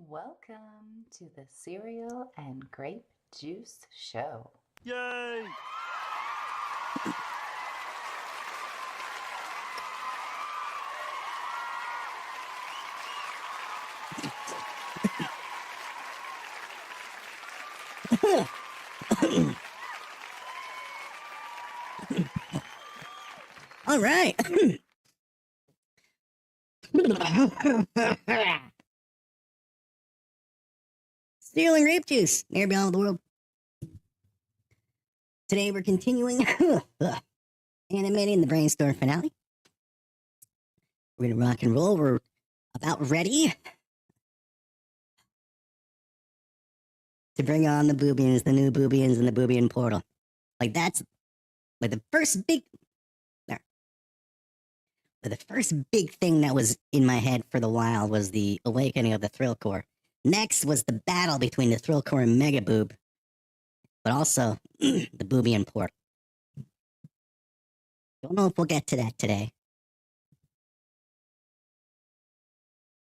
Welcome to the Cereal and Grape Juice Show. Yay! All right. Cereal and grape juice, near beyond the world. Today we're continuing animating the Brainstorm finale. We're gonna rock and roll. We're about ready to bring on the Boobians, the new Boobians, and the Boobian portal. Like that's like the first big. But the first big thing that was in my head for the while was the awakening of the THRILLKOR. Next was the battle between the THRILLKOR and Mega Boob, but also the Boobian portal. Don't know if we'll get to that today.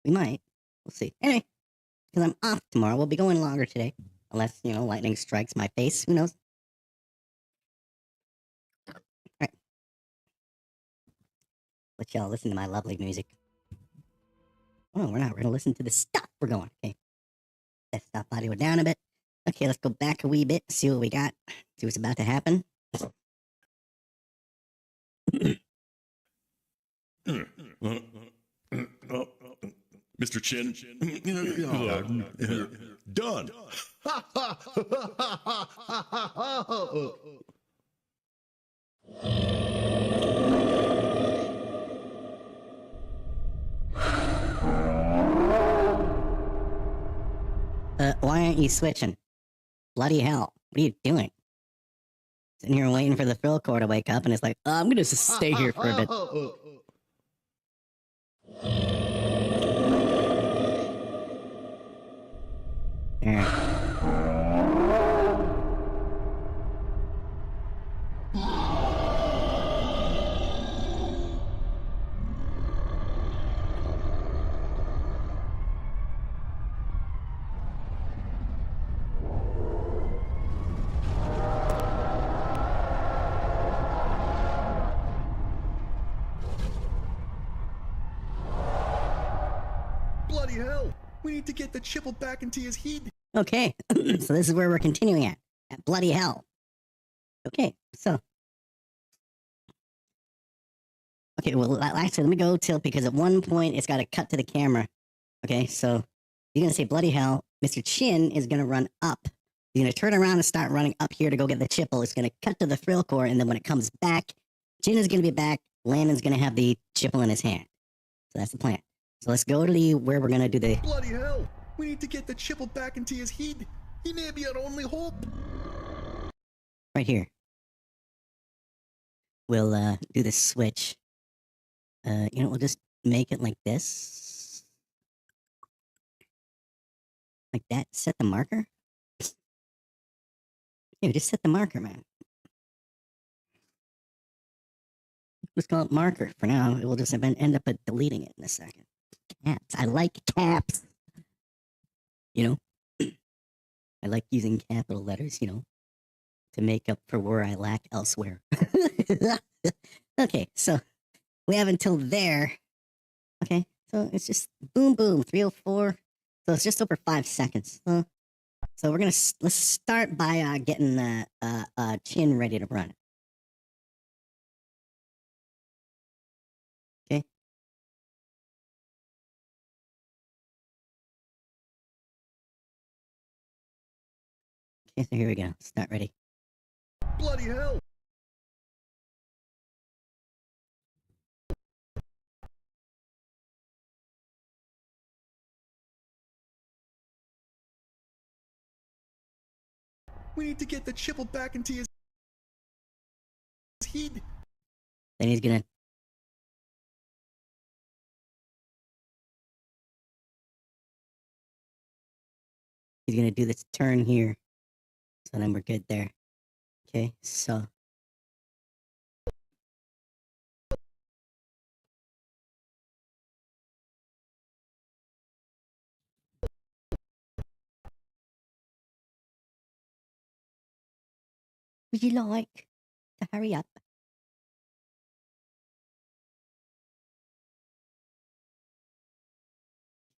We might. We'll see. Anyway, because I'm off tomorrow, we'll be going longer today. Unless, lightning strikes my face. Who knows? Alright. Let y'all listen to my lovely music. Oh, we're not. We're gonna listen to the stuff. We're going. Okay. Let's stop audio down a bit. Okay, let's go back a wee bit, see what we got. See what's about to happen. Mr. Chin. Done. Why aren't you switching? Bloody hell. What are you doing? Sitting here waiting for the THRILLKOR to wake up, and it's like, oh, I'm gonna just stay here for a bit. Alright. Bloody hell! We need to get the chipple back into his head. Okay, so this is where we're continuing at bloody hell. Okay, so. Okay, well, actually, let me go till, because at one point it's got to cut to the camera. Okay, so you're going to say bloody hell. Mr. Chin is going to run up. He's going to turn around and start running up here to go get the chipple. It's going to cut to the THRILLKOR, and then when it comes back, Chin is going to be back. Landon's going to have the chipple in his hand. So that's the plan. So let's go to where we're going to do the... Bloody hell! We need to get the chipple back into his head. He may be our only hope. Right here. We'll do the switch. We'll just make it like this. Like that. Set the marker. Yeah, just set the marker, man. Let's call it marker for now. We'll just end up deleting it in a second. Caps. I like caps. I like using capital letters, to make up for where I lack elsewhere. Okay, so we have until there. Okay, so it's just boom, boom, 304. So it's just over 5 seconds. So let's start by getting the Chin ready to run. Okay. Okay, so here we go. Start ready. Bloody hell! We need to get the chipple back into his head. Then he's gonna... He's gonna do this turn here. So then we're good there. Okay, so... Would you like to hurry up?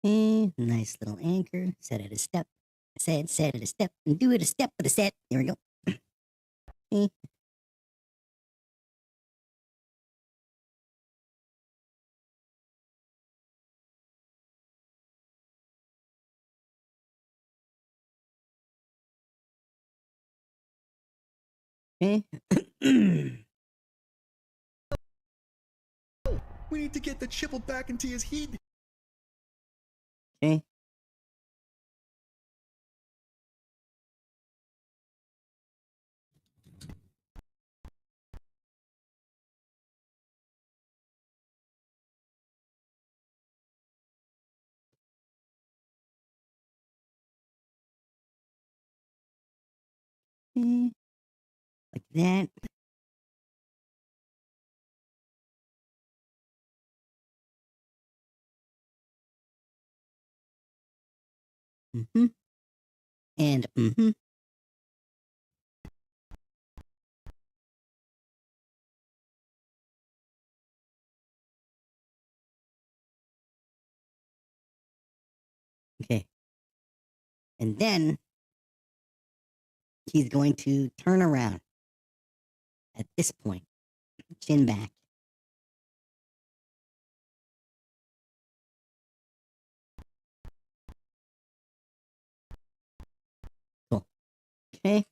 Okay, nice little anchor. Set it a step. Set it a step. And do it a step with a set. There we go. Okay. Okay. We need to get the chipple back into his head. Okay. Okay. Like that. Mm-hmm. And mm-hmm. Okay. And then he's going to turn around at this point, chin back. Cool. Okay.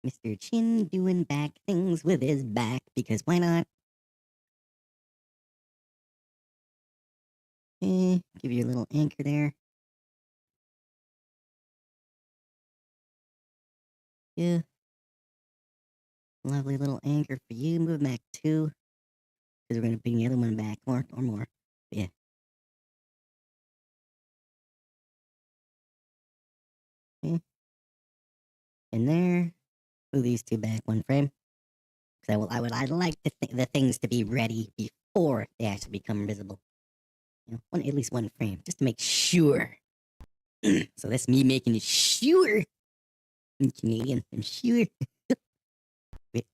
Mr. Chin doing back things with his back because why not? Okay. Give you a little anchor there. Yeah. Lovely little anchor for you. Move back two. Because we're going to bring the other one back or more. Yeah. Okay. And there. Move these two back one frame. Because I'd like the things to be ready before they actually become visible. You know, at least one frame, just to make sure. So that's me making sure. I'm Canadian. I'm sure. Wait.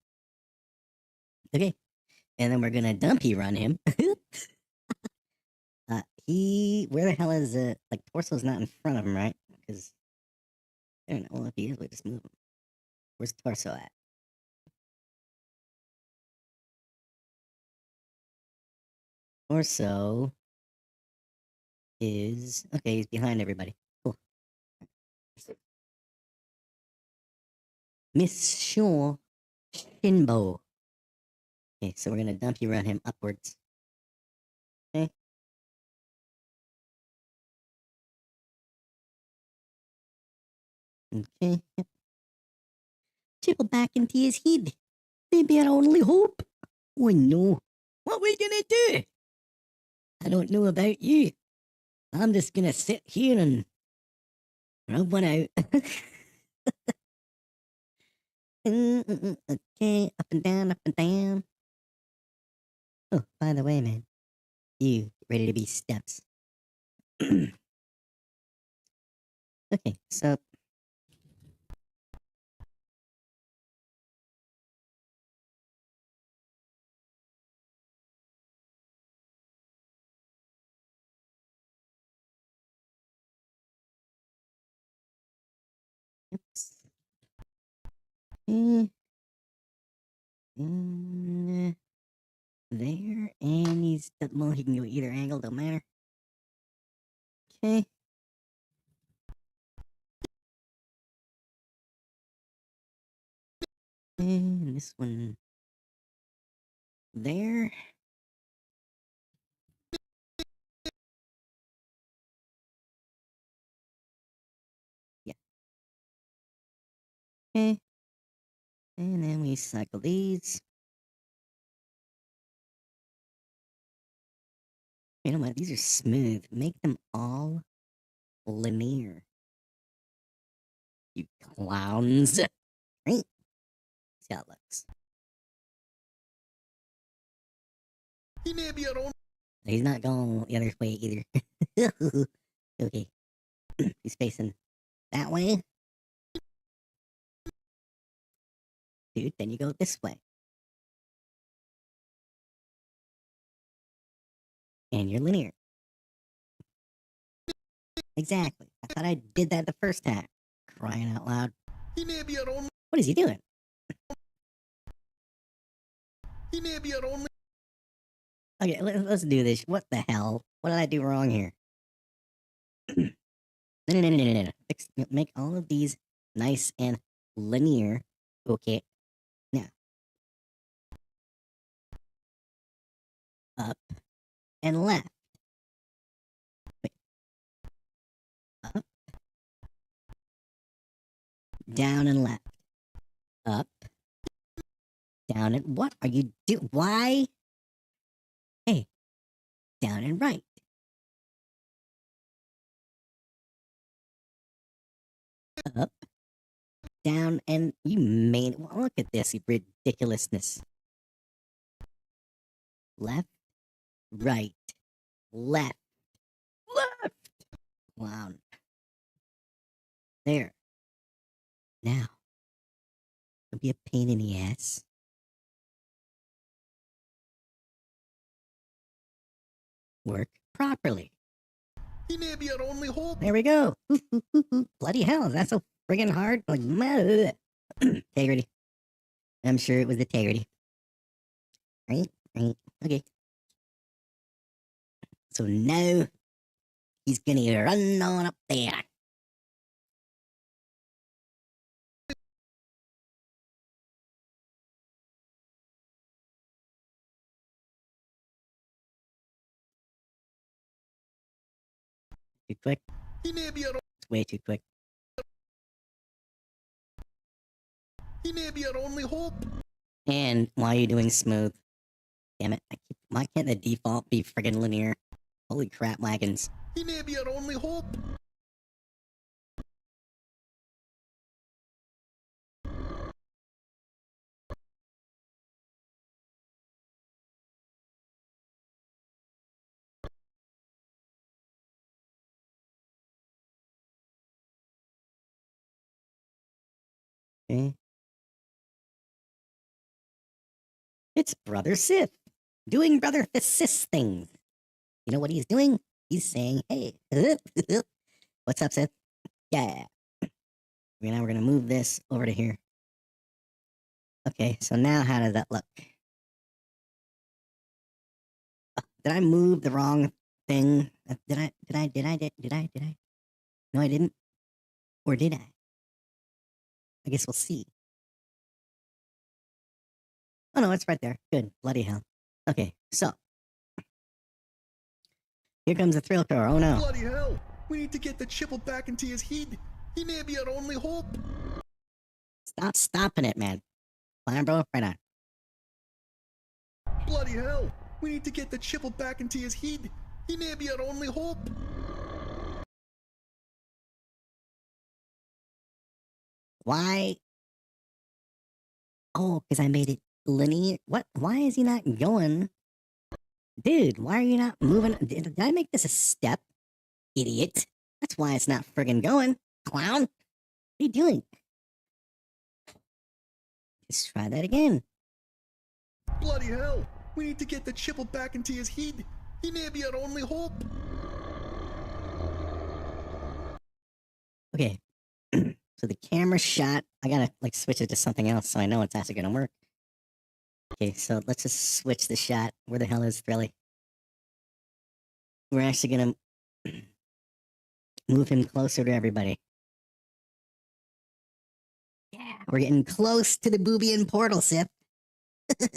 Okay. And then we're gonna dumpy run him. Where the hell is like torso's not in front of him, right? Because I don't know. Well, if he is, we just move him. Where's torso at? Torso is okay. He's behind everybody. Cool. Miss Shaw Shinbo. Okay, so we're gonna dumpy run him upwards. Okay. Okay. Yep. Chipple back into his head. Maybe our only hope. Oh no. What we gonna do? I don't know about you. I'm just gonna sit here and rub one out. Okay, up and down, up and down. Oh, by the way, man, you ready to be steps? Okay, so oops. Mm, there, and well, he can go either angle, don't matter. Okay. And this one there. Yeah. Okay. And then we cycle these. You know what? These are smooth. Make them all linear. You clowns. Right? See how it looks. He may be our own. He's not going the other way either. Okay. He's facing that way. Dude, then you go this way. And you're linear. Exactly. I thought I did that the first time. Crying out loud. He may be our only. What is he doing? He may be our only. Okay, let's do this. What the hell? What did I do wrong here? No. Make all of these nice and linear. Okay. Now, up and left. Wait. Up. Down and left. Up. Down and what are you do? Why? Hey. Down and right. Up. Down and you made. Well, look at this ridiculousness. Left. Right. Left. Left. Clown. There. Now. Don't be a pain in the ass. Work properly. He may be our only hope. There we go. Bloody hell, that's so friggin' hard. Like, integrity. I'm sure it was integrity. Right? Okay. So now he's gonna run on up there. Too quick. He may be our. It's way too quick. He may be our only hope. And why are you doing smooth? Damn it. Why can't the default be friggin' linear? Holy crap, wagons. He may be our only hope. Okay. It's Brother Sith doing Brother Sith things. You know what he's doing? He's saying, hey, what's up, Sith? Yeah. Now we're going to move this over to here. Okay, so now how does that look? Did I move the wrong thing? Did I? No, I didn't. Or did I? I guess we'll see. Oh no, it's right there. Good. Bloody hell. Okay, so. Here comes the THRILLKOR. Oh no. Bloody hell. We need to get the chipple back into his head. He may be our only hope. Stop stopping it, man. Fine, bro. Right on. Bloody hell. We need to get the chipple back into his head. He may be our only hope. Why? Oh, because I made it linear. What? Why is he not going? Dude, why are you not moving? Did I make this a step? Idiot. That's why it's not friggin' going. Clown. What are you doing? Let's try that again. Bloody hell. We need to get the chipple back into his head. He may be our only hope. Okay. So the camera shot, I gotta like switch it to something else so I know it's actually gonna work. Okay, so let's just switch the shot. Where the hell is Thrilly? We're actually gonna move him closer to everybody. Yeah, we're getting close to the Boobian portal, Sith. I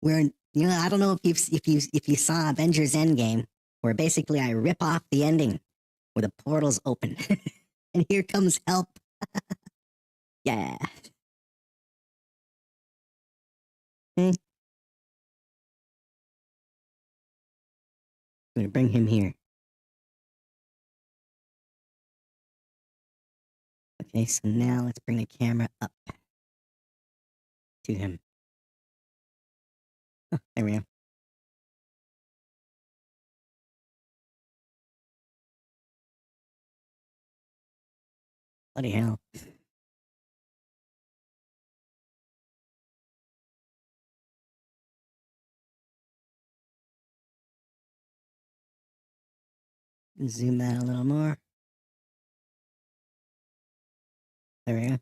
don't know if you saw Avengers Endgame, where basically I rip off the ending where the portal's open. And here comes help. Yeah. I'm gonna bring him here. Okay, so now let's bring the camera up to him. Oh, there we go. Bloody hell. Zoom that a little more. There we go.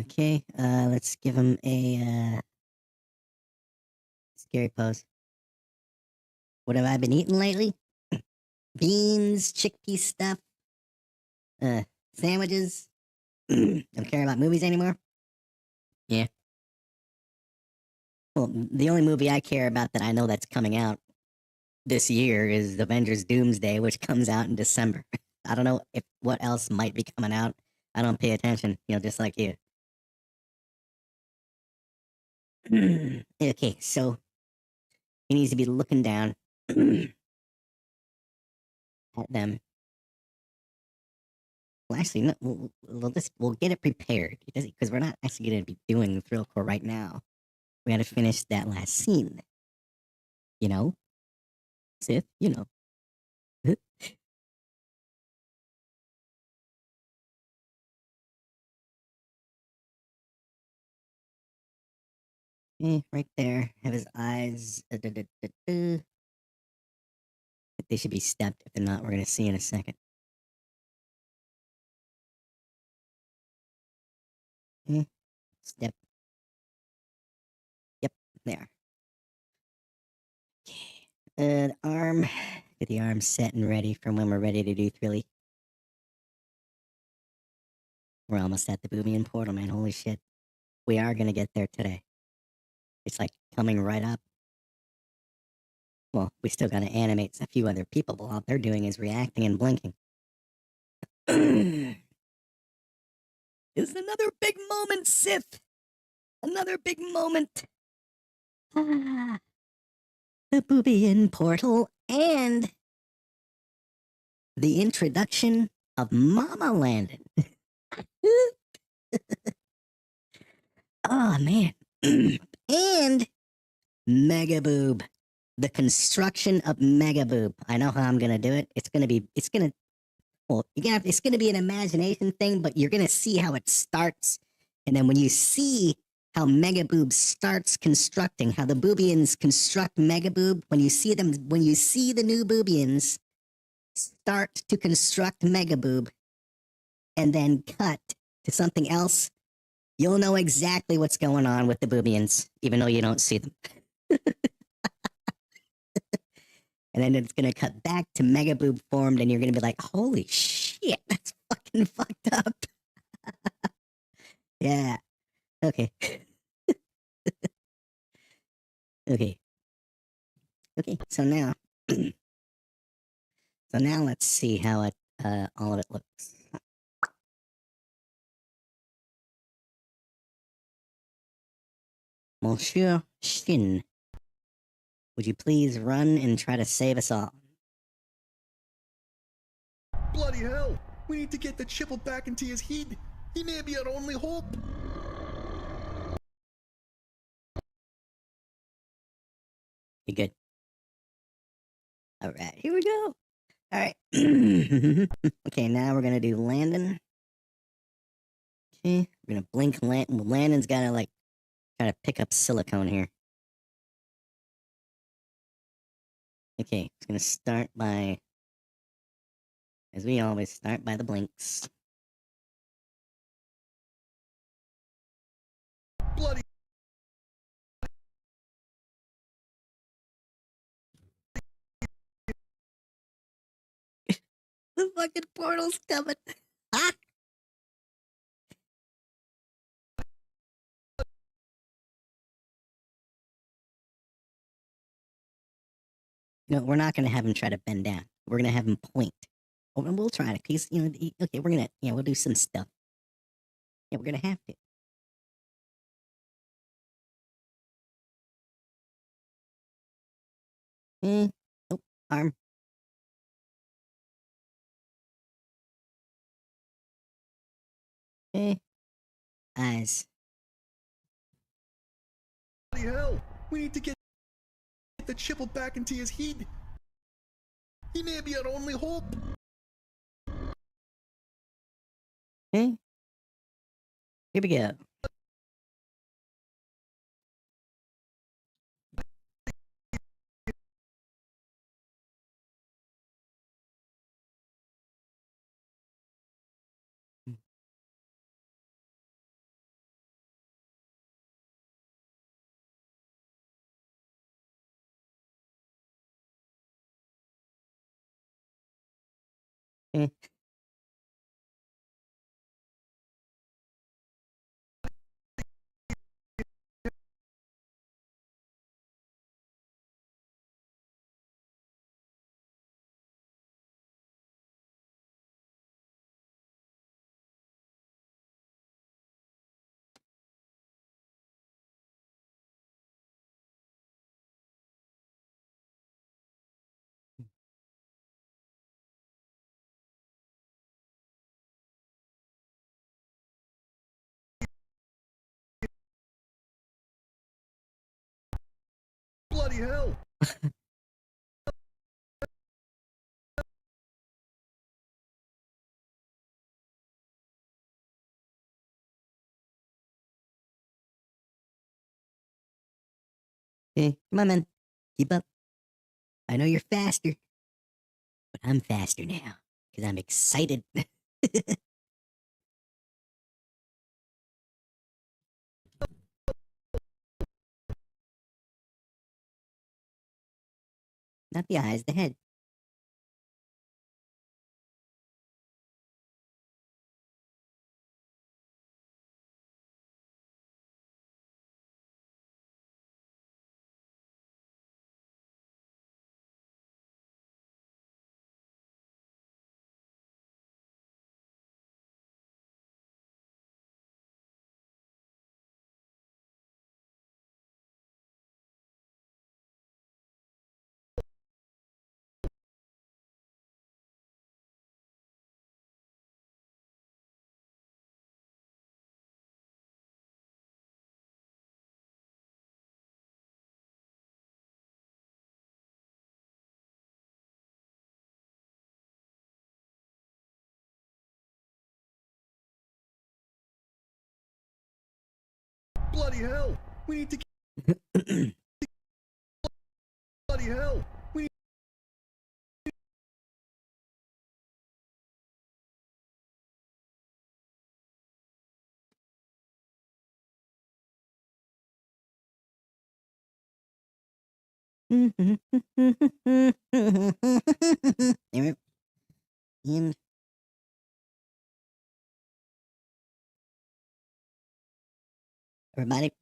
Okay, let's give him a scary pose. What have I been eating lately? Beans, chickpea stuff, sandwiches. Don't care about movies anymore. Yeah. Well, the only movie I care about that I know that's coming out this year is Avengers Doomsday, which comes out in December. I don't know if what else might be coming out. I don't pay attention, just like you. Okay, so he needs to be looking down at them. Well, actually, no, we'll get it prepared because we're not actually going to be doing the Thrillkor right now. We got to finish that last scene. You know, Sith. You know. Right there. Have his eyes. They should be stepped. If they're not, we're gonna see in a second. Step. Yep, there. Okay. The arm. Get the arm set and ready for when we're ready to do Thrilly. We're almost at the Boobian portal, man. Holy shit. We are gonna get there today. It's like coming right up. Well, we still gotta animate a few other people, but all they're doing is reacting and blinking. This is another big moment, Sith! Another big moment! Ah, the Boobian portal and the introduction of Mama Landon. Oh, man. And Mega Boob. The construction of Mega Boob. I know how I'm gonna do it. It's gonna it's gonna be an imagination thing, but you're gonna see how it starts. And then when you see how Mega Boob starts constructing, how the Boobians construct Mega Boob, when you see the new Boobians start to construct Mega Boob and then cut to something else, you'll know exactly what's going on with the Boobians, even though you don't see them. And then it's gonna cut back to Mega Boob formed, and you're gonna be like, holy shit, that's fucking fucked up. Yeah. Okay. Okay. Okay, so now let's see how it all of it looks. Monsieur Shin, would you please run and try to save us all? Bloody hell! We need to get the chipper back into his head. He may be our only hope. You good? Alright, here we go. Alright. Okay, now we're gonna do Landon. Okay, we're gonna blink Landon. Landon's gotta try to pick up silicone here. Okay, it's gonna start by, as we always start by the blinks. Bloody The fucking portal's coming. Ah! No, we're not gonna have him try to bend down. We're gonna have him point. Oh, and we'll try to, because, okay, we're gonna, we'll do some stuff. Yeah, we're gonna have to. Oh, arm. Eyes. hell! We need to get the chipper back into his head. He may be our only hope. Okay, here we go. Okay. Bloody hell! Okay, come on, man. Keep up. I know you're faster, but I'm faster now because I'm excited. Not the eyes, the head. Bloody hell! We need to get. Bloody hell! We need. In everybody,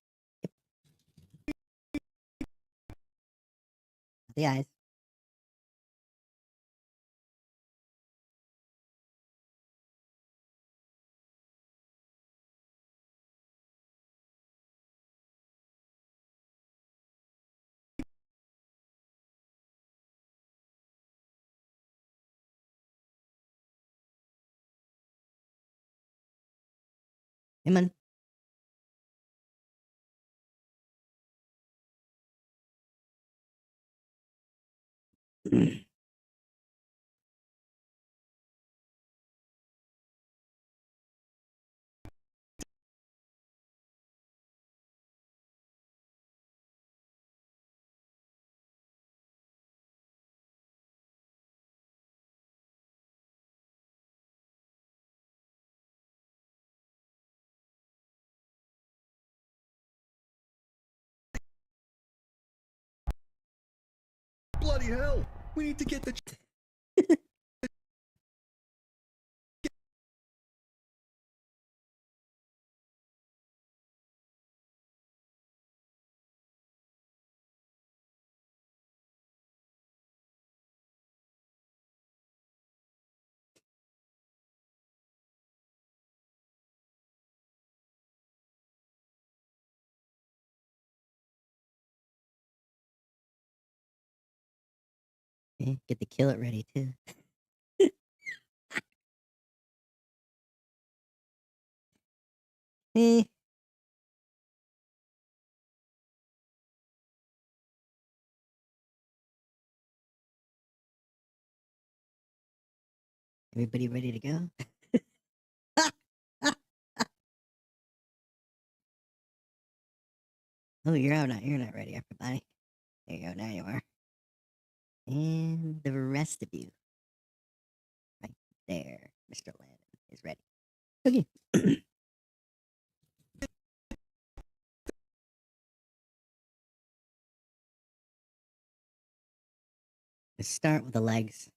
the eyes. Come on. Bloody hell! We need to get the. Okay, get the kill it ready too. Eh, everybody ready to go? Oh, you're not ready, everybody. There you go. Now you are. And the rest of you, right there, Mr. Landon is ready. Okay. Let's start with the legs.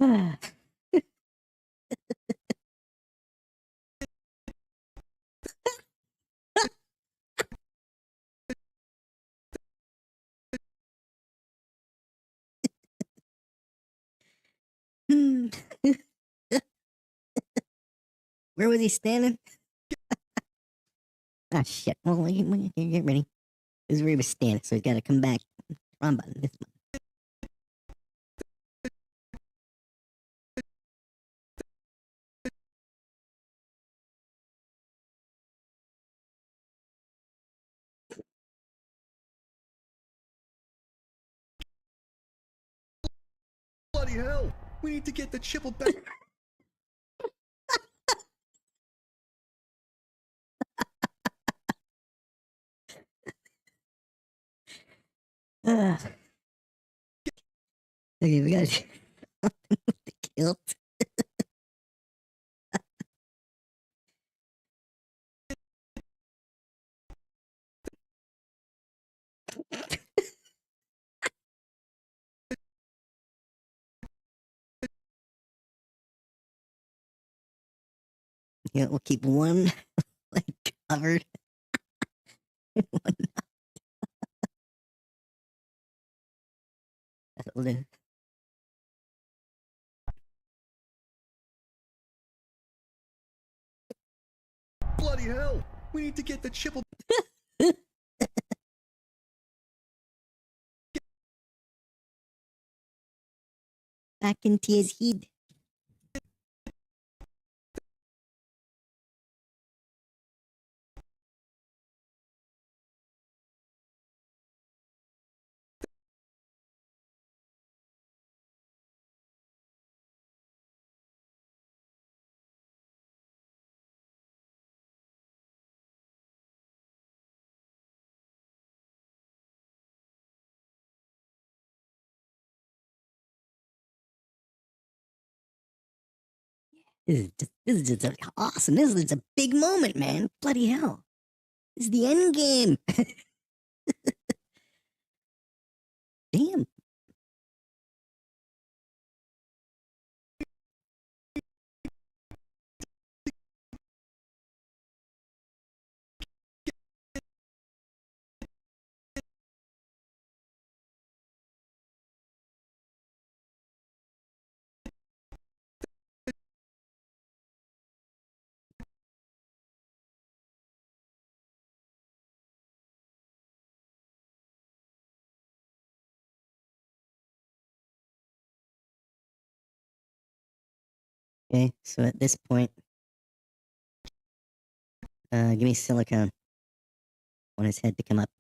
Ah, hmm. Where was he standing? Ah, shit. Well, get ready. This is where he was standing, so he's got to come back. Wrong button. This one. Bloody hell! We need to get the chipper back. Ah. Okay, we got to the kilt. Yeah, we'll keep one leg covered. One. That's what we'll do. Bloody hell! We need to get the chipper. Back into his head. This is just awesome. This is a big moment, man. Bloody hell. This is the end game. Damn. Okay, so at this point, give me silicone. I want his head to come up.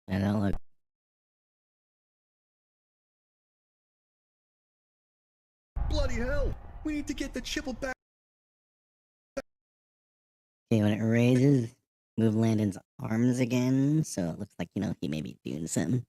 And I'll look. Bloody hell! We need to get the chipper back. Okay, when it raises, move Landon's arms again, so it looks like, he may be doing something.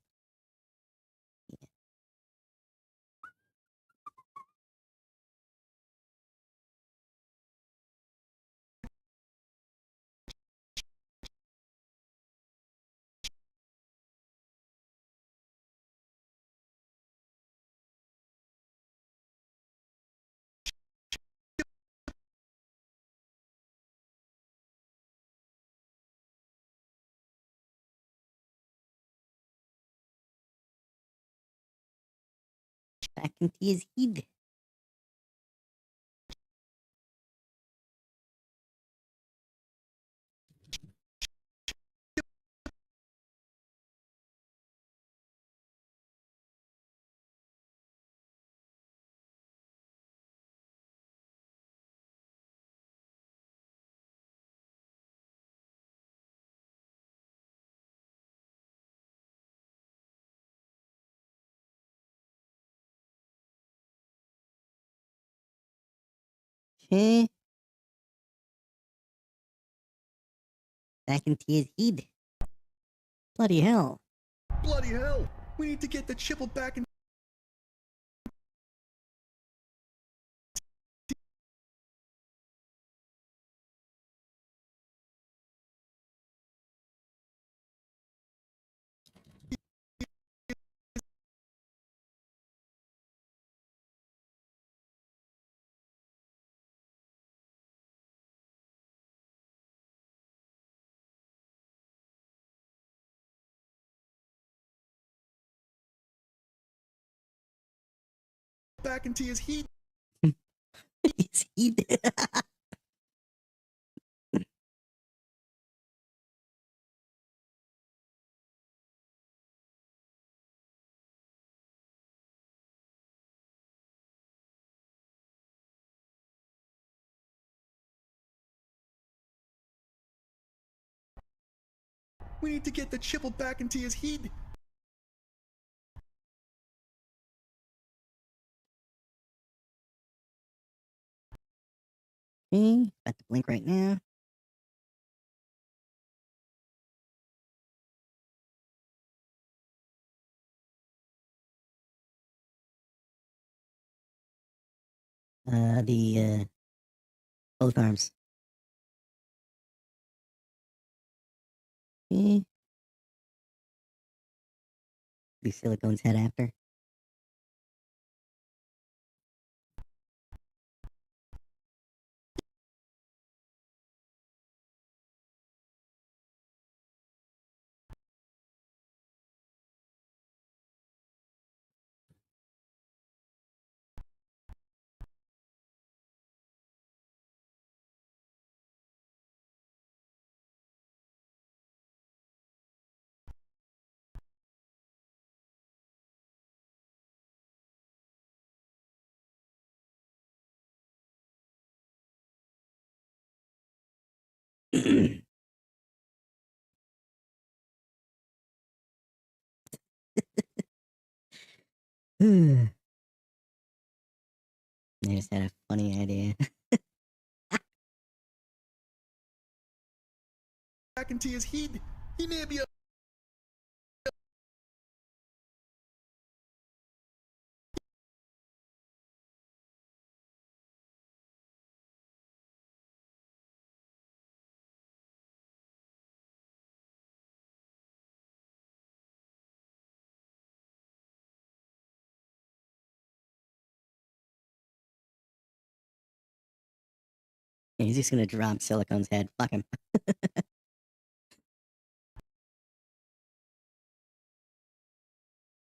back into his head. Okay. Back into his head. Bloody hell. Bloody hell! We need to get the chipper back in. Back into his heat. His head. We need to get the chipper back into his heat. Okay. About to blink right now. Both arms. Okay. Do silicone's head after. I just had a funny idea. Back into his heat. He may be a. He's just gonna drop Silicone's head. Fuck him.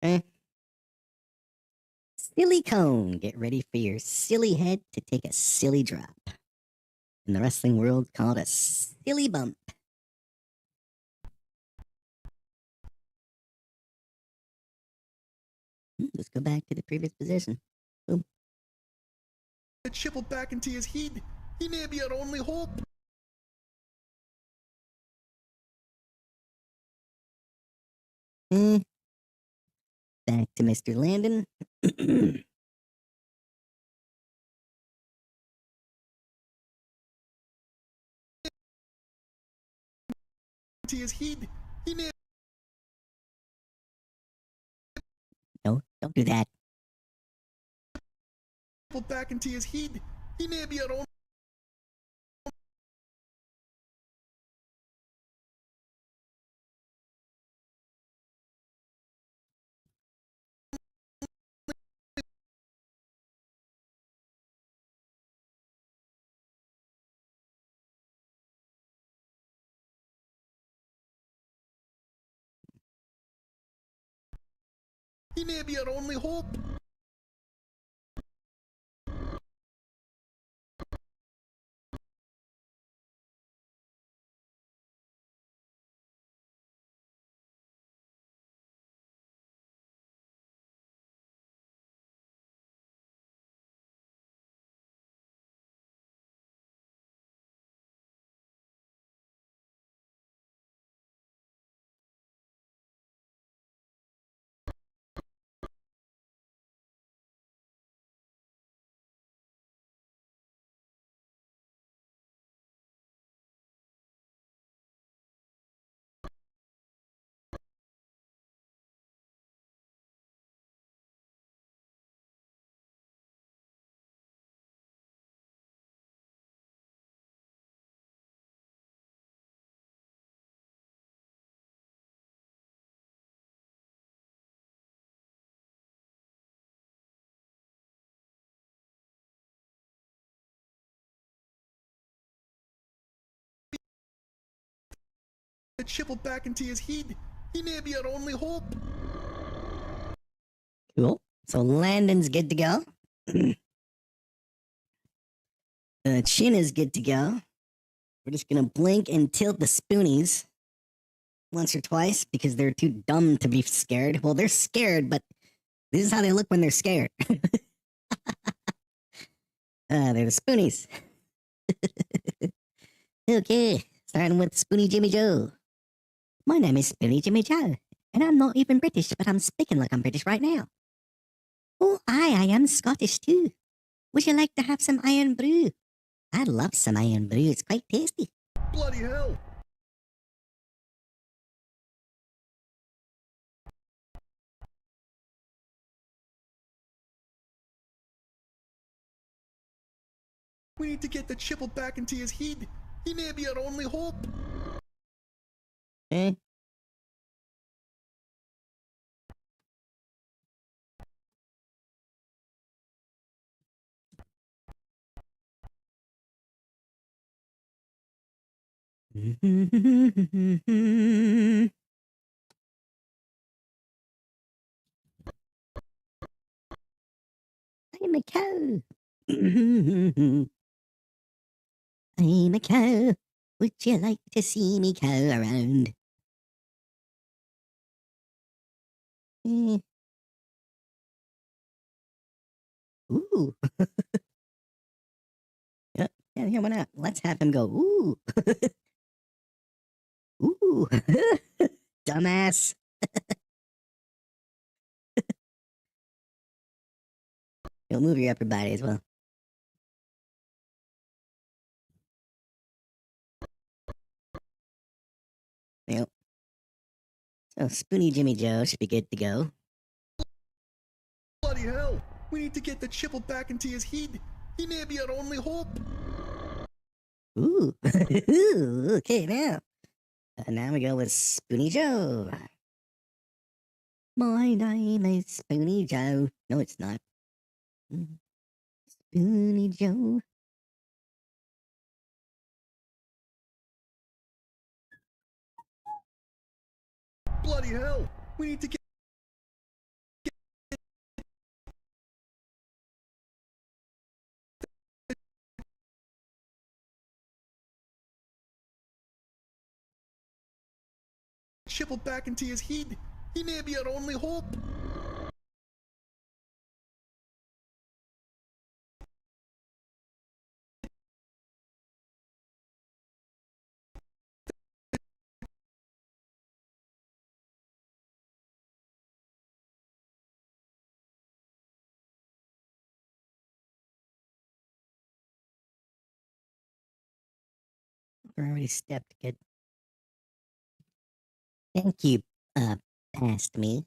Okay. Silicone, get ready for your silly head to take a silly drop. In the wrestling world, call it a silly bump. Let's go back to the previous position. Boom. The chipper back into his heat. He may be our only hope. Okay. Back to Mr. Landon. Into his heat. He may. No, don't do that. Back into his heat. He may be our only. He may be our only hope. the chipper back into his head. He may be our only hope. Cool. So Landon's good to go. Chin is good to go. We're just gonna blink and tilt the spoonies once or twice because they're too dumb to be scared. Well, they're scared, but this is how they look when they're scared. They're the spoonies. Okay, starting with Spoony Jimmy Joe. My name is Spoony Jimmy Joe, and I'm not even British, but I'm speaking like I'm British right now. Oh, I am Scottish too. Would you like to have some iron brew? I love some iron brew. It's quite tasty. Bloody hell! We need to get the chipper back into his head. He may be our only hope. Eh? I'm a cow. I'm a cow. Would you like to see me cow around? Eh. Ooh. Yeah, why not? Let's have him go, ooh. Ooh. Dumbass. You'll move your upper body as well. Yep. So Spoony Jimmy Joe should be good to go. Bloody hell! We need to get the chipper back into his head. He may be our only hope. Ooh. Okay, now. Now we go with Spoony Joe. My name is Spoony Joe. No, it's not. Spoony Joe. Bloody hell! We need to get the chipper back into his head. He may be our only hope. We're already stepped. Good. Thank you, past me.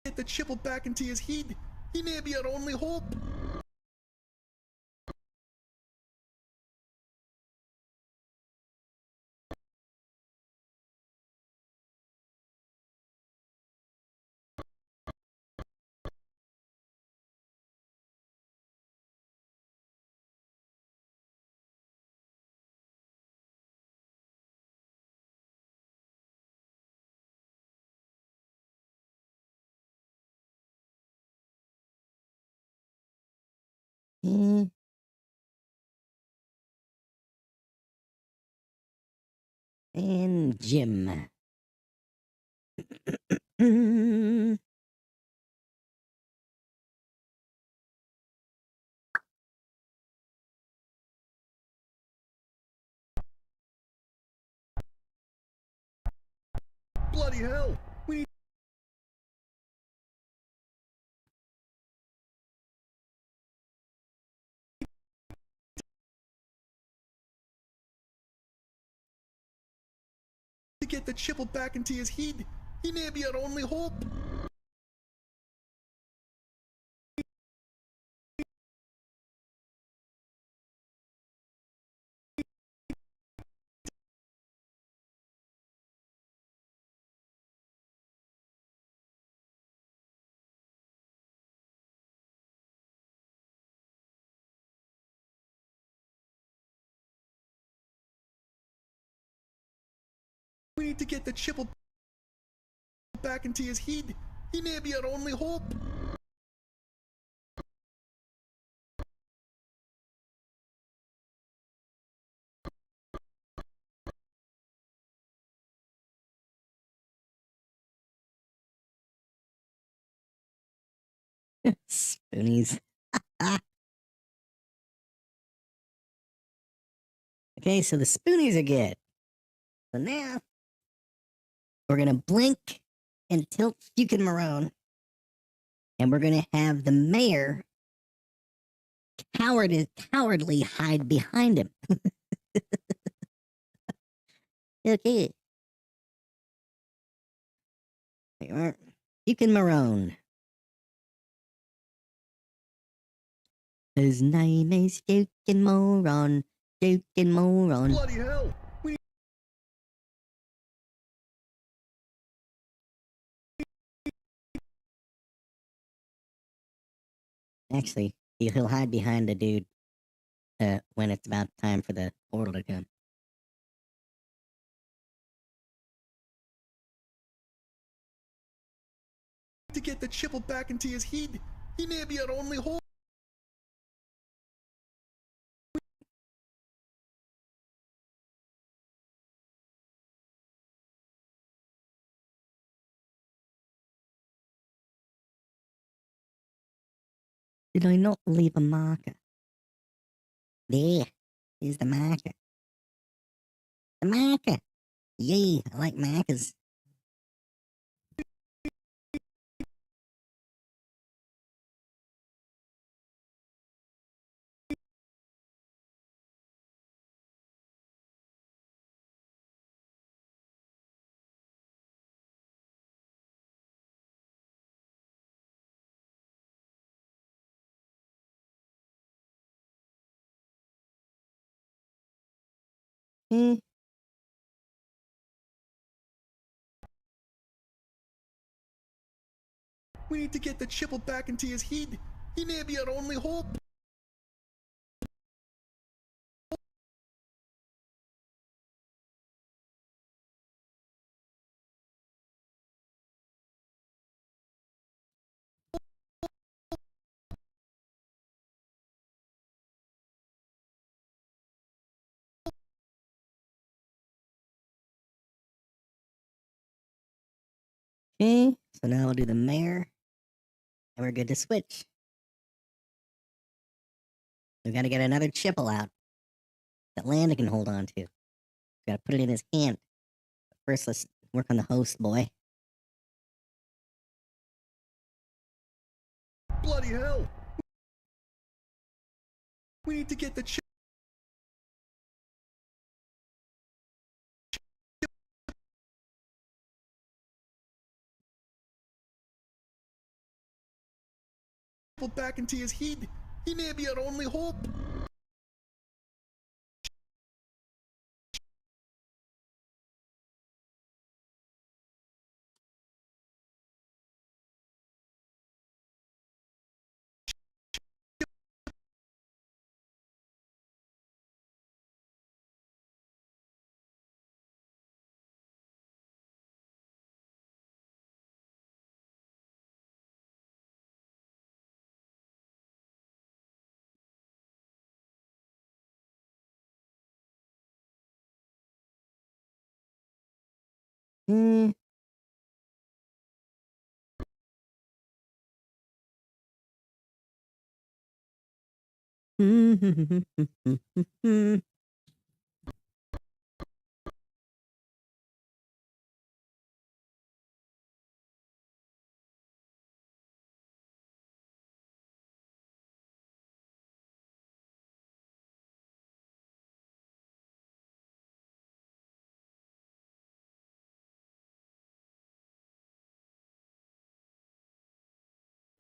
Get the chipper back into his head. He may be our only hope. Eh. And Jim. Bloody hell! We need to get the chipper back into his head. He may be our only hope. need to get the chipple back into his head. He may be our only hope. Spoonies. Okay, so the spoonies are good. So now we're gonna blink and tilt Fukin Marone, and we're gonna have the mayor cowardly hide behind him. Okay. There you are. Fukin Marone. His name is Fukin Moron. Fukin Moron. Bloody hell! Actually, he'll hide behind the dude when it's about time for the portal to come. To get the chipple back into his head. He may be our only hope. Did I not leave a marker? There. Here's the marker. The marker. Yay, I like markers. Hmm. We need to get the chipple back into his head. He may be our only hope. Okay, so now we'll do the mayor, and we're good to switch. We gotta get another chipple out that Landa can hold on to. Gotta put it in his hand. But first, let's work on the host boy. Bloody hell! We need to get the chipple back into his head. He may be our only hope. Hmm.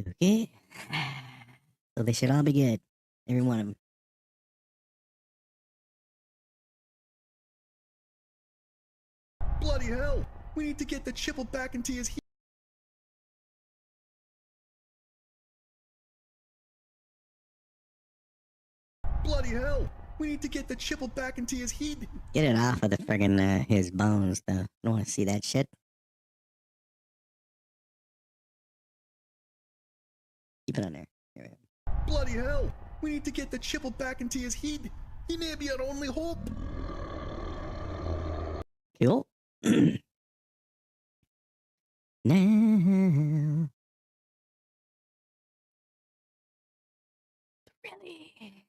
Okay. So they should all be good. Every one of them. Bloody hell! We need to get the chipple back into his head. Bloody hell! We need to get the chipper back into his head. Get it off of the friggin' his bones, though. I don't want to see that shit. Keep it on there. Here we go. Bloody hell! We need to get the chipper back into his head. He may be our only hope. Cool. Now. Really?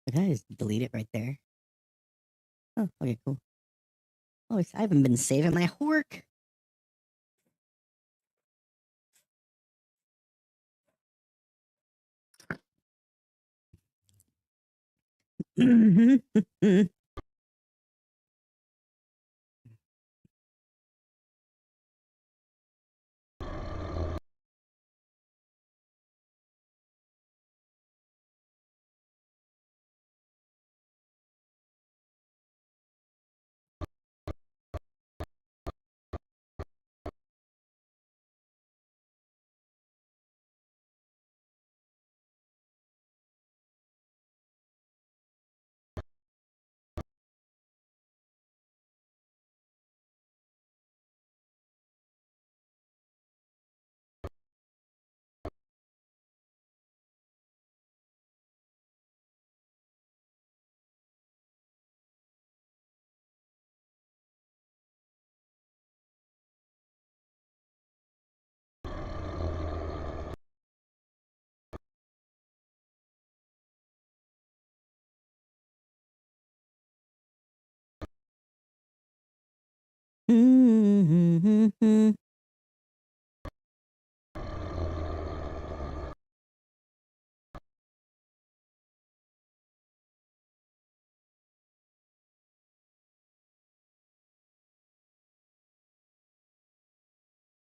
Did I just delete it right there? Oh, okay, cool. Oh, I haven't been saving my hork.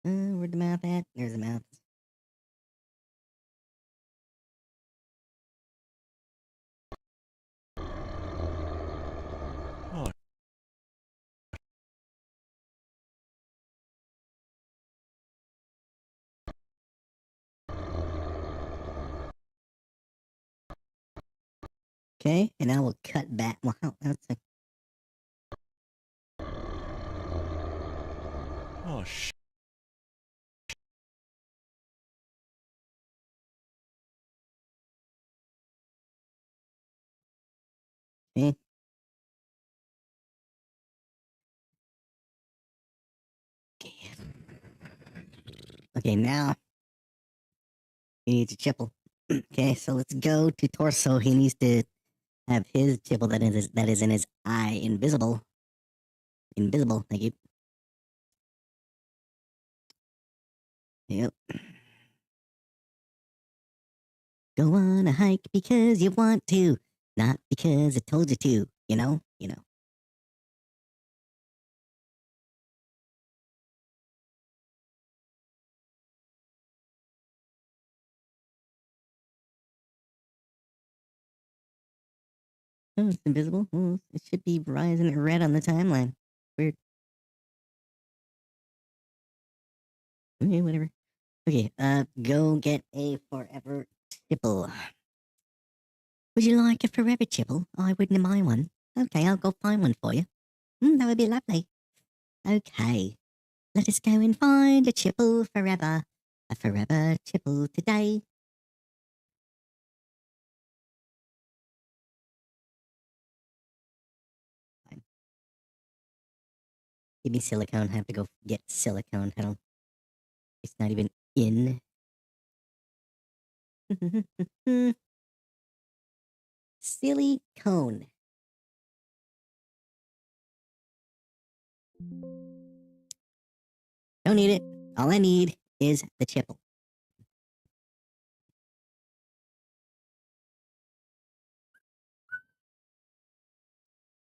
Where'd the mouth at? There's the mouth. Oh. Okay, and now we'll cut back. Wow, that's a... Oh, sh. Okay. Okay, now he needs a chipple. Okay, so let's go to torso. He needs to have his chipple that is in his eye invisible. Invisible, thank you. Yep. Go on a hike because you want to, not because I told you to, you know? You know. Oh, it's invisible? Oh, it should be rising red on the timeline. Weird. Okay, whatever. Okay, go get a forever chipple. Would you like a forever chipple? I wouldn't mind one. Okay, I'll go find one for you. That would be lovely. Okay, let us go and find a chipple forever. A forever chipple today. Fine. Give me silicone. I have to go get silicone. I don't... It's not even in. Silly cone. Don't need it. All I need is the chipple.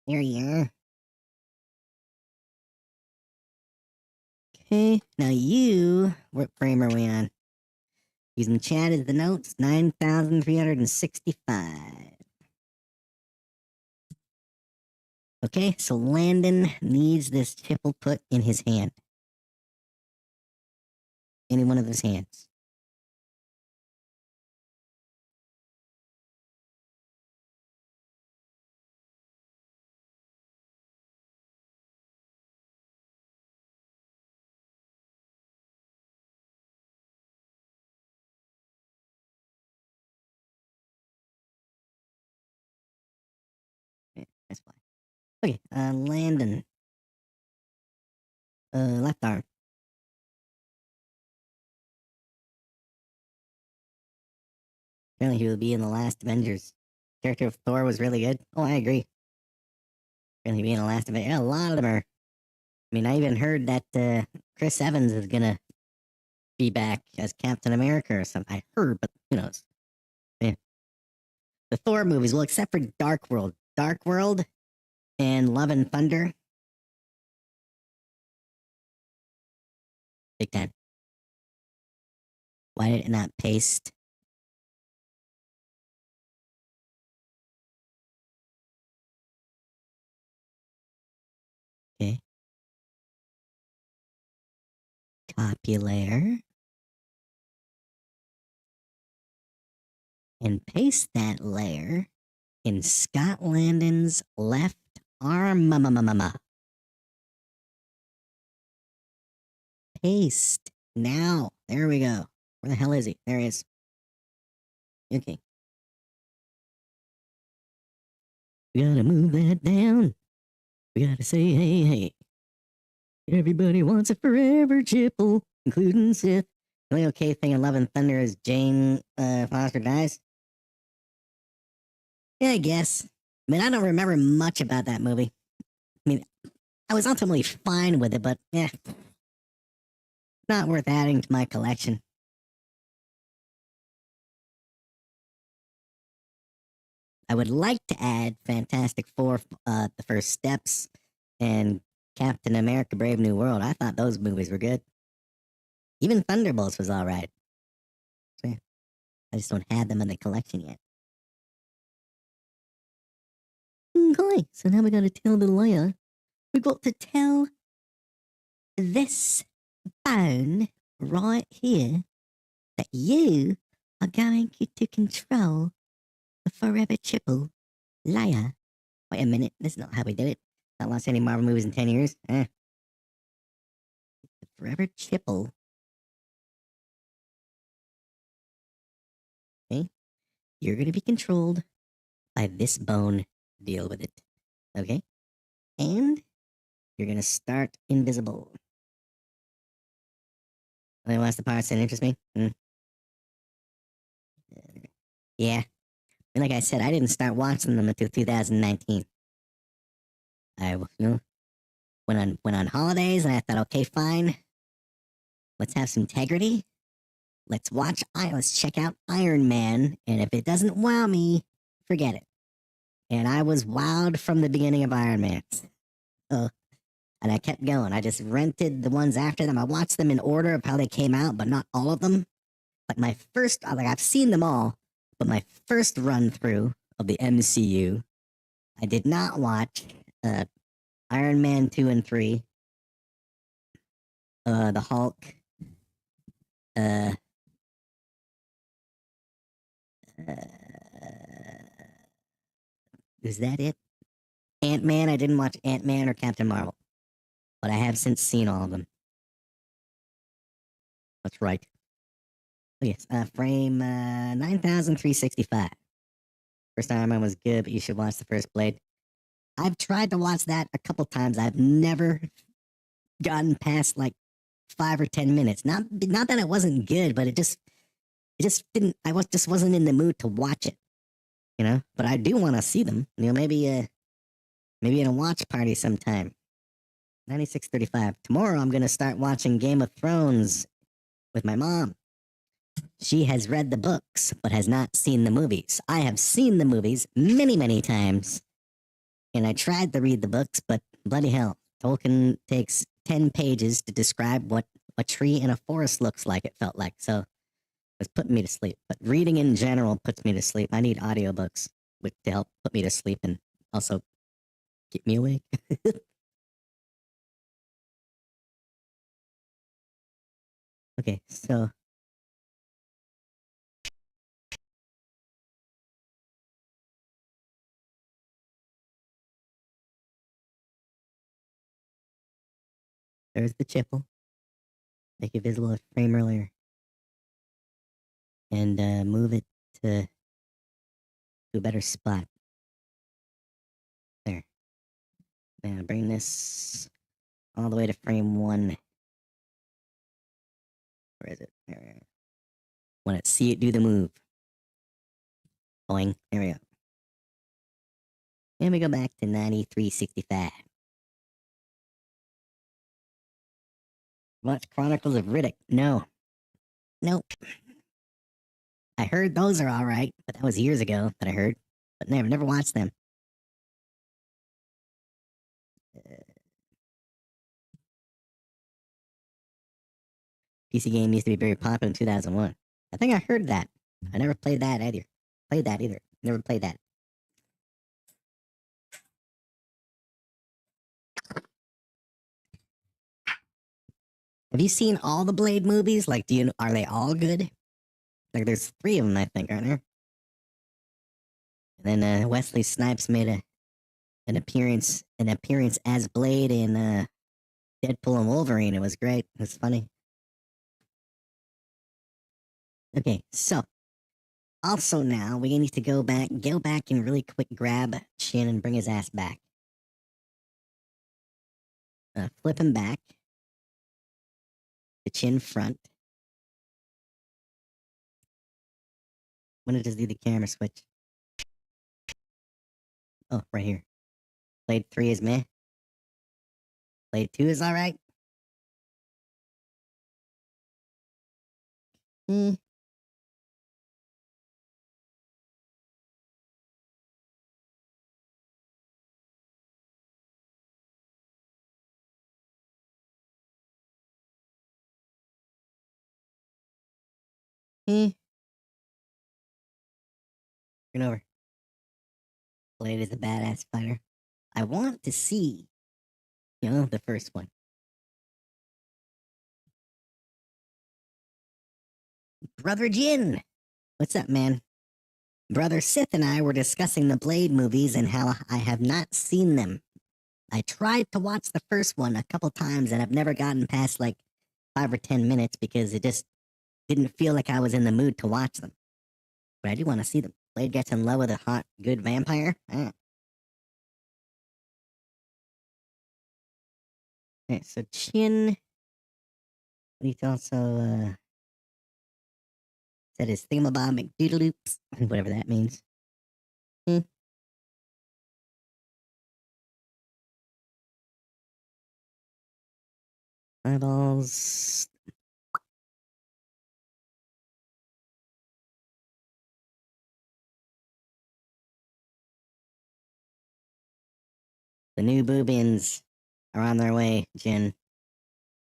There you are. Okay, now you... What frame are we on? Using chat as the notes, 9,365. Okay, so Landon needs this chipple put in his hand. Any one of his hands. Yeah, that's fine. Okay, Landon. Left arm. Apparently he will be in the last Avengers. Character of Thor was really good. Oh, I agree. Apparently being the last Avengers. Yeah, a lot of them are. I mean, I even heard that Chris Evans is gonna be back as Captain America or something. I heard, but who knows? Yeah. The Thor movies, well, except for Dark World. Dark World and Love and Thunder. Big time. Why did it not paste? Okay. Copy layer. And paste that layer in Scott Landon's left arm. Paste. Now. There we go. Where the hell is he? There he is. Okay. We gotta move that down. We gotta say, hey, hey. Everybody wants a forever chipple, including Sith. The only okay thing in Love and Thunder is Jane Foster dies. Yeah, I guess. I mean, I don't remember much about that movie. I mean, I was ultimately fine with it, but yeah. Not worth adding to my collection. I would like to add Fantastic Four, The First Steps, and Captain America Brave New World. I thought those movies were good. Even Thunderbolts was alright. So, yeah. I just don't have them in the collection yet. Okay, so now we gotta tell the liar. We got to tell this phone right here that you are going to control the Forever Triple Liar. Wait a minute, that's not how we do it. Not watched any Marvel movies in 10 years. The Forever Triple. Okay? You're gonna be controlled by this bone. Deal with it. Okay? And you're gonna start invisible. Only watch the parts that interest me? Yeah. And like I said, I didn't start watching them until 2019. I went on holidays and I thought, okay, fine. Let's have some integrity. Let's check out Iron Man, and if it doesn't wow me, forget it. And I was wowed from the beginning of Iron Man. And I kept going. I just rented the ones after them. I watched them in order of how they came out, but not all of them. Like I've seen them all, but my first run through of the MCU, I did not watch Iron Man 2 and 3, the Hulk, is that it? Ant-Man, I didn't watch Ant-Man or Captain Marvel, but I have since seen all of them. That's right. Oh, yes, frame 9,365. First Iron Man was good, but you should watch the first Blade. I've tried to watch that a couple times. I've never gotten past like 5 or 10 minutes. Not that it wasn't good, but it just didn't. Just wasn't in the mood to watch it. You know, but I do want to see them. You know, maybe in a watch party sometime. 9635. Tomorrow I'm gonna start watching Game of Thrones with my mom. She has read the books, but has not seen the movies. I have seen the movies many, many times. And I tried to read the books, but bloody hell, Tolkien takes 10 pages to describe what a tree in a forest looks like, it felt like. So It's putting me to sleep. But reading in general puts me to sleep. I need audiobooks to help put me to sleep and also keep me awake. Okay, so there's the chipple. Make it visible at frame earlier. And move it to a better spot. There. Now bring this all the way to frame 1. Where is it? There. Want to see it do the move. Boing. There we go. And we go back to 9365. Watch Chronicles of Riddick. No. Nope. I heard those are alright, but that was years ago that I heard. But never watched them. PC game used to be very popular in 2001. I think I heard that. I never played that either. Never played that. Have you seen all the Blade movies? Like, are they all good? Like, there's 3 of them, I think, aren't there? And then Wesley Snipes made an appearance as Blade in Deadpool and Wolverine. It was great. It was funny. Okay, so also now we need to go back and really quick grab Chin and bring his ass back. Flip him back. The chin front. When did just do the camera switch? Oh, right here. Blade 3 is meh. Blade 2 is alright. Hmm. Turn over. Blade is a badass fighter. I want to see, the first one. Brother Jin! What's up, man? Brother Sith and I were discussing the Blade movies and how I have not seen them. I tried to watch the first one a couple times and I've never gotten past like 5 or 10 minutes because it just didn't feel like I was in the mood to watch them. But I do want to see them. Blade gets in love with a hot, good vampire? Ah. Okay, so Chin. We need to also set his thingamabob McDoodaloops, whatever that means. Eyeballs. The new boobins are on their way, Jin.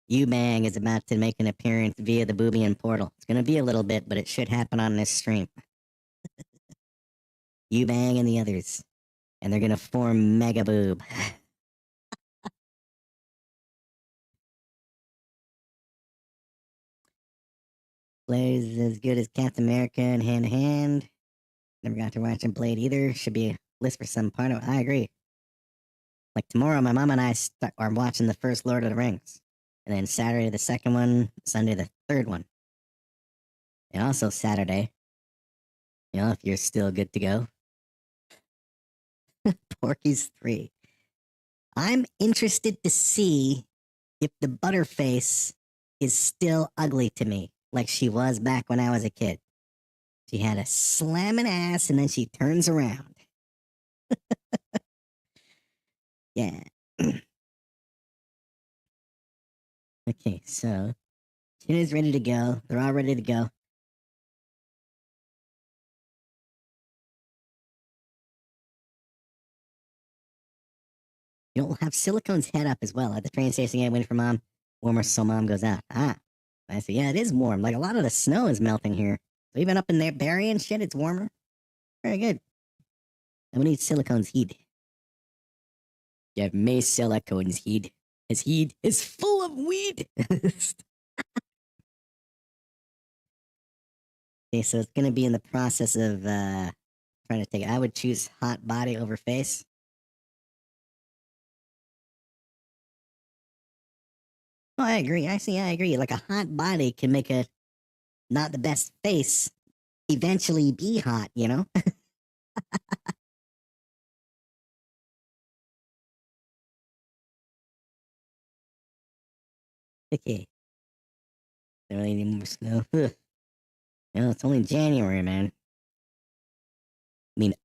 Bang is about to make an appearance via the Boobian portal. It's gonna be a little bit, but it should happen on this stream. Bang and the others. And they're gonna form Mega Boob. Blade is as good as Captain America in hand to hand. Never got to watch him Blade either. Should be a list for some part of it. I agree. Like tomorrow, my mom and I are watching the first Lord of the Rings. And then Saturday, the second one. Sunday, the third one. And also Saturday, if you're still good to go. Porky's 3. I'm interested to see if the Butterface is still ugly to me, like she was back when I was a kid. She had a slamming ass and then she turns around. Yeah. Okay, so Chin is ready to go. They're all ready to go. We'll have Silicone's head up as well at the train station. Yeah, waiting for mom. Warmer so mom goes out. Ah. I see. Yeah, it is warm. Like a lot of the snow is melting here. So even up in there, Barry and shit, it's warmer. Very good. And we need silicone's heat. Yeah, May silicone's heat. His heat is full of weed. Okay, so it's gonna be in the process of trying to take it. I would choose hot body over face. Oh, I agree. Actually, I agree. Like a hot body can make a not the best face eventually be hot, you know? Okay. Don't really need more snow. Ugh. No, it's only January, man.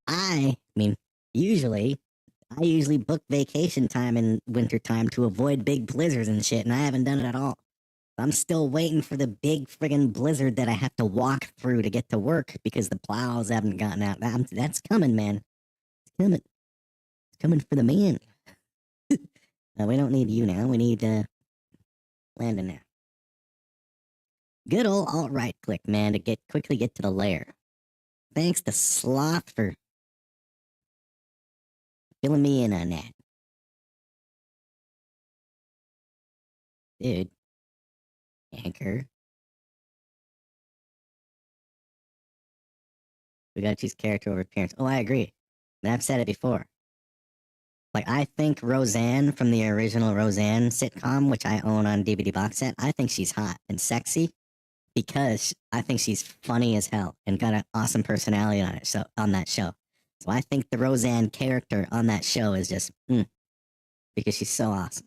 I mean, usually, I usually book vacation time in winter time to avoid big blizzards and shit, and I haven't done it at all. I'm still waiting for the big friggin' blizzard that I have to walk through to get to work because the plows haven't gotten out. That's coming, man. It's coming. It's coming for the man. We don't need you now. We need Landon now. Good old alt right click, man, to quickly get to the lair. Thanks to Sloth for filling me in on that. Dude. Anchor. We gotta choose character over appearance. Oh, I agree. And I've said it before. Like, I think Roseanne from the original Roseanne sitcom, which I own on DVD box set, I think she's hot and sexy because I think she's funny as hell and got an awesome personality on it. So on that show, so I think the Roseanne character on that show is just because she's so awesome.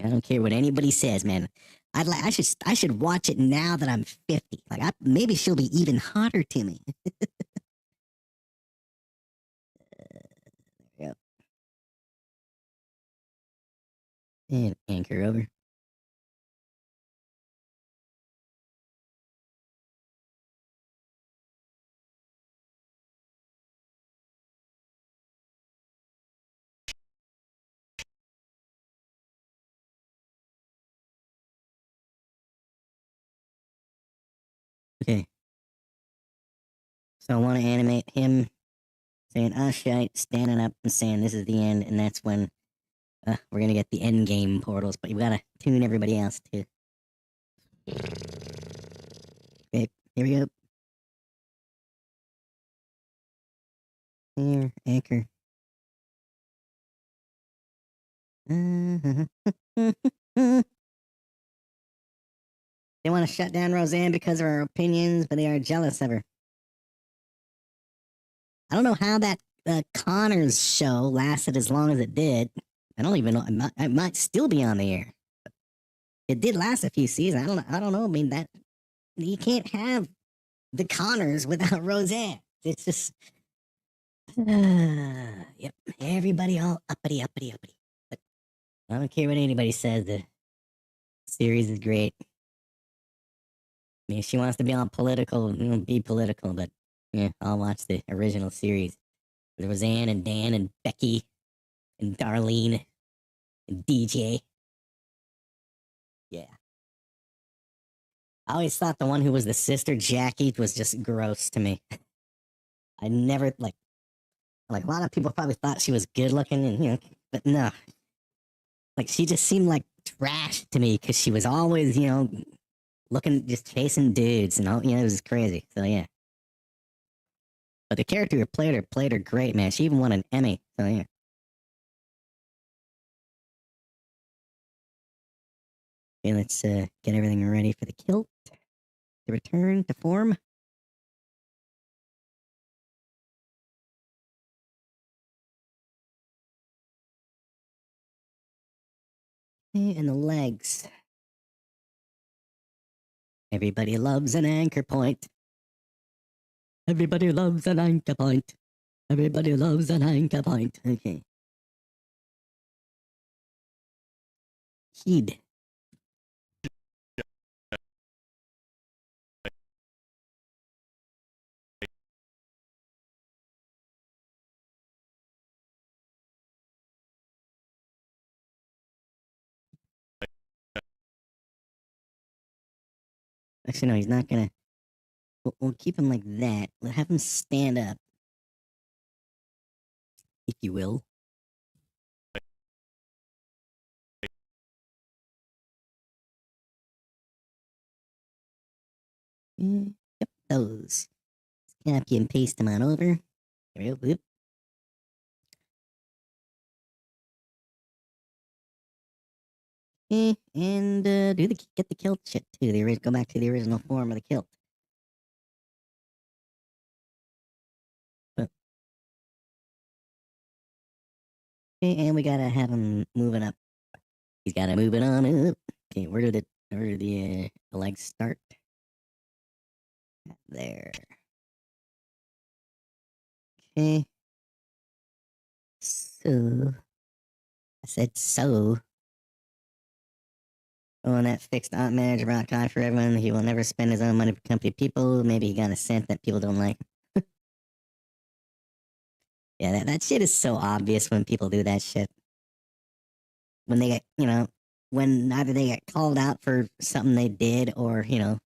I don't care what anybody says, man. I should watch it now that I'm 50. Like maybe she'll be even hotter to me. Yep. And anchor over. Okay. So I want to animate him saying, "Oh shite," standing up and saying, "This is the end," and that's when we're gonna get the end game portals. But you gotta tune everybody else too. Okay, here we go. Here, anchor. They want to shut down Roseanne because of her opinions, but they are jealous of her. I don't know how that Connors show lasted as long as it did. I don't even know. It might still be on the air. It did last a few seasons. I don't know. I mean, that you can't have the Connors without Roseanne. It's just, yep. Everybody all uppity, uppity, uppity. But I don't care what anybody says. The series is great. I mean, if she wants to be all political, be political. But yeah, I'll watch the original series with Roseanne and Dan and Becky and Darlene and DJ. Yeah. I always thought the one who was the sister, Jackie, was just gross to me. I never like a lot of people probably thought she was good looking and but no. Like she just seemed like trash to me because she was always, looking just chasing dudes and all, it was crazy. So yeah. But the character who played her great, man. She even won an Emmy. So yeah. Okay, let's get everything ready for the kilt to return to form. Okay, and the legs. Everybody loves an anchor point. Everybody loves an anchor point. Everybody loves an anchor point. Okay. Heed. Actually, no, he's not gonna. We'll keep him like that. We'll have him stand up, if you will. Yep, those. Copy and paste them on over. There we go. Whoop. And get the kilt shit too. Go back to the original form of the kilt. And we gotta have him moving up. He's gotta move it on up. Okay, where did the legs start? There. Okay. So I said so. Oh, and that fixed op manager rock high for everyone. He will never spend his own money for company people. Maybe he got a scent that people don't like. Yeah, that shit is so obvious when people do that shit. When they get, when either they get called out for something they did or, they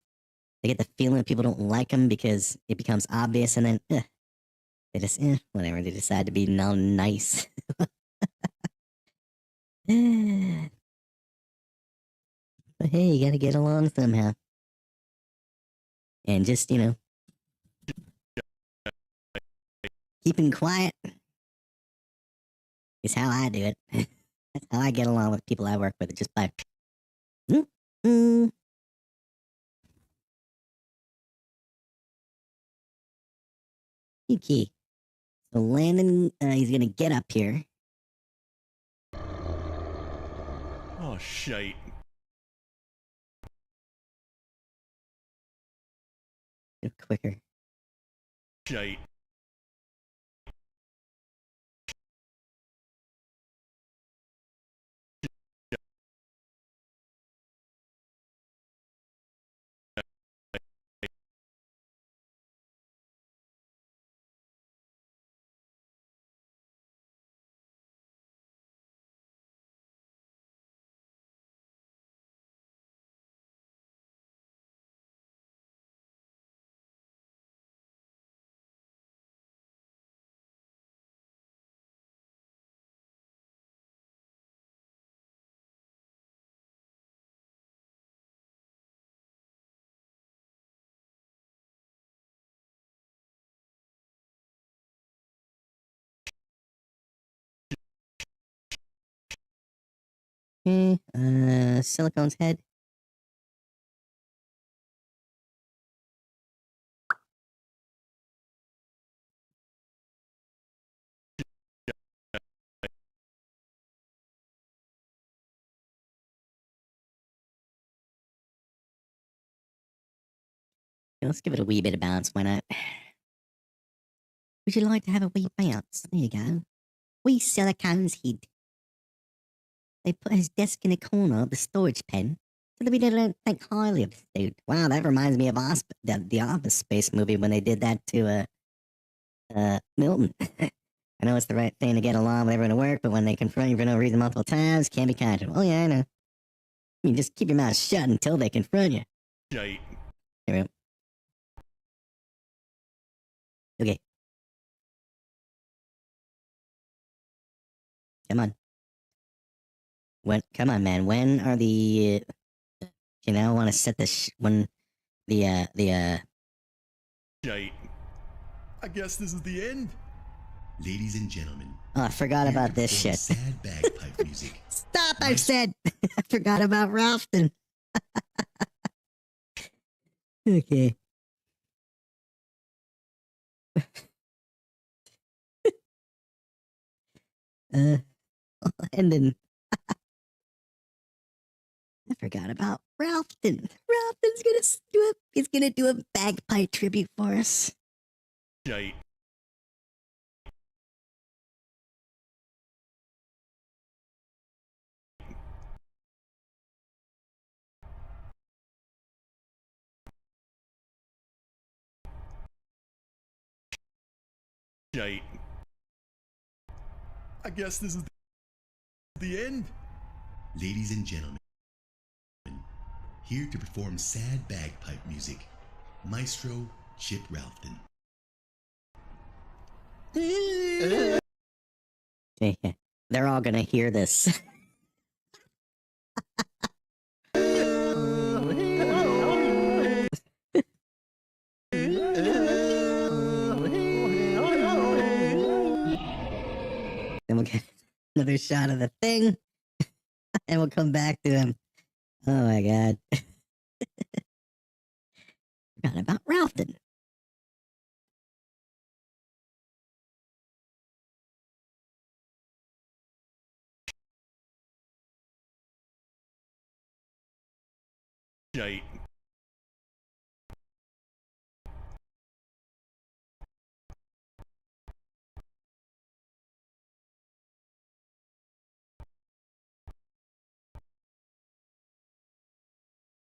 get the feeling that people don't like them because it becomes obvious and then they just, whatever, they decide to be nice. But hey, you gotta get along somehow. And just, keeping quiet is how I do it. That's how I get along with people I work with, just by. Okay. So Landon, he's gonna get up here. Oh, shite. Quicker. Shite. Okay. Silicone's head. Let's give it a wee bit of bounce. Why not? Would you like to have a wee bounce? There you go. Wee silicone's head. They put his desk in a corner of the storage pen so that we don't think highly of this dude. Wow, that reminds me of the Office Space movie when they did that to Milton. I know it's the right thing to get along with everyone at work, but when they confront you for no reason multiple times, can't be kind to them. Oh yeah, I know. You just keep your mouth shut until they confront you. Shite. Here we go. Okay. Come on. Come on, man. When are the? You now want to set this when the Shite. I guess this is the end. Ladies and gentlemen. Oh, I forgot here about to this perform shit. Sad bagpipe music. Stop! I said. I forgot about Ralston. Okay. And then I forgot about Ralston. Ralston's he's gonna do a bagpipe tribute for us. Shite. Shite. I guess this is the end. Ladies and gentlemen. Here to perform sad bagpipe music, Maestro Chip Ralphton. Okay, yeah. They're all gonna hear this. Then we'll get another shot of the thing, and we'll come back to him. Oh my god. Forgot about Ralphton. Shite.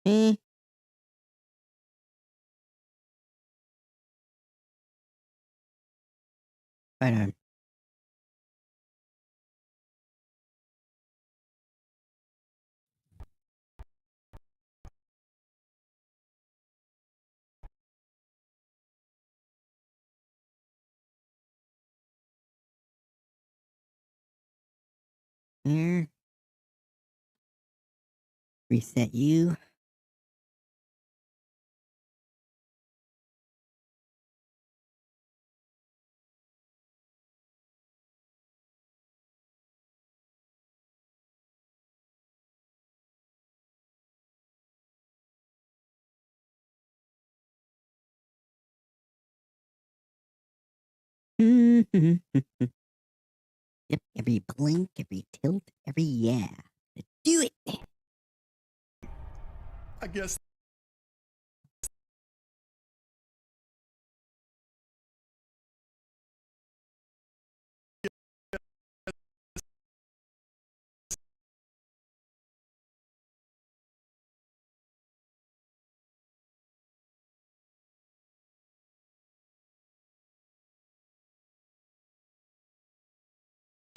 Eh. Right arm. There. Reset you. Yep, every blink, every tilt, every yeah. Do it! I guess.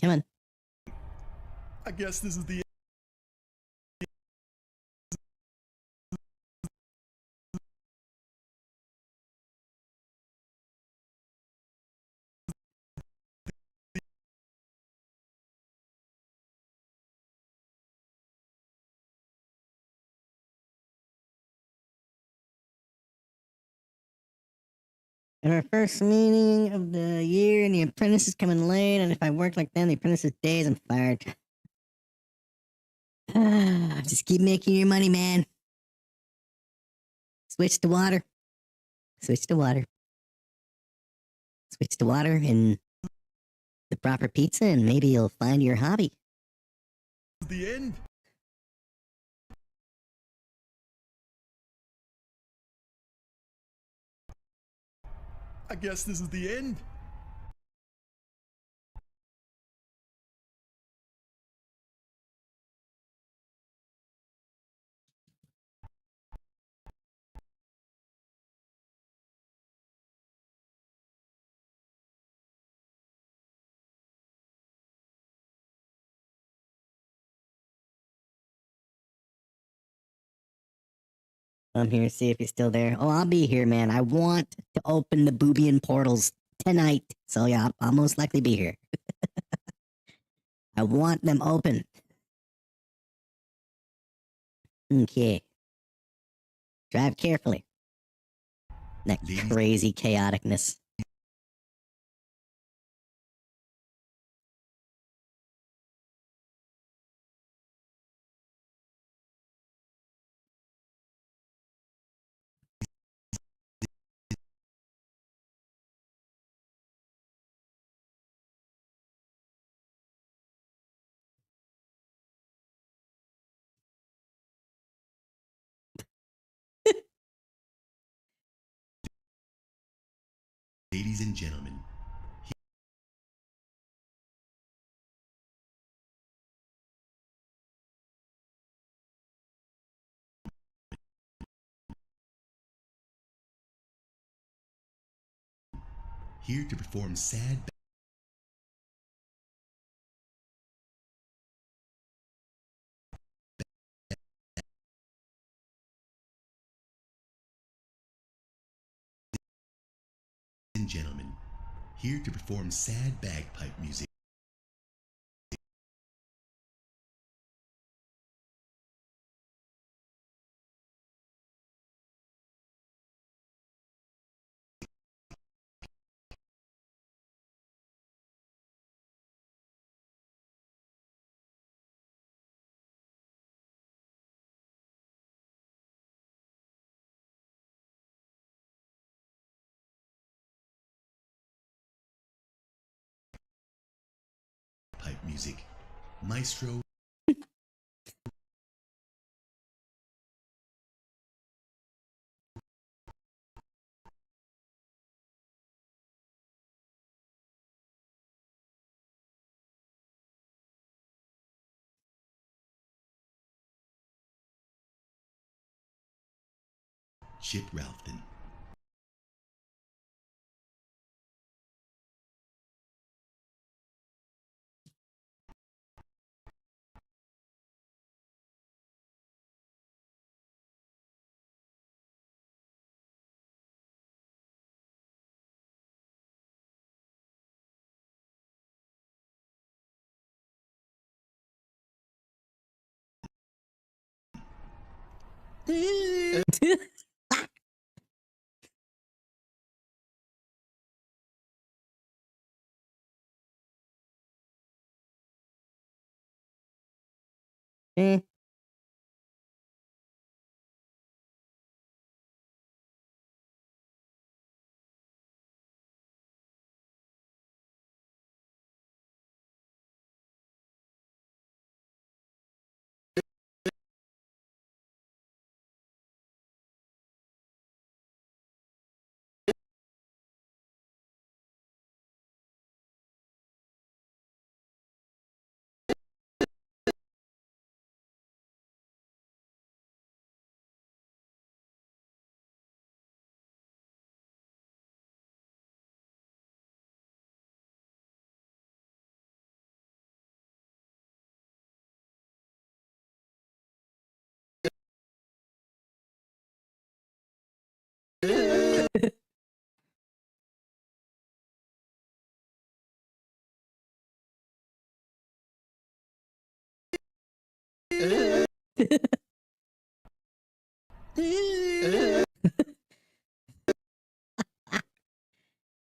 Come on. I guess this is the. At our first meeting of the year, and the apprentice is coming late, and if I work like them, the apprentice's days, I'm fired. Just keep making your money, man. Switch to water. Switch to water. Switch to water and the proper pizza, and maybe you'll find your hobby. The end. I guess this is the end. I'm here to see if he's still there. Oh, I'll be here, man. I want to open the Boobian portals tonight. So yeah, I'll most likely be here. I want them open. Okay. Drive carefully. That crazy chaoticness. Ladies and gentlemen, here to perform sad and gentlemen, here to perform sad bagpipe music. Pipe music. Maestro. Chip Ralphton. Eh.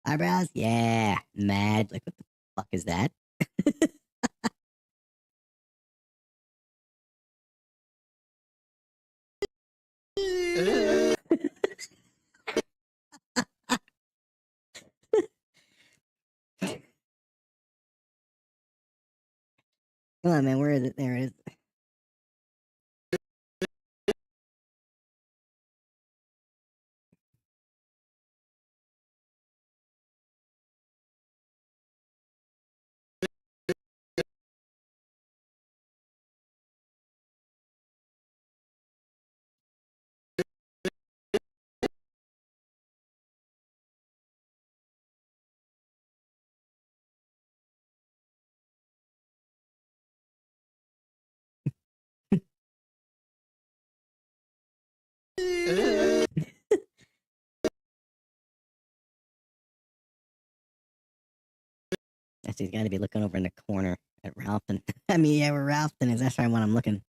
Eyebrows? Yeah. Mad. Like, what the fuck is that? Come on, man. Where is it? There it is. He's got to be looking over in the corner at Ralphin. I mean, yeah, where Ralphin is. That's right when I'm looking.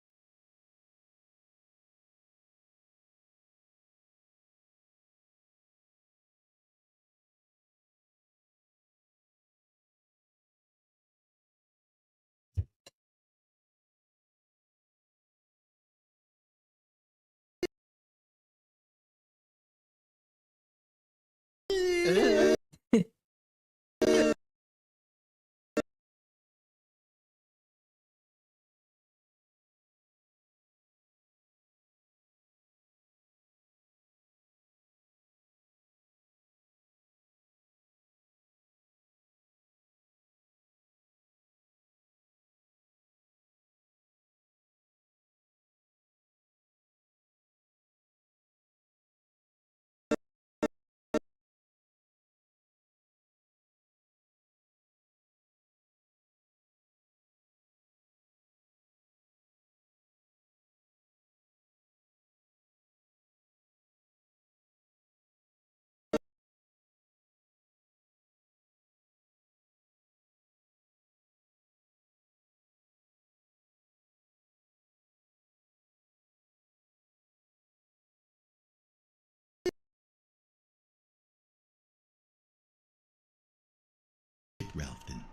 Shit Ralphton.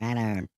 Right on.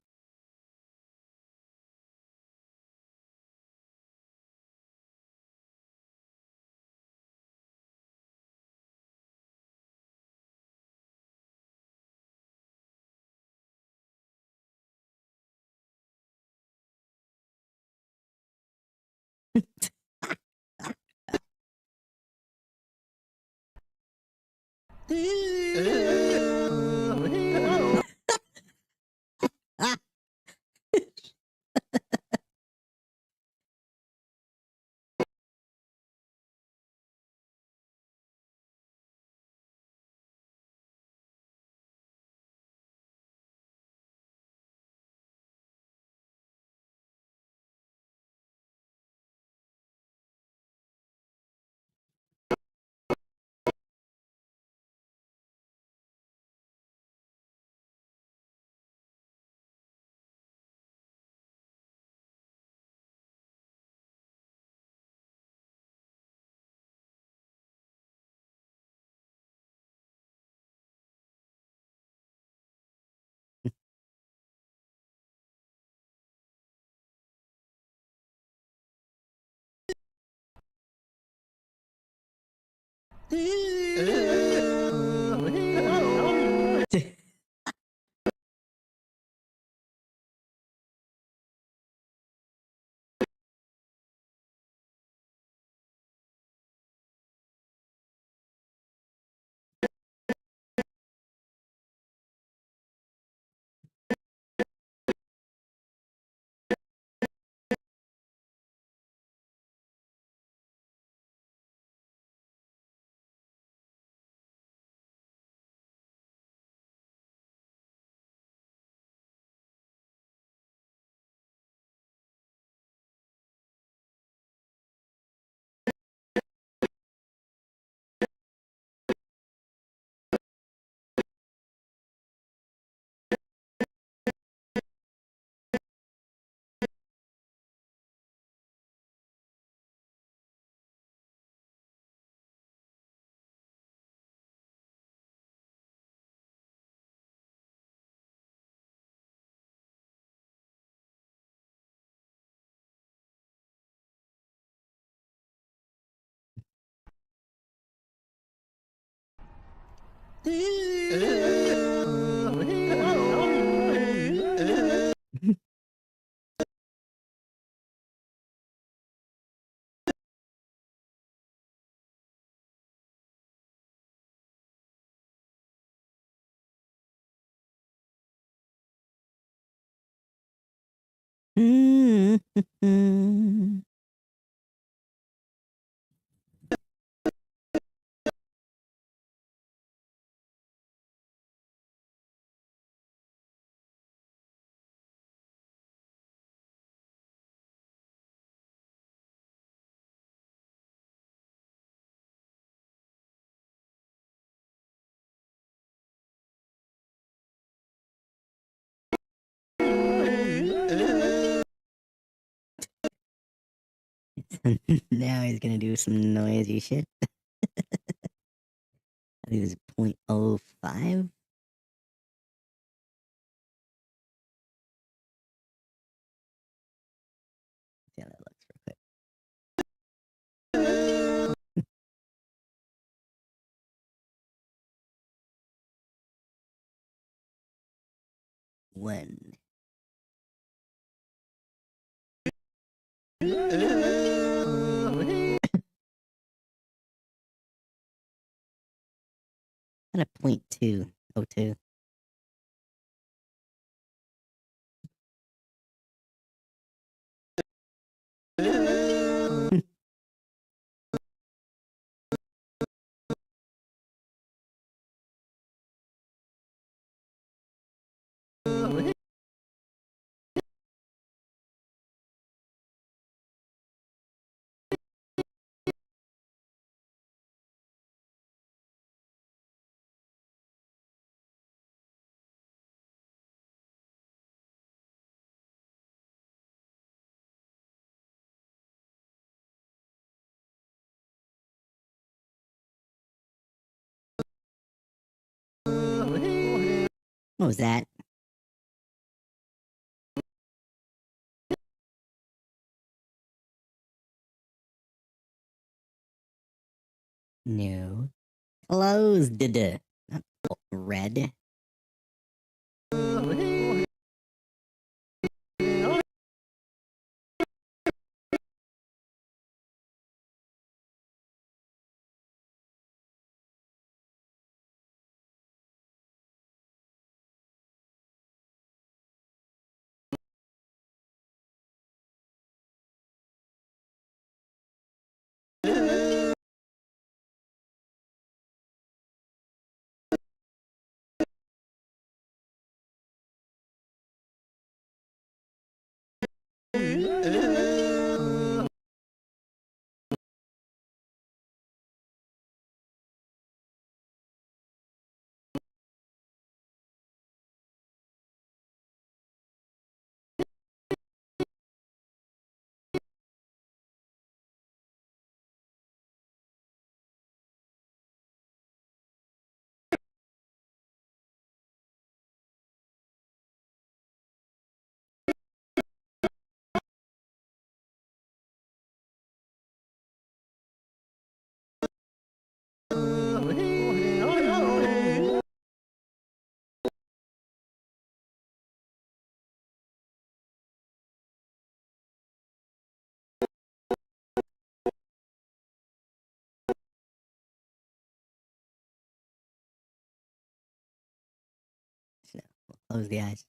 Now he's gonna do some noisy shit. I think it's 0.05. See how that looks real quick. One. At a 0.202. What was that? No. Closed. Not red. Close the eyes.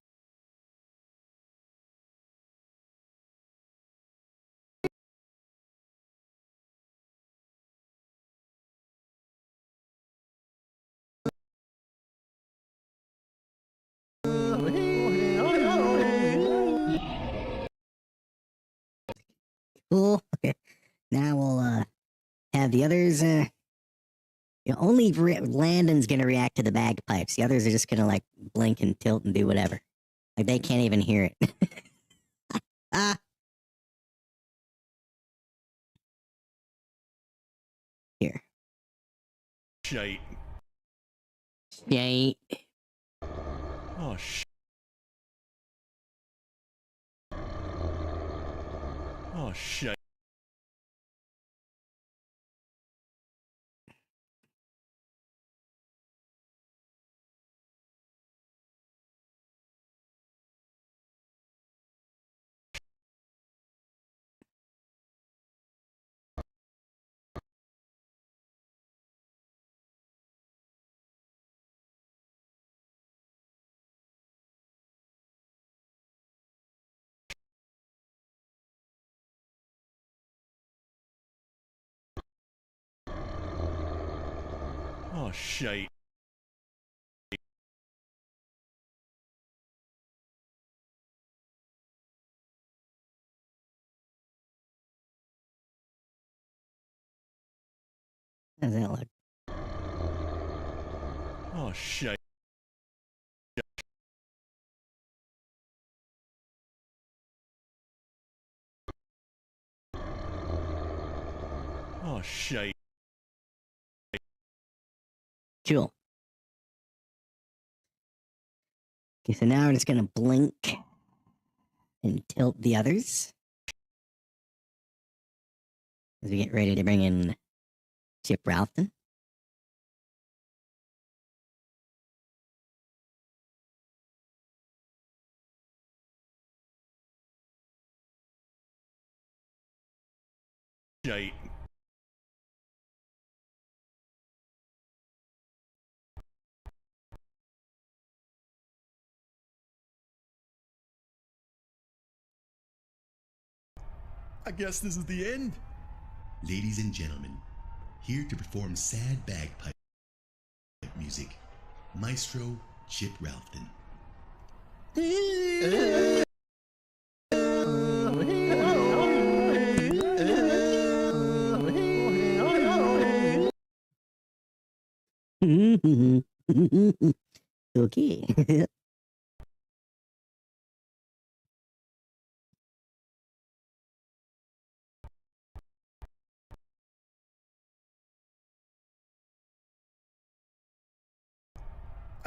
Cool. Okay. Now we'll have the others. Only Landon's gonna react to the bagpipes. The others are just gonna like blink and tilt and do whatever. Like they can't even hear it. Ah. Here. Shite. Yay. Oh, shit. Oh, shit. Oh, shite. How does that look? Oh, shite. Oh, shite. Cool. Okay, so now we're just gonna blink and tilt the others as we get ready to bring in Chip Ralston. Shite. I guess this is the end. Ladies and gentlemen, here to perform sad bagpipe music, Maestro Chip Ralston. Okay.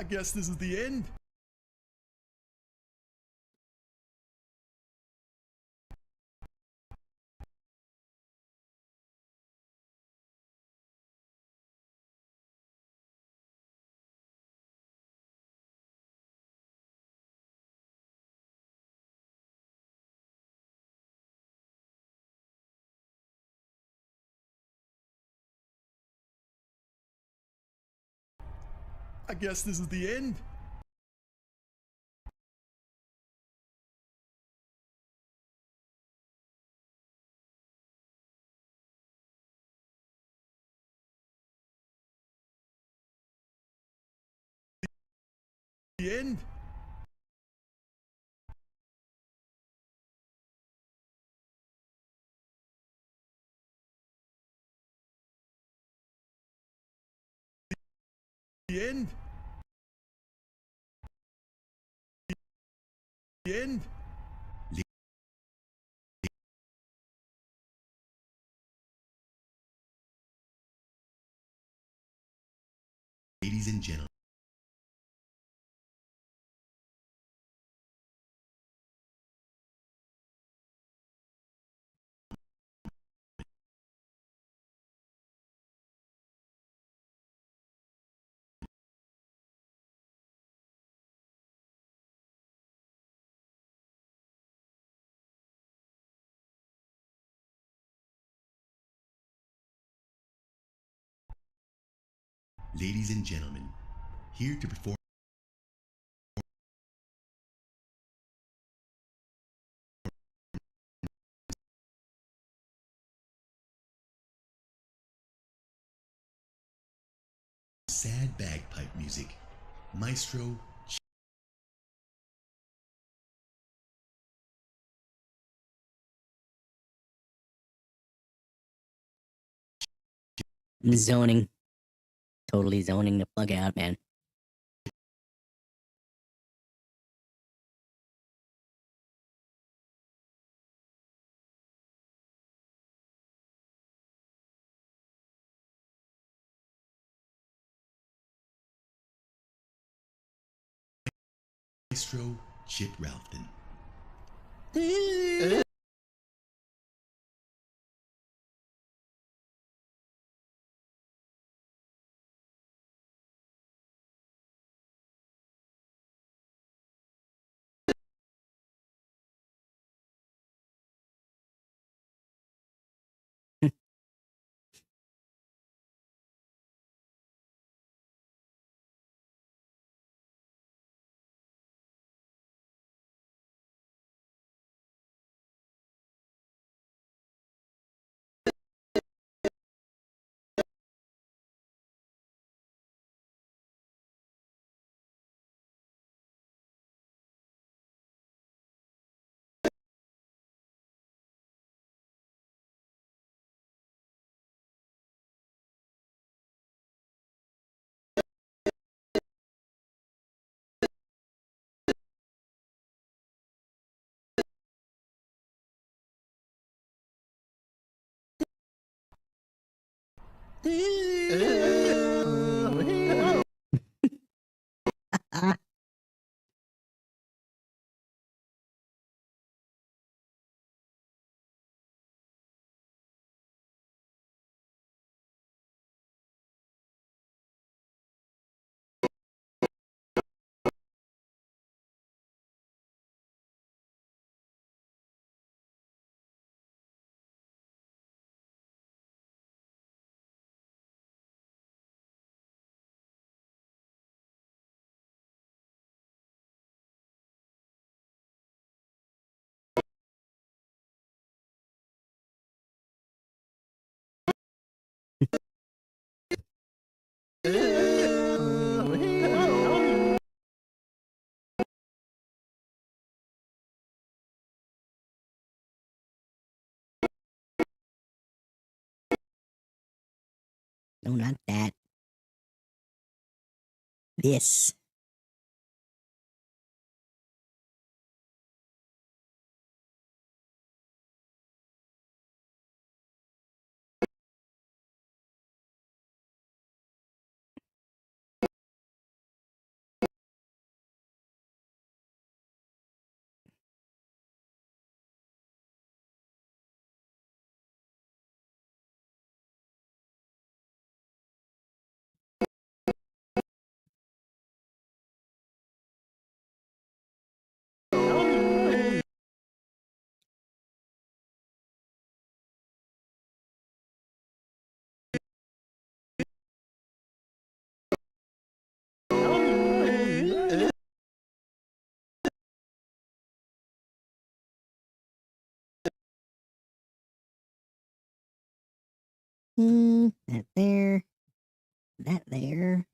I guess this is the end. I guess this is the end. The end. The end. The end. Ladies and gentlemen. Ladies and gentlemen, here to perform sad bagpipe music, Maestro Zoning. Totally zoning the plug out, man. Maestro Chip Ralphton. No, not that. This. That there. That there.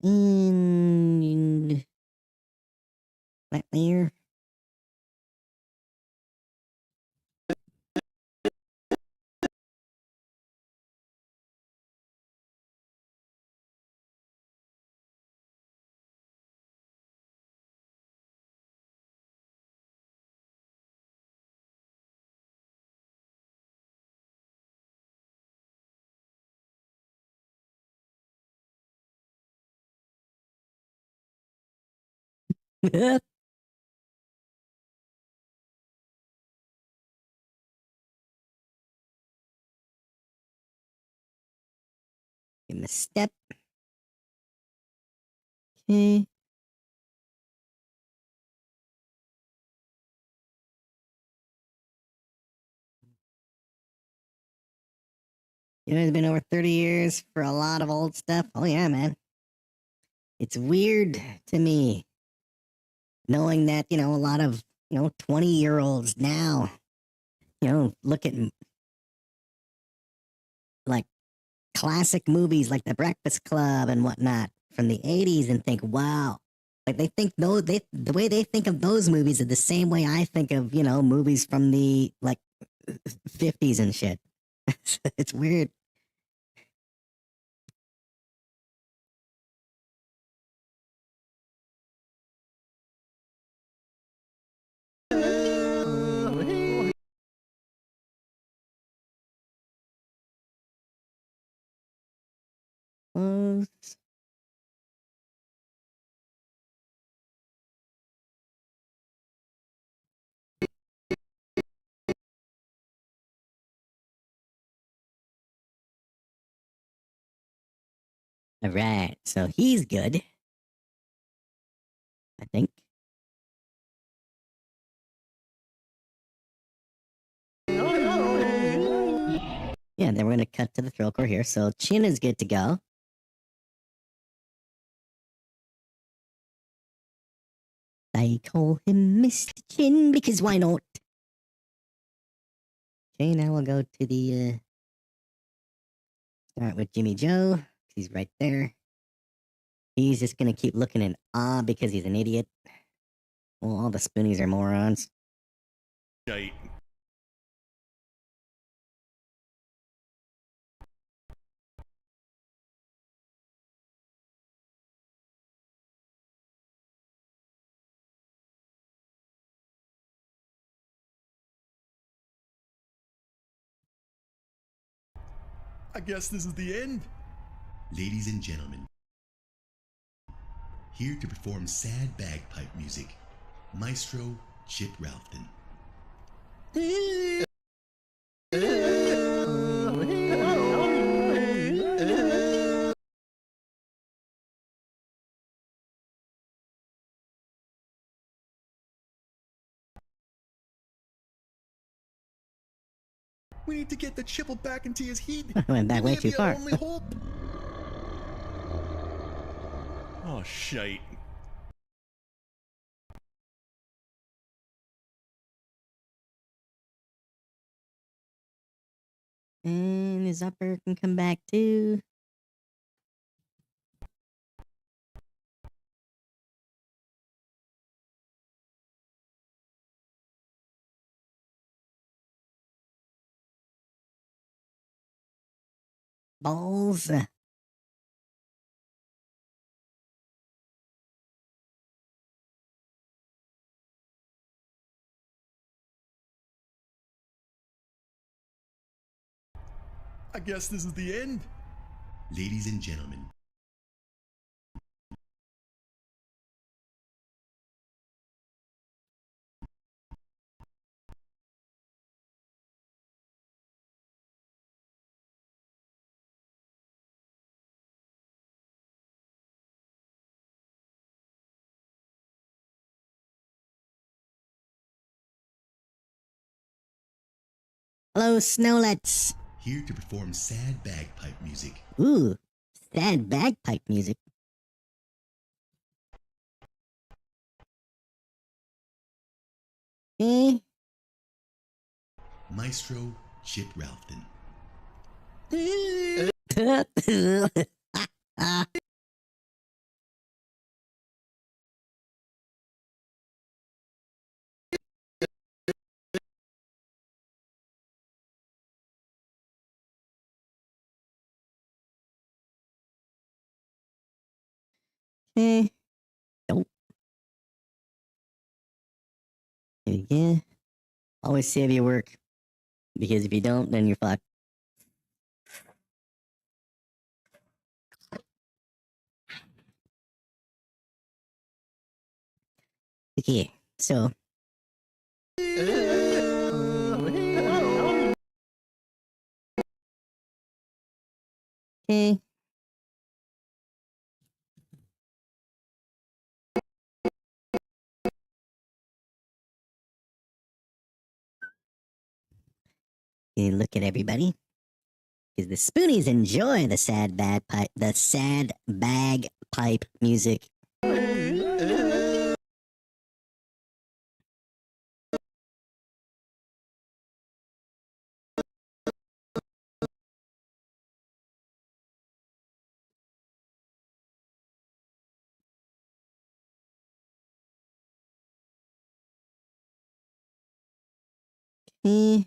And that there. Give him a step. Okay. You know, it's been over 30 years for a lot of old stuff. Oh, yeah, man. It's weird to me knowing that, a lot of, 20-year-olds now, look at like classic movies like The Breakfast Club and whatnot from the 80s and think, wow. Like they think the way they think of those movies are the same way I think of, movies from the like 50s and shit. It's weird. Close. All right, so he's good. I think. Yeah, then we're gonna cut to the THRILLKOR here. So Chin is good to go. I call him Mr. Chin because why not? Okay, now we'll go to the start with Jimmy Joe. He's right there. He's just gonna keep looking in awe because he's an idiot. Well, all the spoonies are morons. Shite. I guess this is the end. Ladies and gentlemen, here to perform sad bagpipe music, Maestro Chip Ralphton. We need to get the chipple back into his head. I went back He way may too be our far. only hope. Oh, shite. And his upper can come back too. Balls. I guess this is the end. Ladies and gentlemen, Hello, Snowlets. here to perform sad bagpipe music, Ooh, sad bagpipe music. Eh? Maestro Chip Ralphton. Okay. Nope. Yeah. Always save your work. Because if you don't, then you're fucked. Okay, so. Okay. Okay, look at everybody. Because the Spoonies enjoy the sad bagpipe music. Okay.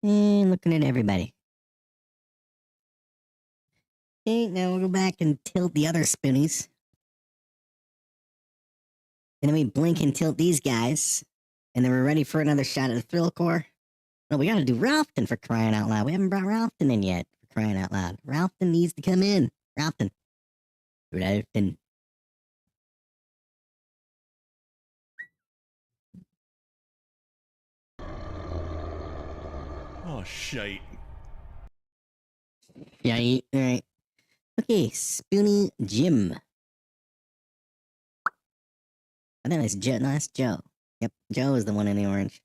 And looking at everybody. Okay, now we'll go back and tilt the other Spoonies. And then we blink and tilt these guys. And then we're ready for another shot at the THRILLKOR. Well, we gotta do Ralphton for crying out loud. We haven't brought Ralphton in yet for crying out loud. Ralphton needs to come in. Ralphton. Ralphton. Oh, shite. Yeah, alright. Okay, Spoonie Jim. I think that's Joe. No, that's Joe. Yep, Joe is the one in the orange.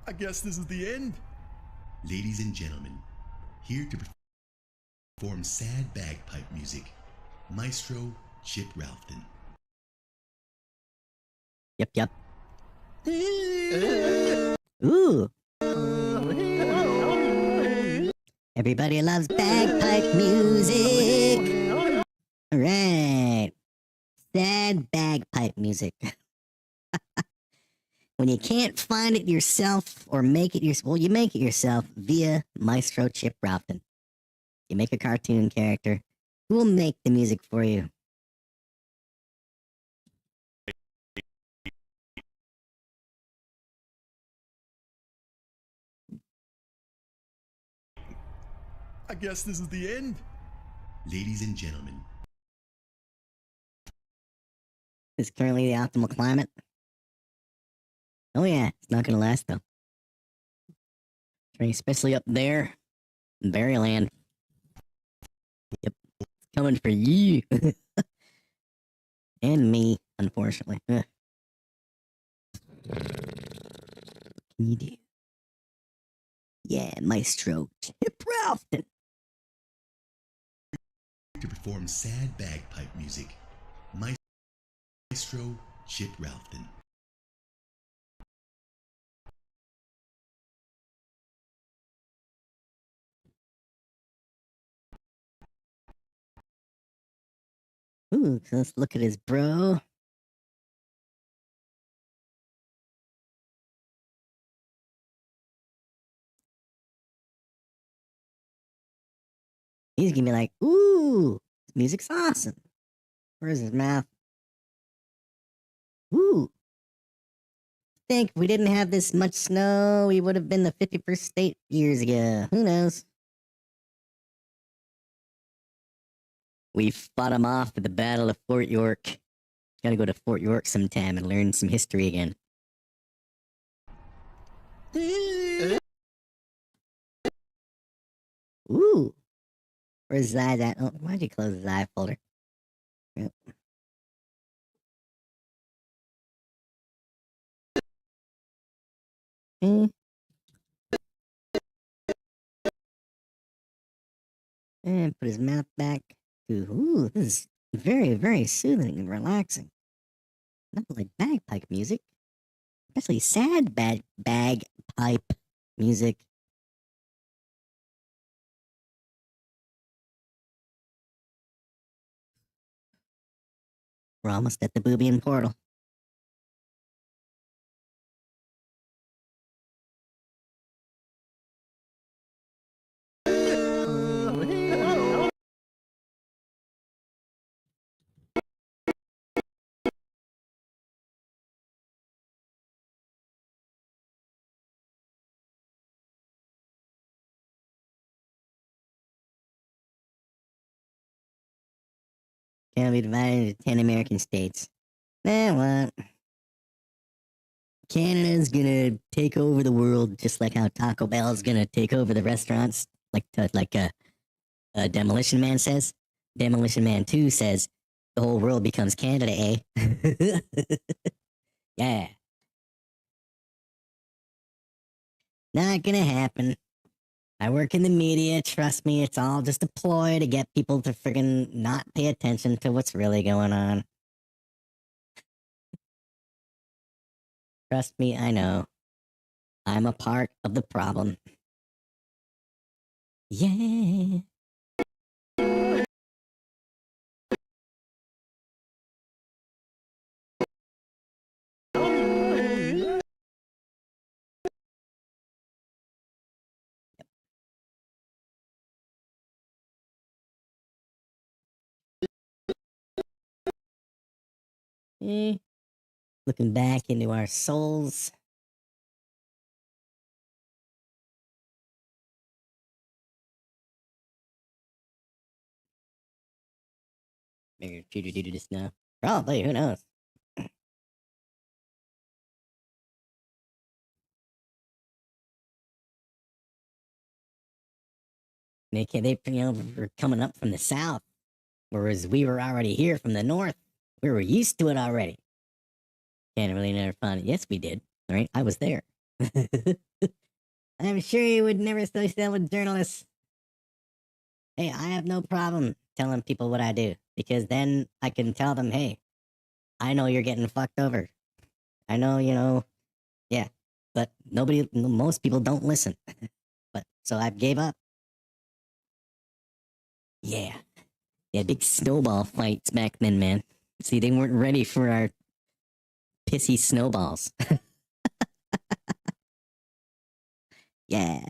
I guess this is the end. Ladies and gentlemen, here to perform sad bagpipe music, Maestro Chip Ralphton. Yep. Ooh. Everybody loves bagpipe music. All right. Sad bagpipe music. When you can't find it yourself or make it yourself, well, you make it yourself via Maestro Chip Ralphton. You make a cartoon character who will make the music for you. I guess this is the end. Ladies and gentlemen, This is currently the optimal climate. Oh yeah, it's not gonna last though. Especially up there in Berryland. Yep, it's coming for you. And me, unfortunately. Ugh. What can you do? Yeah, Maestro Chip Ralphton. to perform sad bagpipe music, Maestro Chip Ralphton. Ooh, so let's look at his bro. He's gonna be like, ooh, this music's awesome. Where's his mouth? Ooh. Think if we didn't have this much snow, we would have been the 51st state years ago. Who knows? We fought him off at the Battle of Fort York. Gotta go to Fort York sometime and learn some history again. Ooh. Where's his eyes at? Oh, why'd you close his eye folder? Yep. Mm. And put his mouth back. Ooh, this is very, very soothing and relaxing. Nothing like bagpipe music. Especially sad bagpipe music. We're almost at the Boobian portal. Canada be divided into 10 American states. What? Canada's gonna take over the world just like how Taco Bell's gonna take over the restaurants, like Demolition Man says. Demolition Man 2 says the whole world becomes Canada, eh? Yeah. Not gonna happen. I work in the media, trust me, it's all just a ploy to get people to friggin' not pay attention to what's really going on. Trust me, I know. I'm a part of the problem. Yeah. Looking back into our souls. Maybe Peter did this now. Probably, who knows? They were coming up from the south, whereas we were already here from the north. We were used to it already. Can't really never find it. Yes, we did. Right? I was there. I'm sure you would never associate that with journalists. Hey, I have no problem telling people what I do because then I can tell them, hey, I know you're getting fucked over. I know, yeah, but most people don't listen. But so I gave up. Yeah. Yeah, big snowball fights back then, man. See, they weren't ready for our pissy snowballs. Yeah.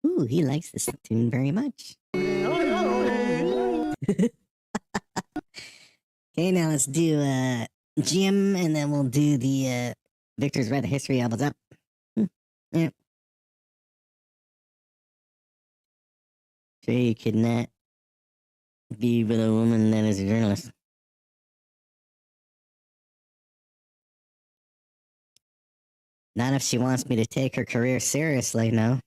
Ooh, he likes this tune very much. Okay, now let's do Jim, and then we'll do the Victor's Read the History albums up. Yeah. Sure, you could not be with a woman that is a journalist. Not if she wants me to take her career seriously, no.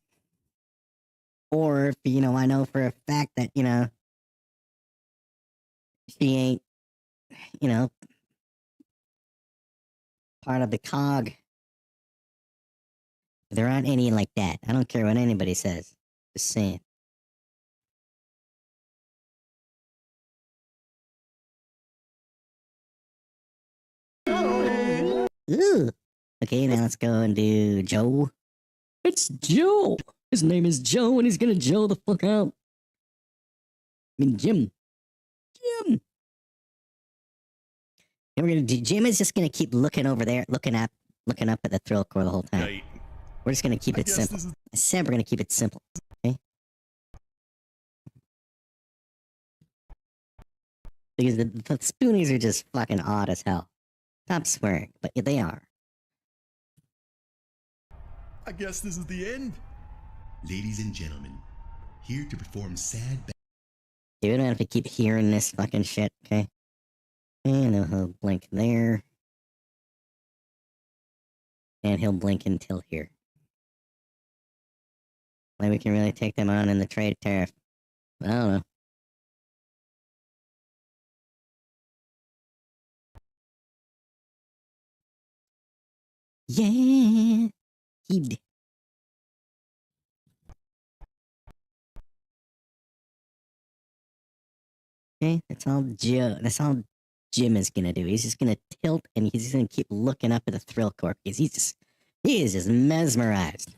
Or if, I know for a fact that, she ain't, part of the cog. There aren't any like that. I don't care what anybody says. Just saying. Ooh. Okay, now let's go and do Joe. It's Joe. His name is Joe, and he's gonna Joe the fuck out. I mean, Jim. Jim. And we're gonna do. Jim is just gonna keep looking over there, looking up at the Thrillkor the whole time. Right. We're just gonna keep it simple. I said we're gonna keep it simple. Okay. Because the Spoonies are just fucking odd as hell. Stop swearing, but they are. I guess this is the end. Ladies and gentlemen, here to perform sad You don't have to keep hearing this fucking shit, okay? And he'll blink there. And he'll blink until here. Like we can really take them on in the trade tariff. I don't know. Yeah. He'd. Okay, that's all Jim is gonna do. He's just gonna tilt and he's just gonna keep looking up at the THRILLKOR because he is just mesmerized.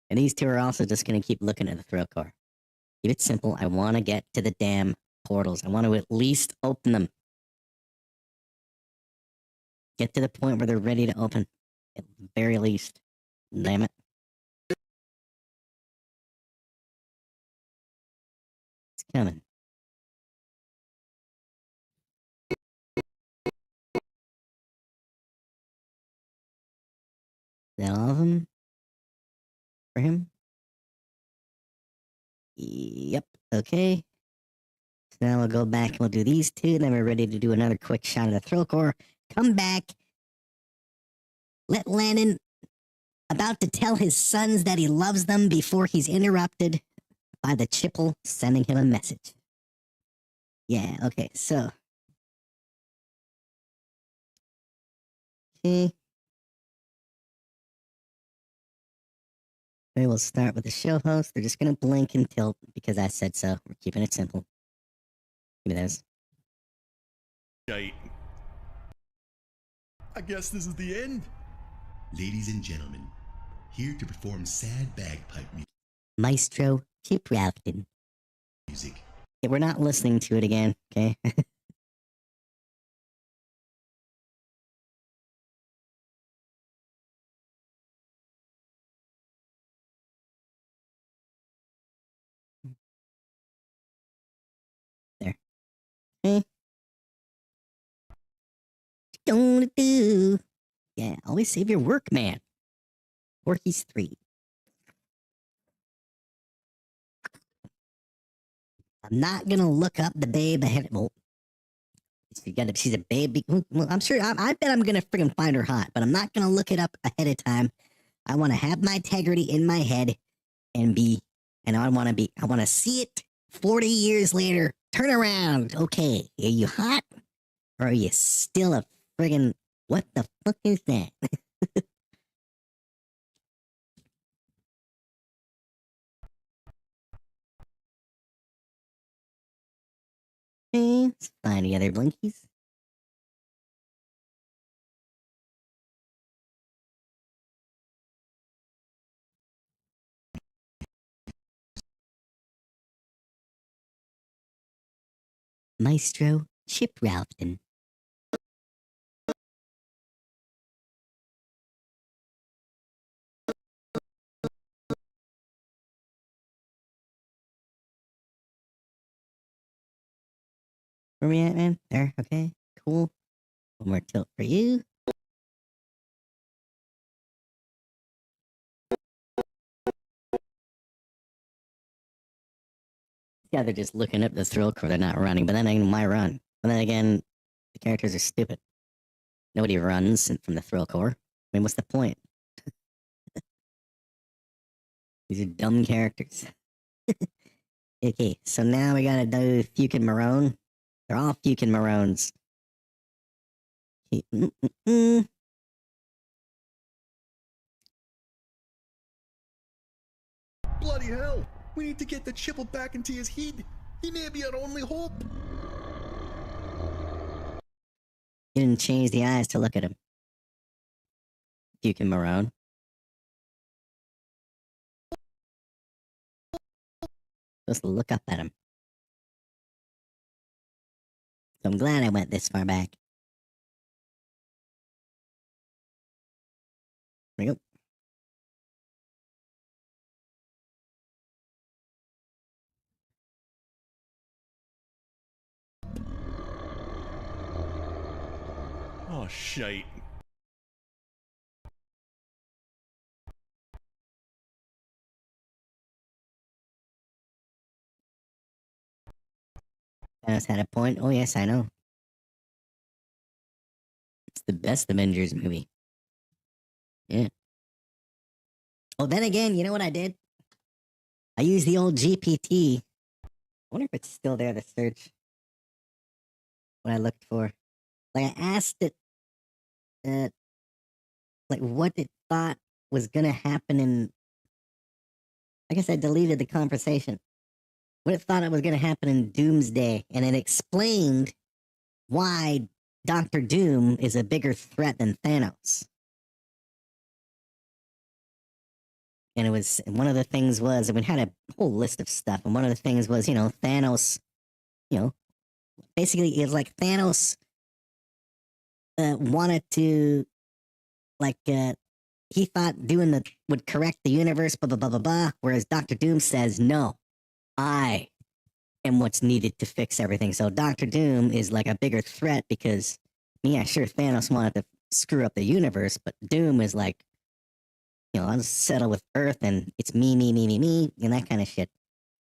And these two are also just gonna keep looking at the THRILLKOR. Keep it simple. I want to get to the damn portals. I want to at least open them. Get to the point where they're ready to open. At the very least. Damn it. It's coming. Is that all of them? For him? Yep. Okay. So now we'll go back and we'll do these two. Then we're ready to do another quick shot of the THRILLKOR. Come back. Let Lannon about to tell his sons that he loves them before he's interrupted by the Chipple sending him a message. Yeah, okay, so. Okay. We will start with the show host. They're just gonna blink and tilt because I said so. We're keeping it simple. Give me those. I guess this is the end. Ladies and gentlemen, here to perform sad bagpipe Maestro Chip Rafton. music. Yeah, we're not listening to it again, okay? There. Okay. Don't do. Yeah, always save your work, man. Or he's 3. I'm not gonna look up the babe ahead. Well, she's a baby. Well, I'm sure. I bet I'm gonna freaking find her hot, but I'm not gonna look it up ahead of time. I want to have my integrity in my head and I want to see it 40 years later. Turn around. Okay, are you hot? Or are you still a friggin' what the fuck is that? Okay, let's find the other blinkies. Maestro Chip Ralphton. Where we at, man? There, okay, cool. One more tilt for you. Yeah, they're just looking up the THRILLKOR. They're not running, but then again, why run? But then again, the characters are stupid. Nobody runs from the THRILLKOR. I mean, what's the point? These are dumb characters. Okay, so now we gotta do Fukin Marone. They're all Fukin Marones. Okay. Bloody hell! We need to get the Chipple back into his head. He may be our only hope. You didn't change the eyes to look at him. Fukin Marone. supposed to look up at him. So I'm glad I went this far back. There we go. Oh, shite. Thanos had a point. Oh, yes, I know. It's the best Avengers movie. Yeah. Oh, then again, you know what I did? I used the old GPT. I wonder if it's still there to search what I looked for. Like, I asked it, like, what it thought was gonna happen in. I guess I deleted the conversation. What it thought it was gonna happen in Doomsday, and it explained why Doctor Doom is a bigger threat than Thanos. And it was one of the things was, I mean, had a whole list of stuff, and one of the things was, Thanos, basically it's like Thanos wanted to, like, he thought doing the would correct the universe, blah blah blah blah blah. Whereas Doctor Doom says, no, I am what's needed to fix everything. So Doctor Doom is like a bigger threat because, yeah, sure, Thanos wanted to screw up the universe, but Doom is like, I'll just settle with Earth and it's me, me, me, me, me, and that kind of shit.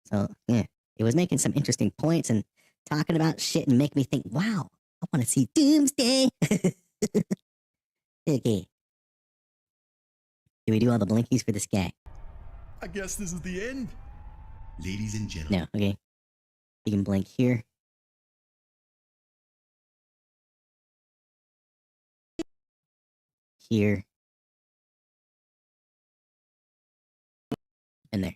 So, yeah, it was making some interesting points and talking about shit and make me think, wow, I want to see Doomsday. Okay. Do we do all the blinkies for this guy? I guess this is the end. Ladies and gentlemen, No, okay. You can blink here. Here. And there.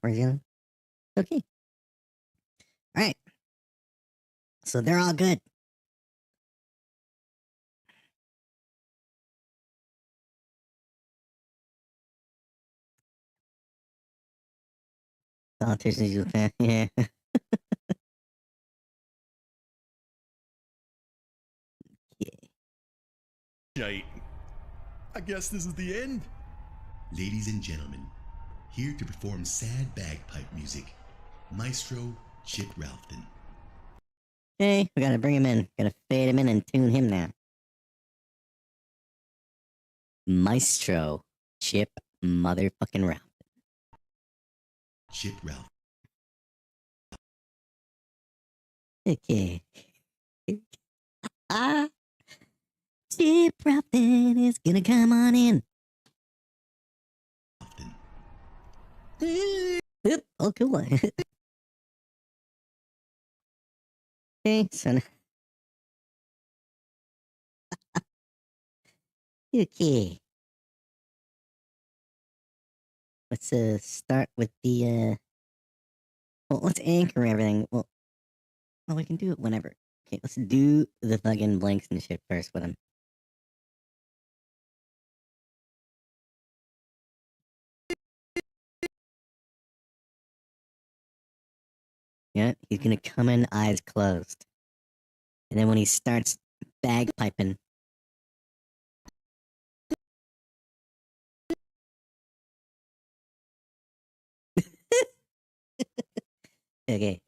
We're good. Okay. All right. So they're all good. Politicians, yeah. Shite. I guess this is the end. ladies and gentlemen, here to perform sad bagpipe music, Maestro Chip Ralphton. Okay, we gotta bring him in. Gotta fade him in and tune him now. Maestro Chip motherfucking Ralph. Chip Ralph. Okay. Chip Ralphton is gonna come on in. Ralphton. Oop, oh, cool. Okay, so now. Okay. Let's start with the well, let's anchor everything. Well, we can do it whenever. Okay, let's do the fucking blanks and shit first with him. Yeah, he's gonna come in eyes closed. And then when he starts bagpiping, Okay.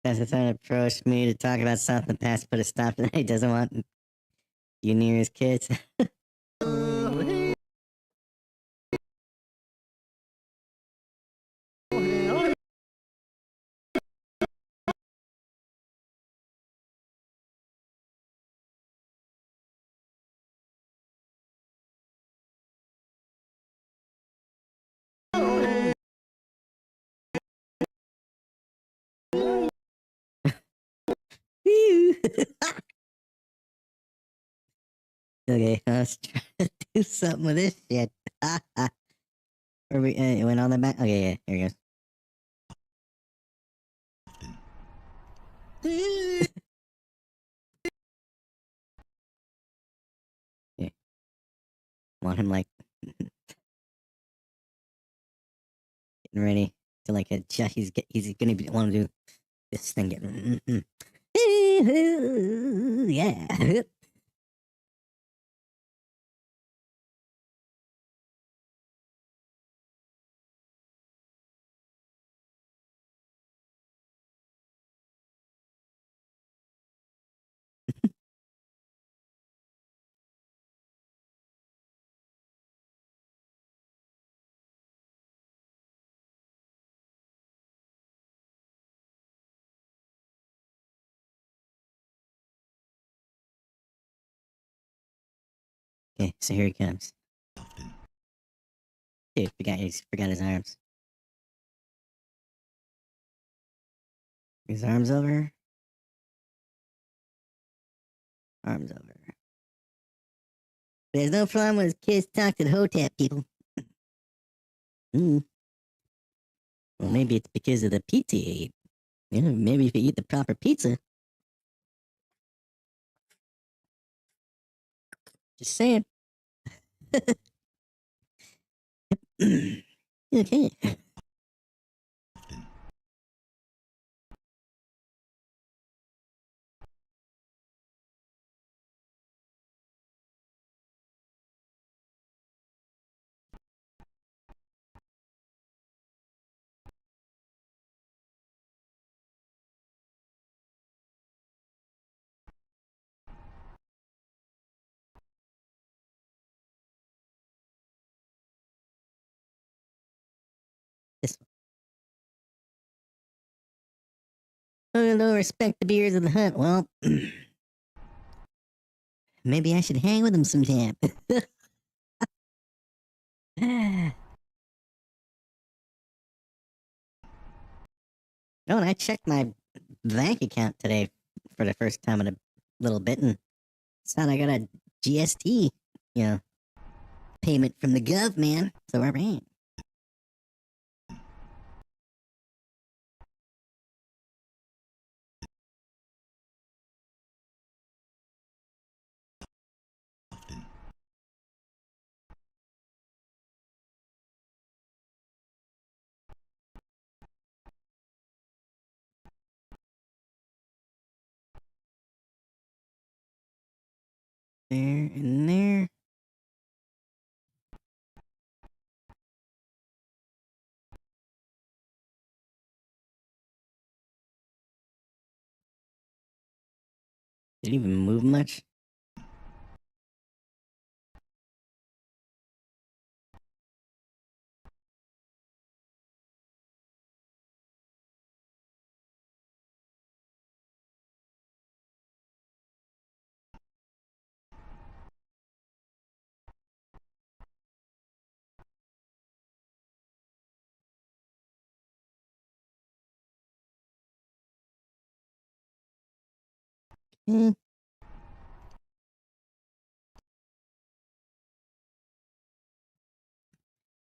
That's trying to approach me to talk about something past put a stop that he doesn't want you near his kids. Okay, let's try to do something with this shit. Where we it went on the back. Okay, yeah, here it goes. Yeah. Want him like getting ready to like adjust. He's gonna be want to do this thing. Yeah. Okay, so here he comes. Dude, forgot his arms. His arms over. Arms over. There's no problem when kids talk to the Hotep people. Mm. Well, maybe it's because of the pizza you ate. You know, maybe if you eat the proper pizza. Just saying. Okay. This one. Oh, no, respect the beers of the hut. Well, maybe I should hang with him sometime. Oh, and I checked my bank account today for the first time in a little bit, and it's not I got a GST, you know, payment from the gov, man. So we're paying. There and there. Did it even move much? Hmm.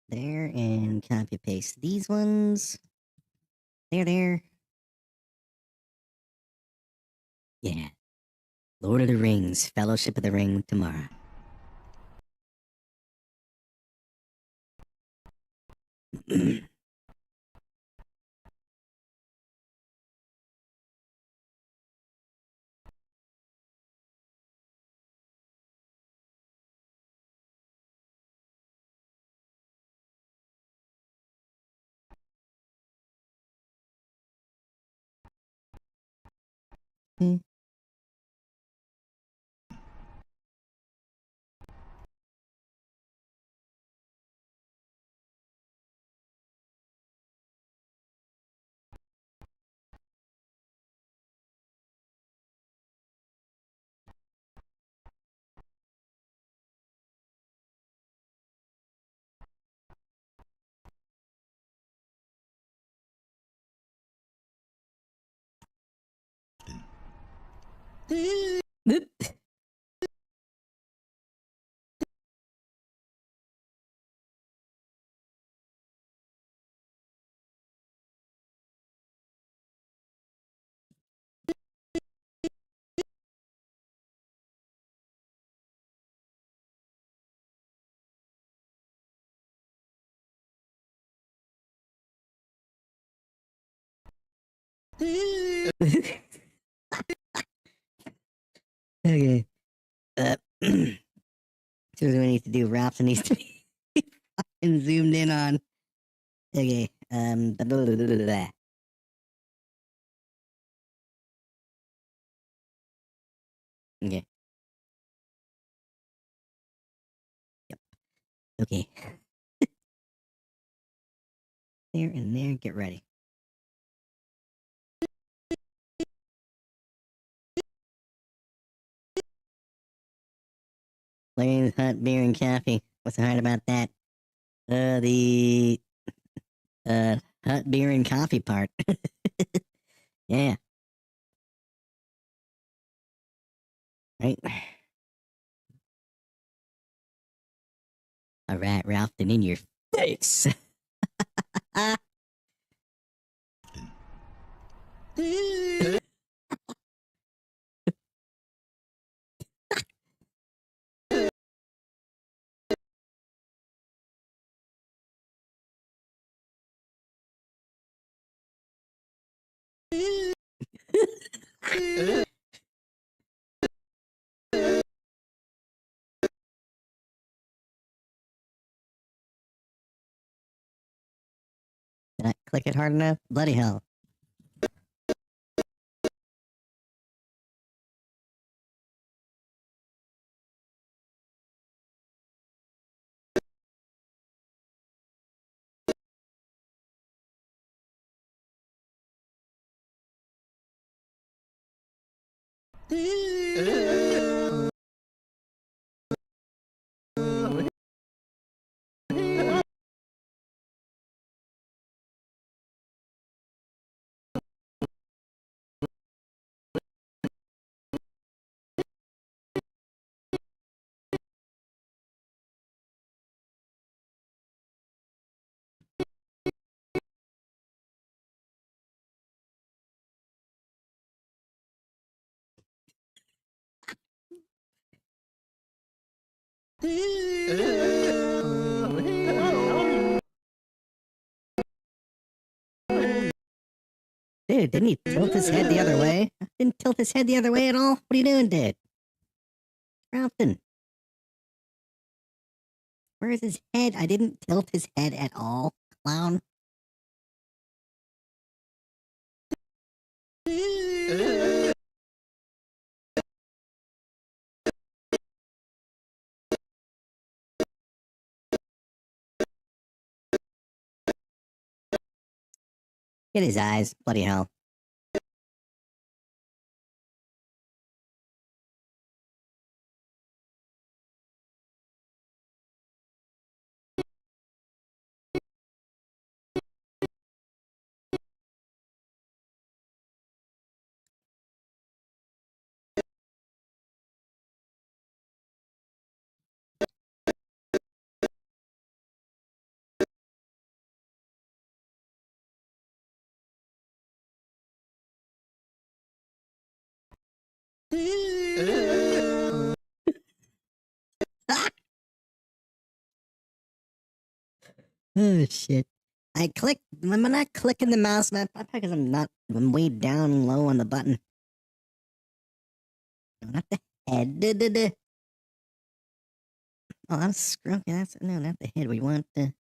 There, and copy paste these ones. There. Yeah. Lord of the Rings, Fellowship of the Ring tomorrow. Hmm. Okay. So what do we need to do? Raps needs to be fucking zoomed in on. Okay. Blah, blah, blah, blah, blah. Okay. Yep. Okay. There and there. Get ready. Flames, hot beer, and coffee. What's so hard about that? The hot beer and coffee part. Yeah. Right. All right, Ralph. Then in your face. Did I click it hard enough? Bloody hell. Dude, didn't he tilt his head the other way? Didn't tilt his head the other way at all? What are you doing, dude? Ralphin. Where's his head? I didn't tilt his head at all, clown. Get his eyes. Bloody hell. Oh shit. I'm not clicking the mouse, man. Because I'm way down low on the button. No, not the head. Oh, I'm screwing. No, not the head. We want the.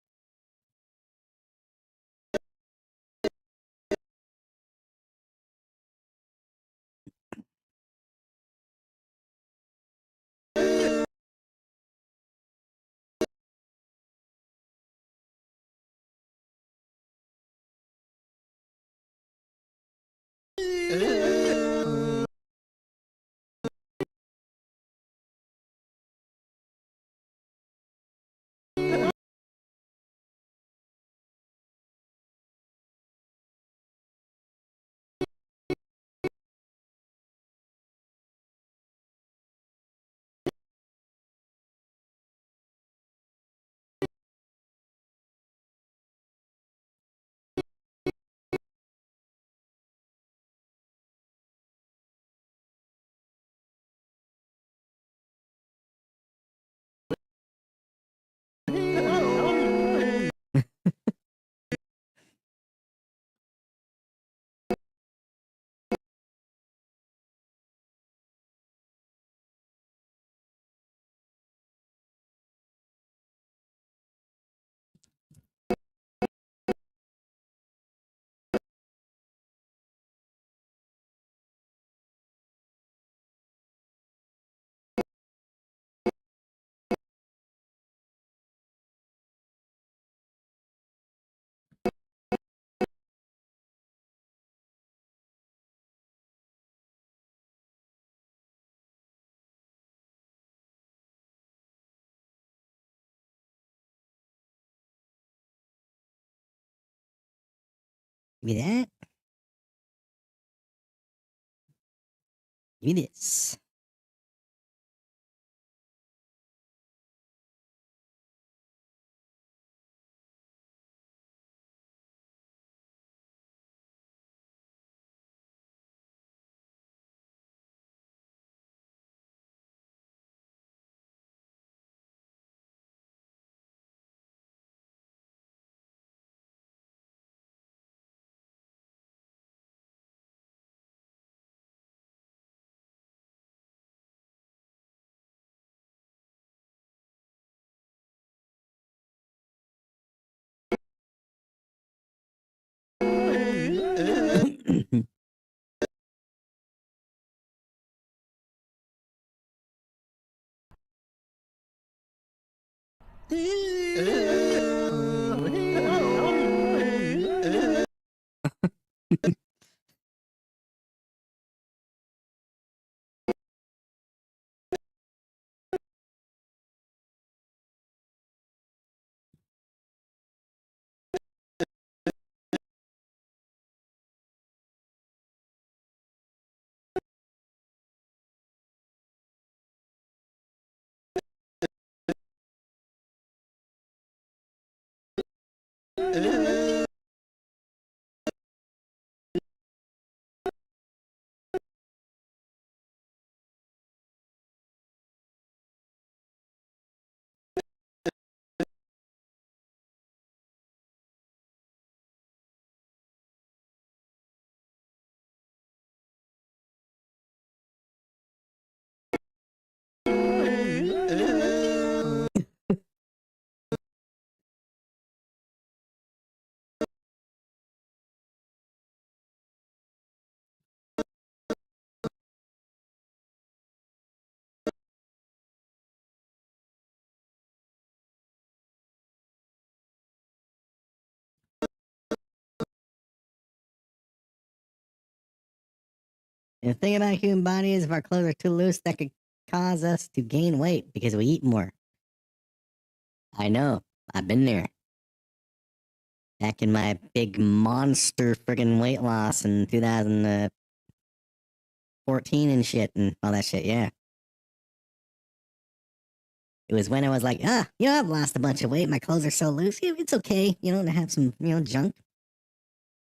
Give me that. Give me this. And the thing about human body is if our clothes are too loose, that could cause us to gain weight because we eat more. I know. I've been there. Back in my big monster friggin' weight loss in 2014 and shit and all that shit, yeah. It was when I was like, I've lost a bunch of weight. My clothes are so loose. It's okay, to have some, junk.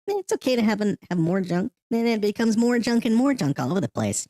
It's okay to have more junk. Then it becomes more junk and more junk all over the place,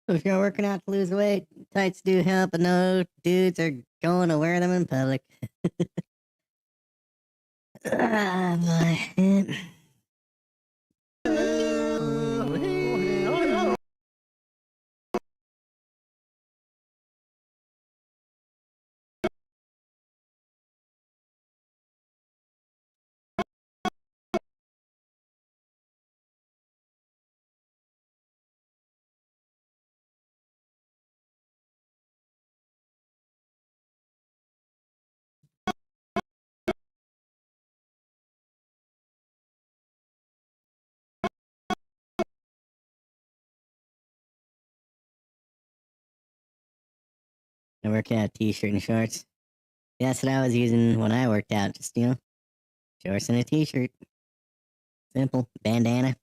So if you're working out to lose weight, tights do help, but no dudes are going to wear them in public. Boy. I work out t-shirt and shorts. That's what I was using when I worked out. Just, shorts and a t-shirt. Simple. Bandana.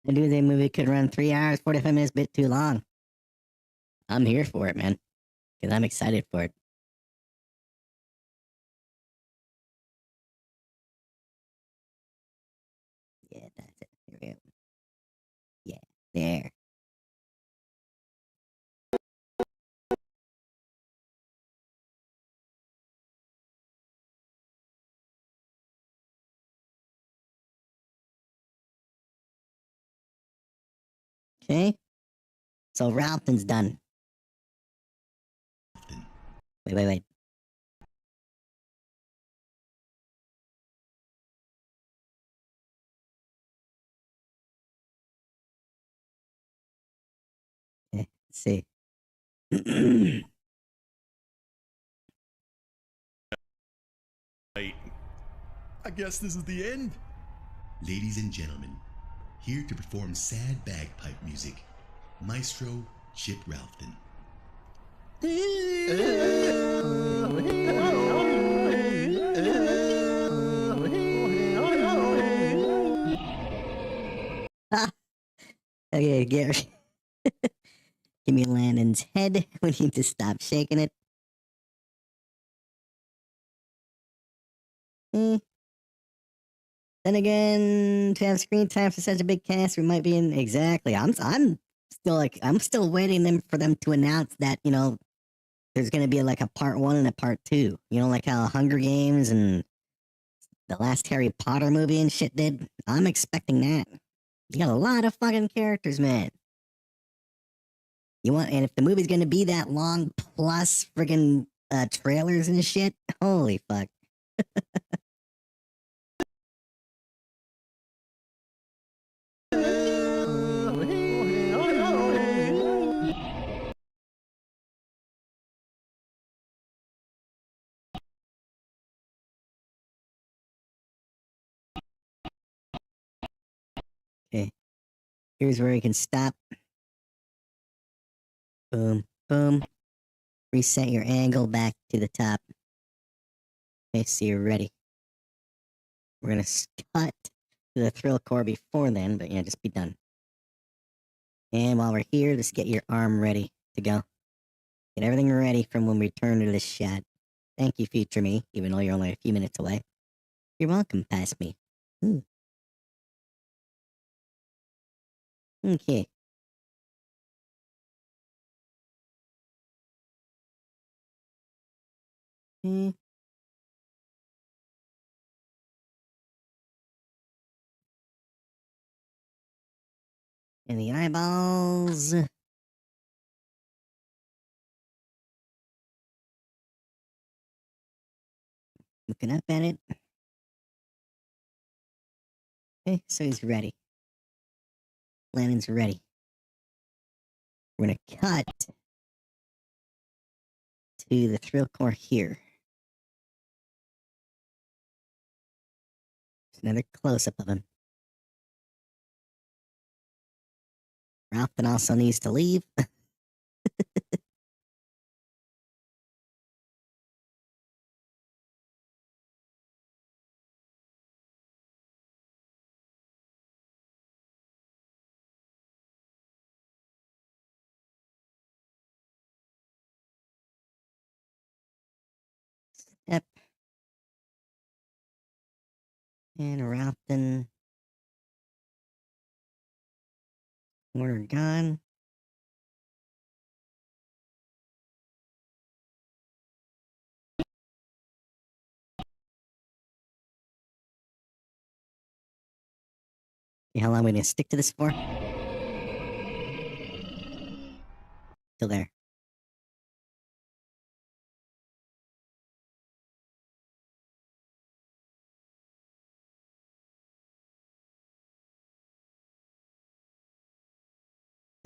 The Doomsday movie could run 3 hours, 45 minutes, bit too long. I'm here for it, man. Because I'm excited for it. Yeah, that's it. Here we go. Yeah, there. Okay. So Ralphton's done. Wait. Okay, let's see. I guess this is the end. Ladies and gentlemen, here to perform sad bagpipe music, Maestro Chip Ralphton. Okay, Gary. Give me Landon's head. We need to stop shaking it. Hmm. Then again, to have screen time for such a big cast, we might be in exactly. I'm still waiting for them to announce that there's gonna be like a part 1 and a part 2. Like how Hunger Games and the last Harry Potter movie and shit did. I'm expecting that. You got a lot of fucking characters, man. And if the movie's gonna be that long plus friggin' trailers and shit, holy fuck. Okay, here's where you can stop. Boom, boom. Reset your angle back to the top. Okay, so you're ready. We're gonna cut to the Thrillkor before then, but just be done. And while we're here, just get your arm ready to go. Get everything ready from when we return to this shot. Thank you, future me, even though you're only a few minutes away. You're welcome, past me. Ooh. Okay. Hmm. And the eyeballs. Looking up at it. Okay, so he's ready. Lannon's ready. We're gonna cut to the Thrillkor here. There's another close-up of him. Ralphton also needs to leave. Yep. And Ralphton. We're gone. How long are we gonna stick to this for? Still there.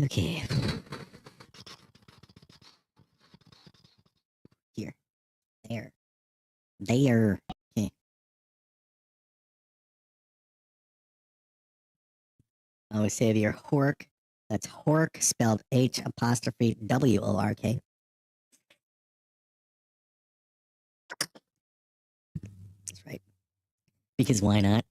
Okay. Here. There. There. Okay. I always say if you're Hork, that's Hork spelled H''WORK. That's right. Because why not?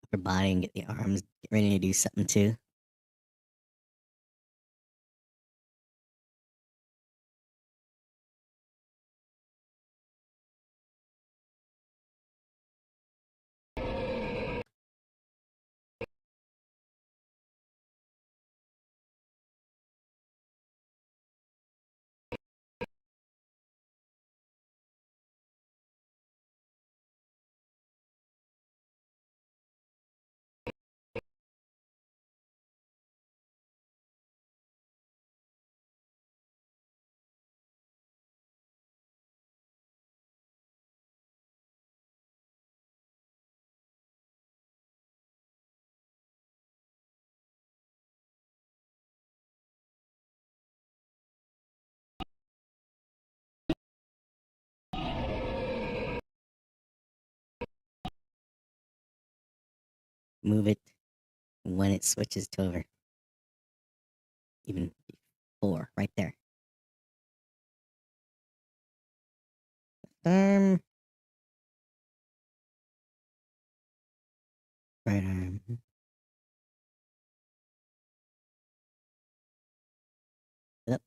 Upper body and get the arms get ready to do something too. move it when it switches to over. Even before, right there. Arm. Right arm. Yep.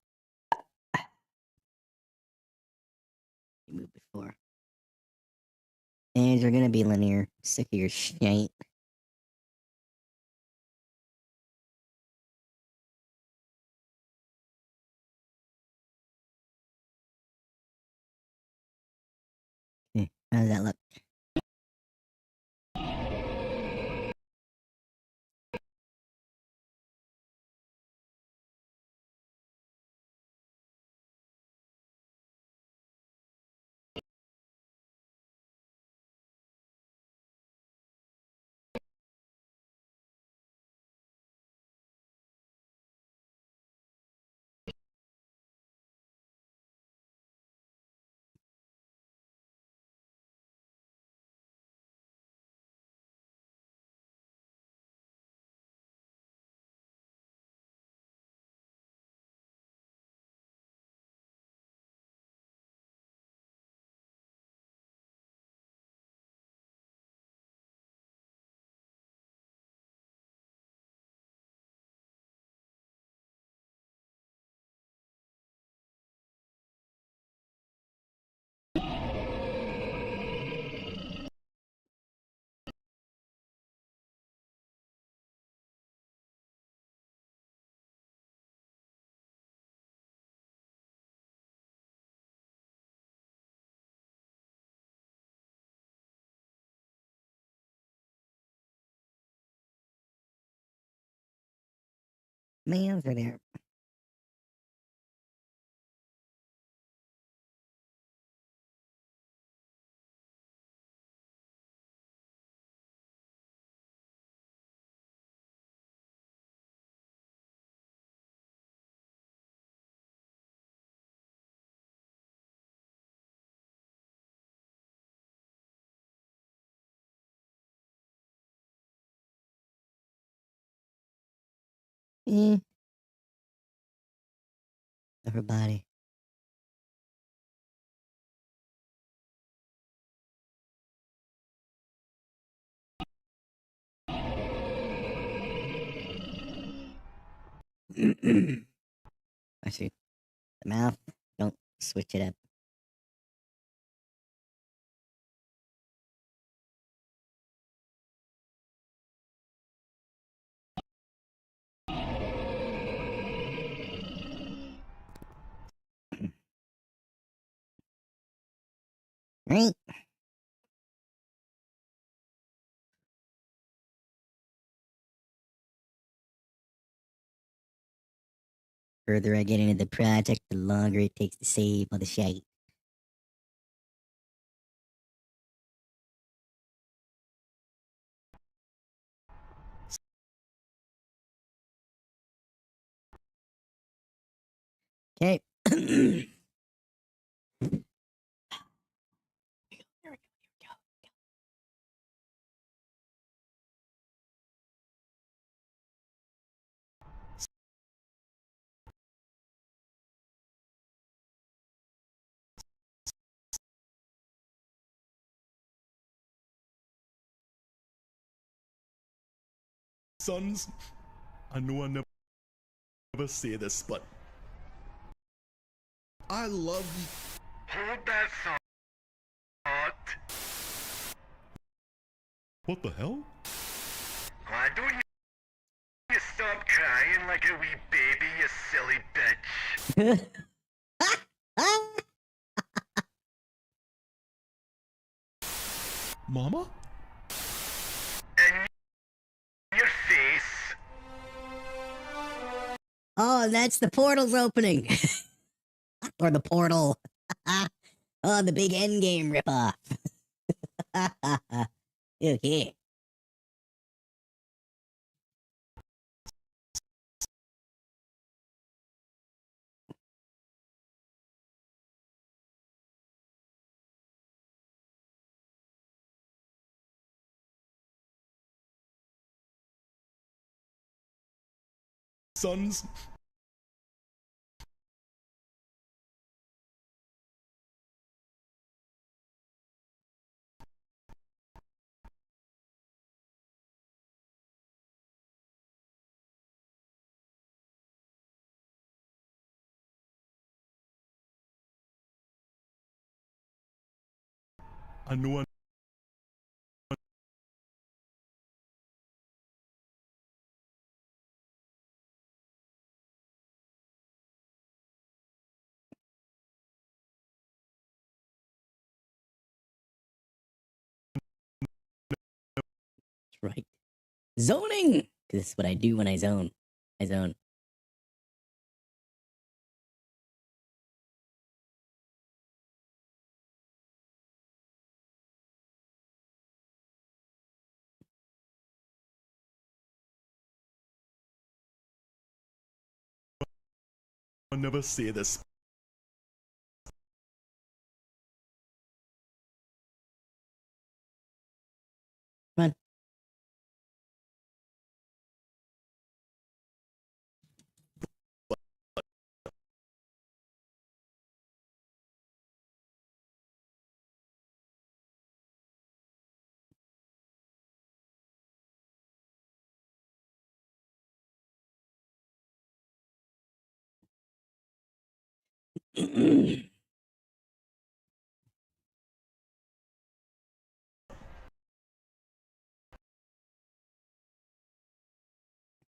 You moved before. And you're gonna be linear. Sick of your shit. Okay, how does that look? Males are there. Eh, upper body. I see. The mouth. Don't switch it up. Right? Further I get into the project, the longer it takes to save all the shite. Okay. There we go. Sons, I know I never say this, but I love you. Hold that thought. What the hell? Why don't you stop crying like a wee baby, you silly bitch? Mama? And your face. Oh, that's the portal's opening. Or the portal. Oh, the big endgame ripoff. Okay. sons. I know That's right. Zoning! 'Cause this is what I do when I zone. I zone. I'll never say this. Come on. Do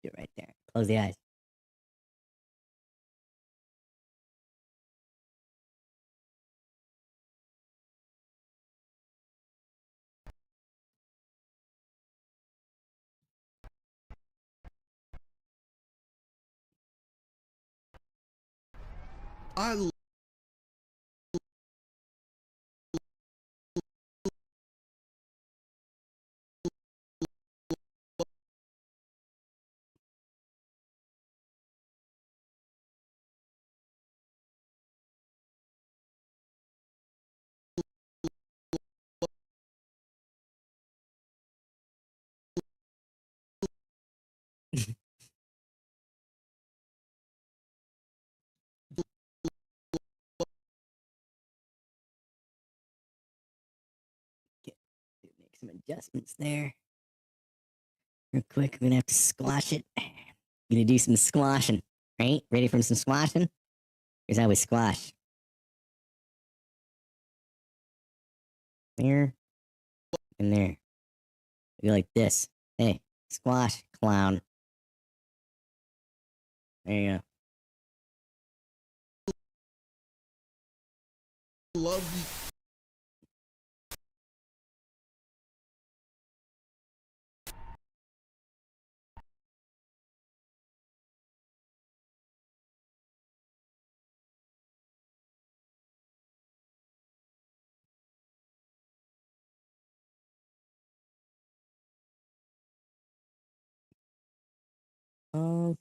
it right there. Close the eyes. I Make some adjustments there. Real quick, we're gonna have to squash it. Gonna do some squashing. Right? Ready for some squashing? Here's how we squash. There. And there. Go like this. Hey, squash, clown. There you go. love you. Oh.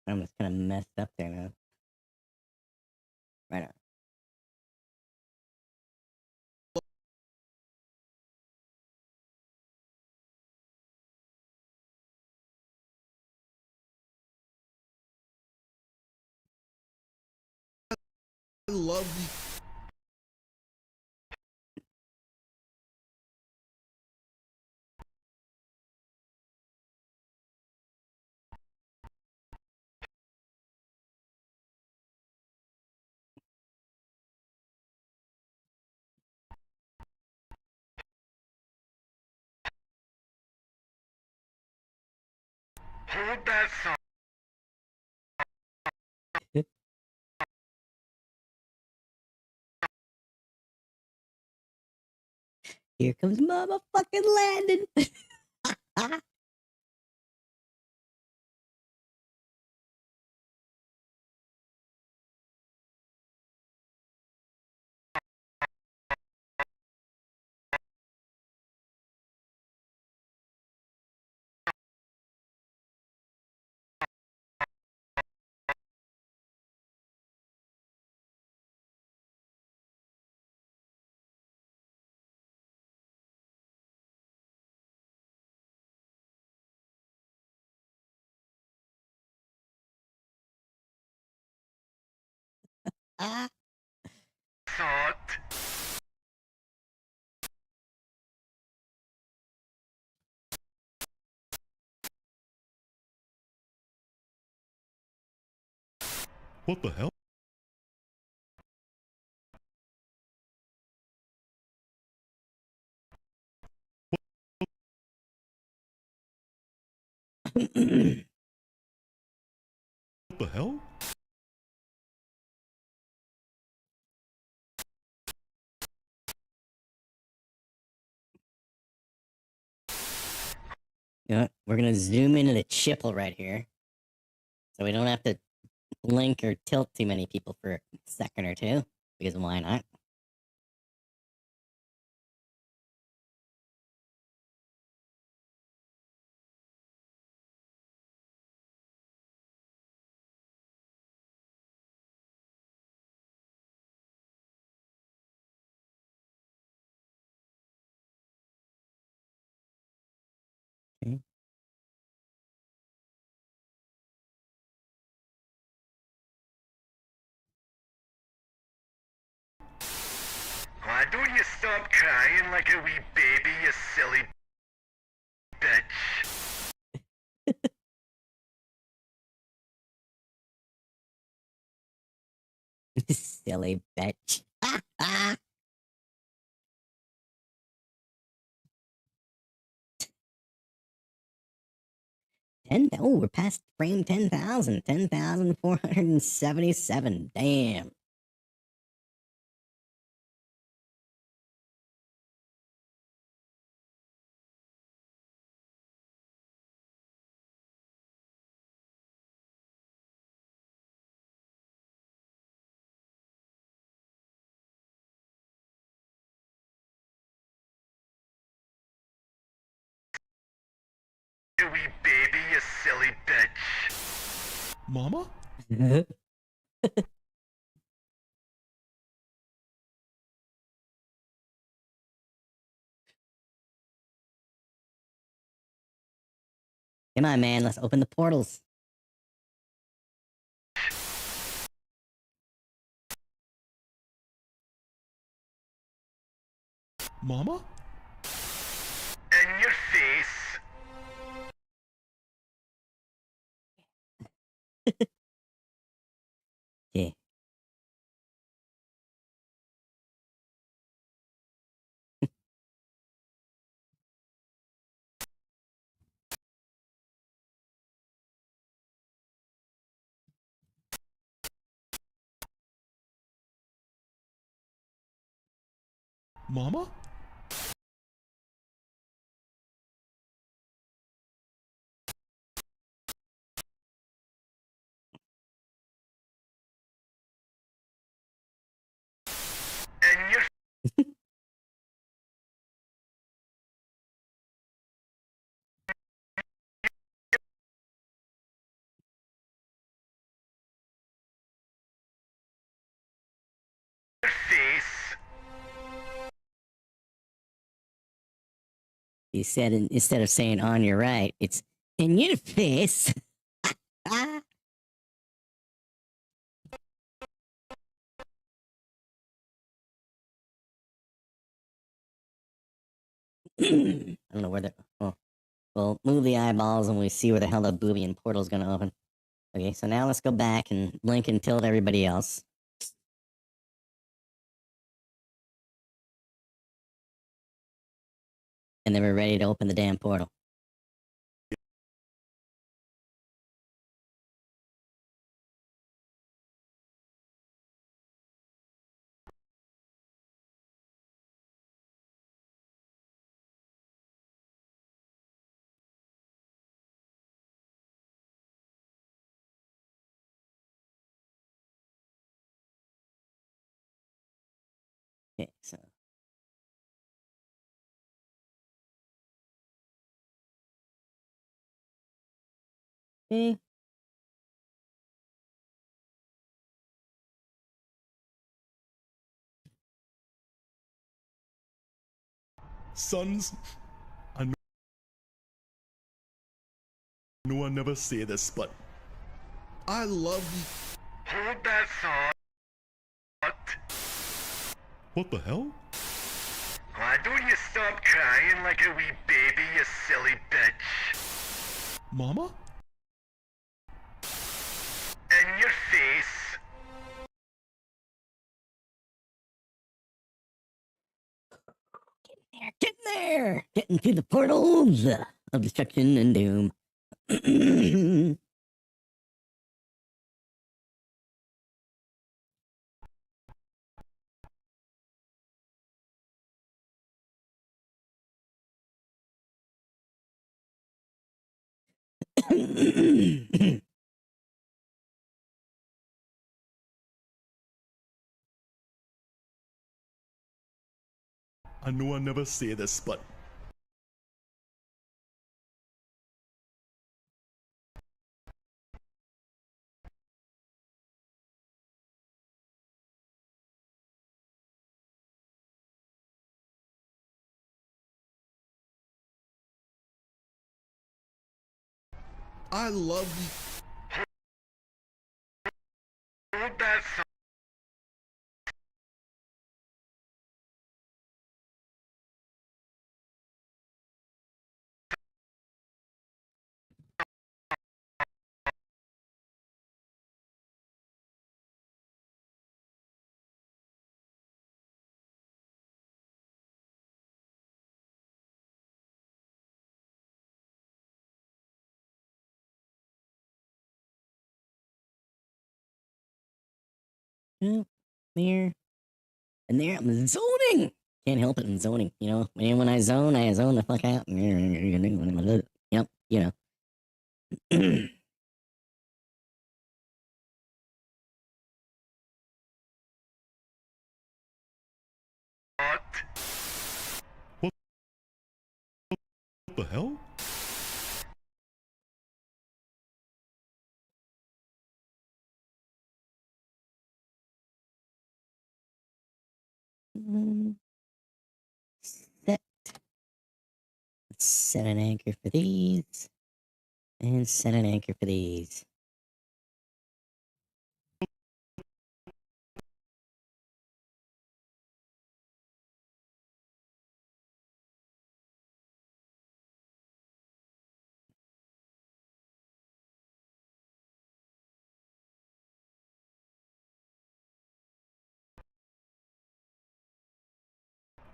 I'm just kind of messed up there now. Right on. I love you. Hold that song. Here comes motherfucking Landon. Thought. What the hell? What the hell? You know what? We're gonna zoom into the chipple right here, so we don't have to blink or tilt too many people for a second or two, because why not? Okay. Why don't you stop crying like a wee baby, you silly bitch? Silly bitch. Oh, we're past frame 10,000. 10,477. Damn. You wee baby, you silly bitch. Mama? Come on, man. Let's open the portals. Mama? In your face. Yeah. Mama? In your face. He said, instead of saying on your right, it's in your face. I don't know where the. Oh, we'll move the eyeballs and we see where the hell the Boobian portal's gonna open. Okay, so now let's go back and blink and tilt everybody else. And then we're ready to open the damn portal. Okay, so. Okay. Sons, I know I never say this, but I love you. Hold that thought. What the hell? Why don't you stop crying like a wee baby, you silly bitch? Mama? In your face. Get in there! Get into the portals of destruction and doom. I know I never say this, but I love you. Hold that song. Yeah, there. And there I'm zoning. Can't help it, I'm zoning. You know, when I zone the fuck out. Yep, you know. What? What the hell? Set. Let's set an anchor for these. And set an anchor for these.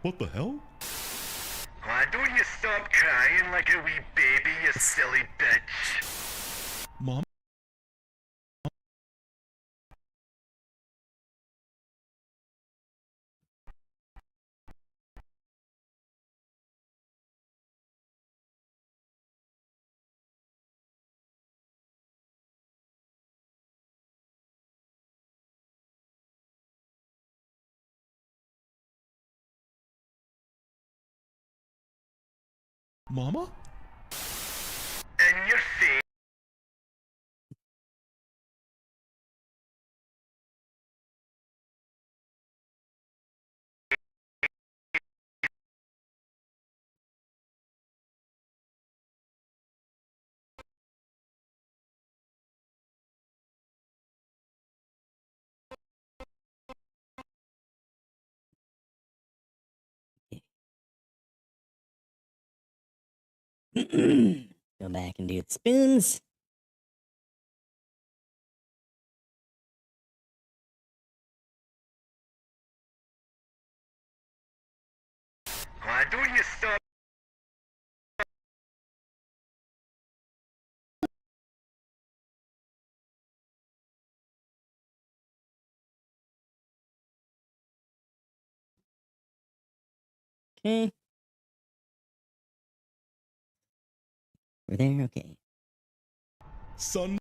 What the hell? Why don't you stop crying like a wee baby, you silly bitch? Mom? Mama? In your face. Go back and do the spoons. Why don't you stop? Okay. We're there, okay. Son?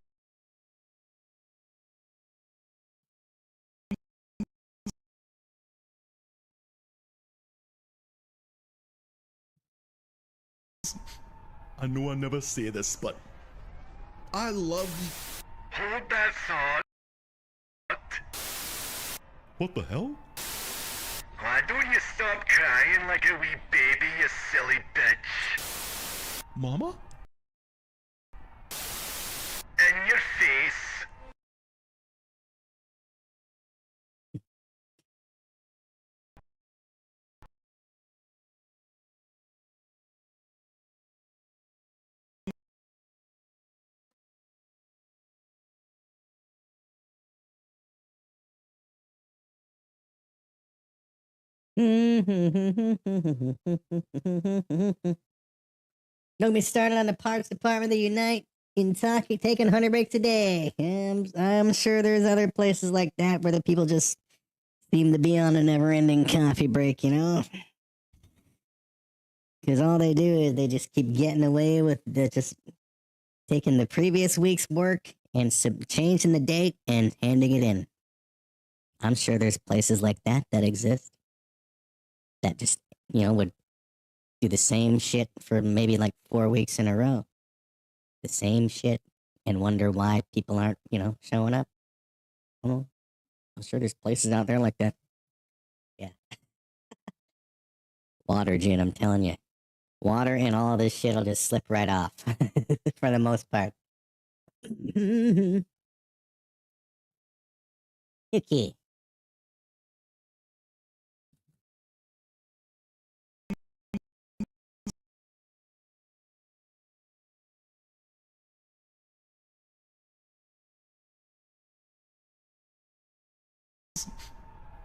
I know I never say this, but I love you. Hold that thought. What the hell? Why don't you stop crying like a wee baby, you silly bitch? Mama? In your face. Don't be started on the Parks Department of the Unite Kentucky taking 100 breaks a day. I'm sure there's other places like that where the people just seem to be on a never-ending coffee break, you know? Because all they do is they just keep getting away with just taking the previous week's work and changing the date and handing it in. I'm sure there's places like that exist that just, would do the same shit for maybe like 4 weeks in a row. The same shit and wonder why people aren't, showing up. I'm sure there's places out there like that. Yeah. Water, June, I'm telling you. Water and all this shit will just slip right off for the most part. Okay.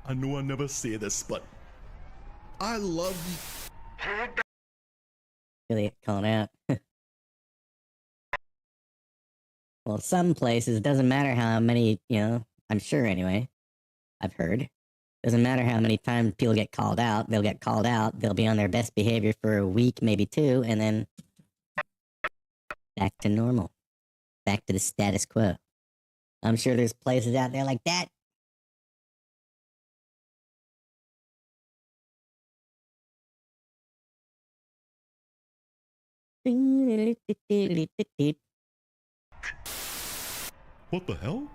I know I never say this, but I love you. Hold that. Really calling out. Well, some places, it doesn't matter how many, I'm sure anyway, I've heard. Doesn't matter how many times people get called out, they'll get called out, they'll be on their best behavior for a week, maybe 2, and then back to normal. Back to the status quo. I'm sure there's places out there like that. What the hell?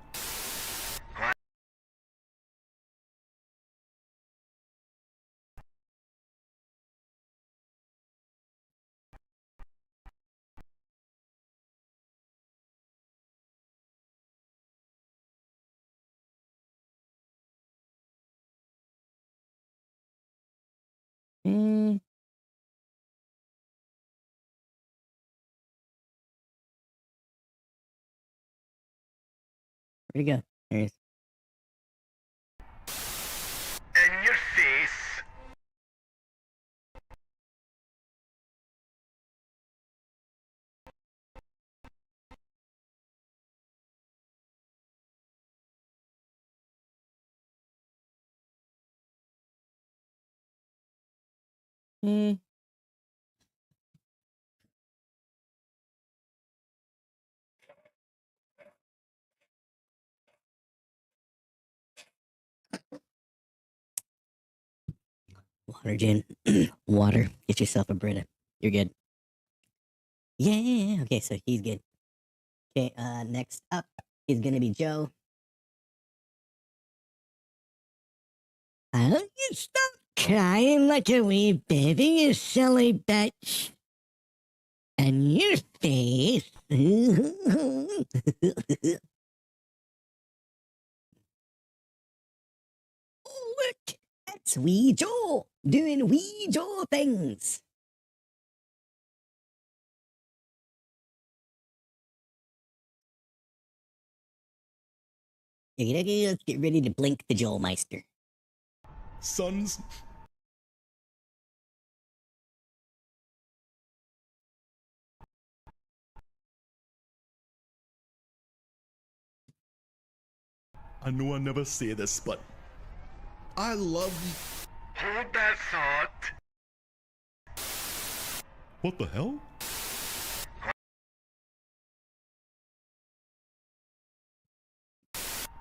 Mm. Where'd he go? There he is. In your face. Mm. Water, Jen. Water. Get yourself a Brita. You're good. Yeah. Okay, so he's good. Okay, next up is gonna be Joe. I'll you stop crying like a wee baby, you silly bitch. And your face. Oh, look, that's wee Joe doing wee Joe things. Okay, let's get ready to blink the Joel Meister. Sons, I know I never say this, but I love you. Hold that thought. What the hell?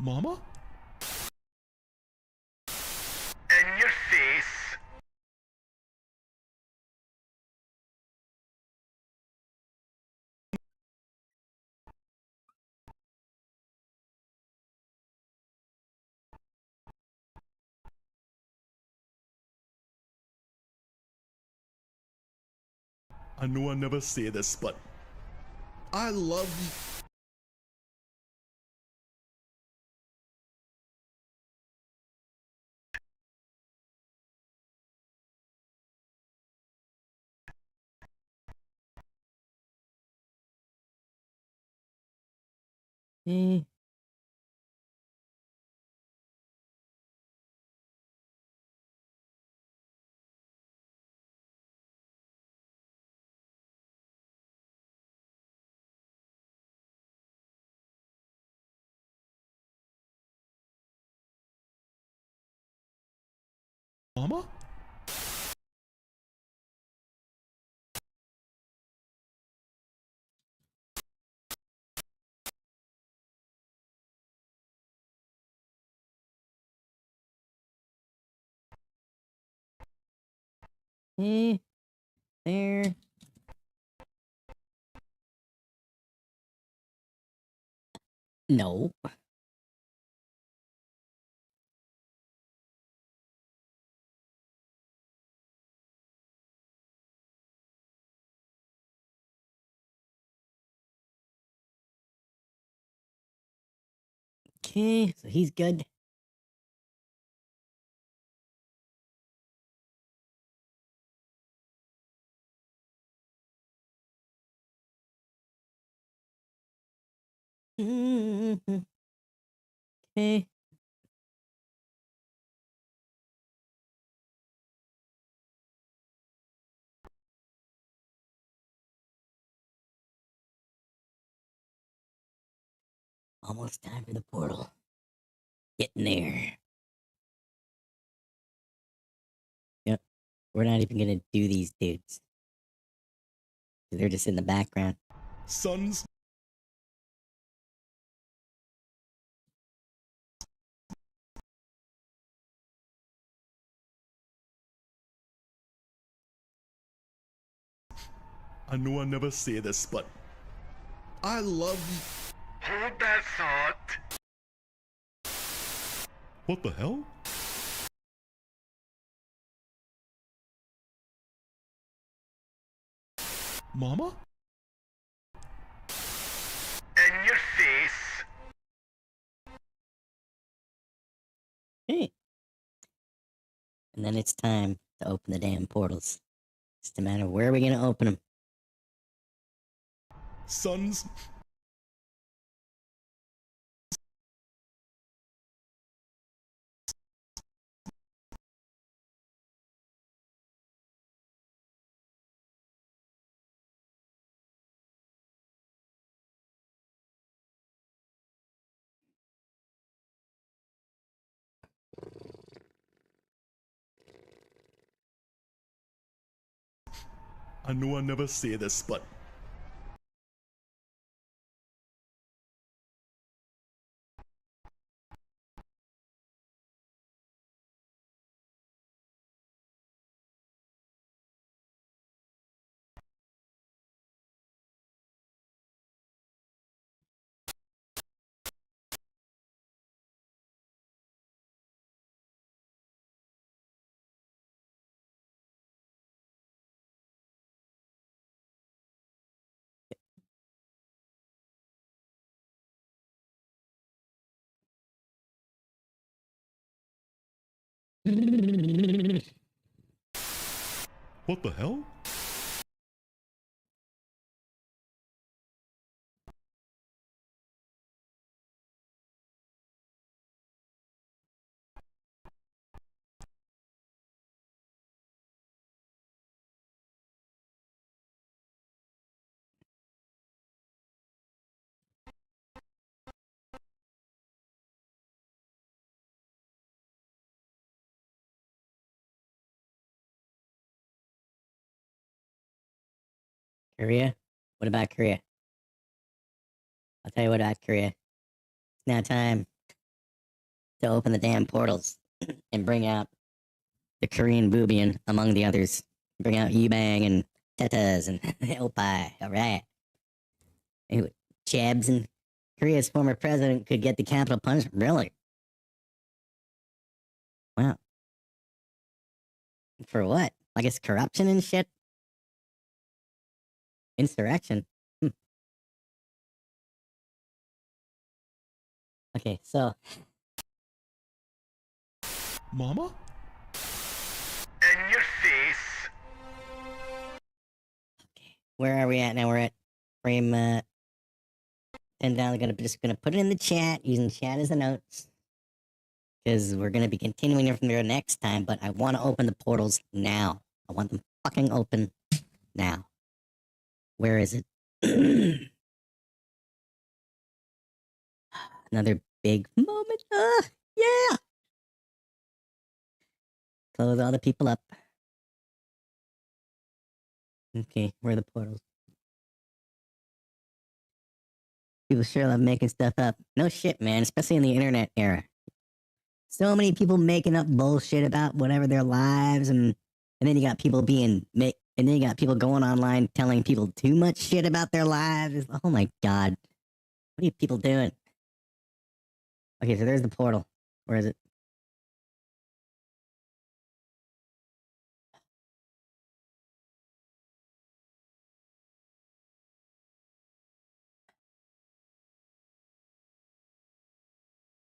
Mama? In your face. I know I never say this, but I love you. Eh. There. No. Okay, so he's good. Okay. Almost time for the portal. Getting there. Yep. We're not even gonna do these dudes. They're just in the background. Sons, I know I never say this, but I love you. Hold that thought. What the hell? Mama? In your face. Hey. And then it's time to open the damn portals. It's just a matter of where are we gonna open them. Sons, I know I never say this, but what the hell? Korea? What about Korea? I'll tell you what about Korea. It's now time to open the damn portals and bring out the Korean boobian among the others. Bring out Yubang and Tetas and Opai. All right. Anyway, Chabs and Korea's former president could get the capital punishment. Really? Wow. For what? I guess corruption and shit? Insurrection? Okay, so Mama? In your face. where are we at now? We're at frame 10 down. Just gonna put it in the chat, using chat as the notes. Because we're gonna be continuing it from there next time, but I wanna open the portals now. I want them fucking open now. Where is it? Another big moment. Yeah. Close all the people up. Okay, where are the portals? People sure love making stuff up. No shit, man, especially in the internet era. So many people making up bullshit about whatever their lives and And then you got people and then you got people going online telling people too much shit about their lives. Oh my god. What are you people doing? Okay, so there's the portal. Where is it?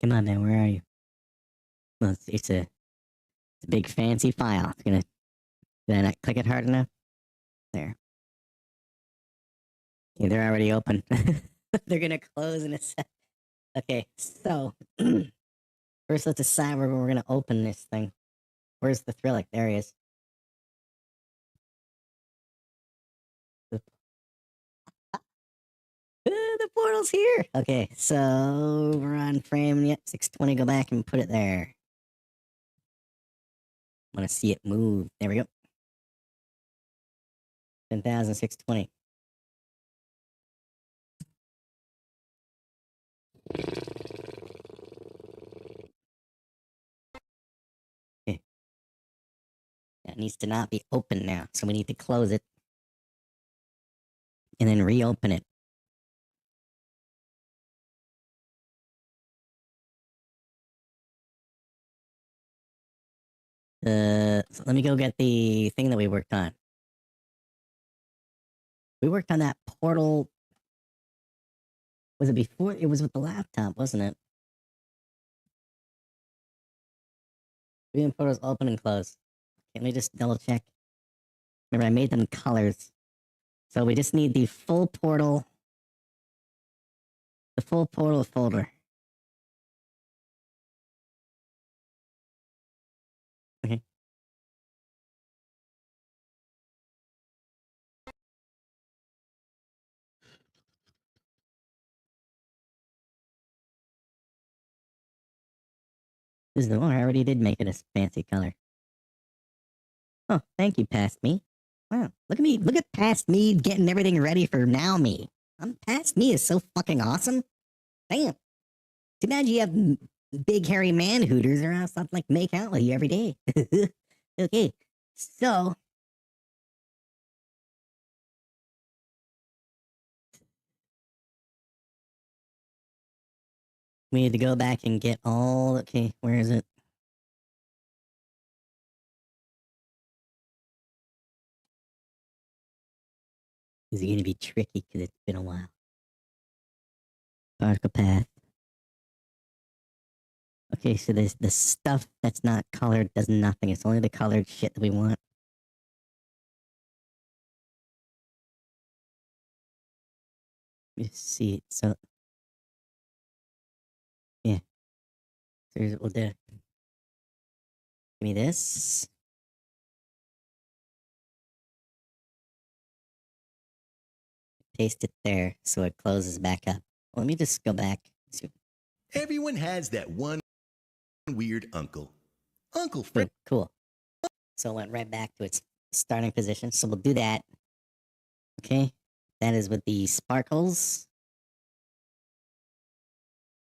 Come on, man. Where are you? Well, it's a big fancy file. Did I not click it hard enough? There. Okay, they're already open. They're gonna close in a sec. Okay, so first let's decide where we're gonna open this thing. Where's the Thrillik? There he is. The portal's here. Okay, so we're on frame. Yep, 620. Go back and put it there. Want to see it move. There we go. 10,620. Okay. That needs to not be open now, so we need to close it and then reopen it. So let me go get the thing that we worked on. We worked on that portal. Was it before? It was with the laptop, wasn't it? Viewing portals open and close. Let me just double check. Remember, I made them colors. So we just need the full portal folder. Okay. This is the one I already did make it a fancy color. Oh, thank you, past me. Wow, look at me. Look at past me getting everything ready for now me. Past me is so fucking awesome. Damn. Too bad you have big hairy man hooters or else I'd like make out with you every day. Okay, so we need to go back and get all. Okay, where is it? Is it going to be tricky because it's been a while? Particle path. Okay, so there's the stuff that's not colored does nothing. It's only the colored shit that we want. Let's see. So, yeah. So here's what we'll do. Give me this. Paste it there so it closes back up. Well, let me just go back. Everyone has that one weird uncle. Uncle Fred. Cool. So it went right back to its starting position. So we'll do that. Okay. That is with the sparkles.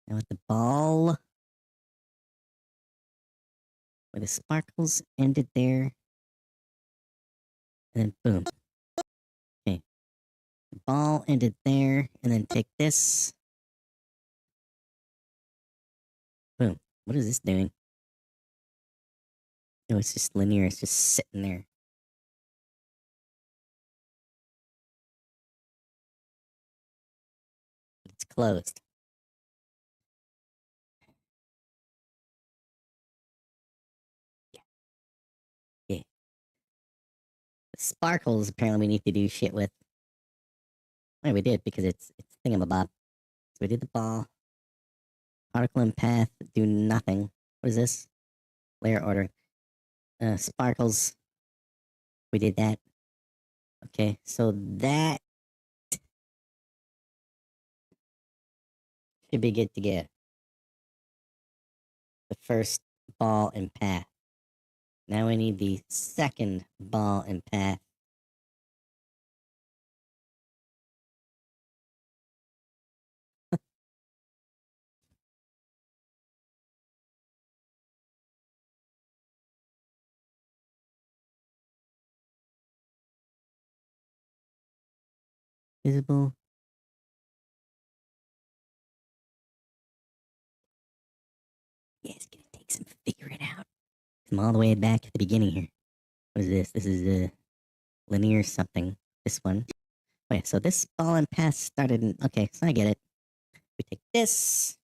And with the ball. Where the sparkles ended there. And then boom. Okay. The ball ended there. And then take this. Boom. What is this doing? No, it's just linear. It's just sitting there. It's closed. Yeah. The sparkles apparently we need to do shit with. Well, we did because it's thingamabob. So we did the ball. Particle and path do nothing. What is this? Layer order. Sparkles. We did that. Okay, so that should be good to go. The first ball and path. Now we need the second ball and path. Visible. Yeah, it's gonna take some figuring out. I'm all the way back at the beginning here. What is this? This is a linear something. This one. Oh yeah, so this ball and pass started in... Okay, so I get it. We take this.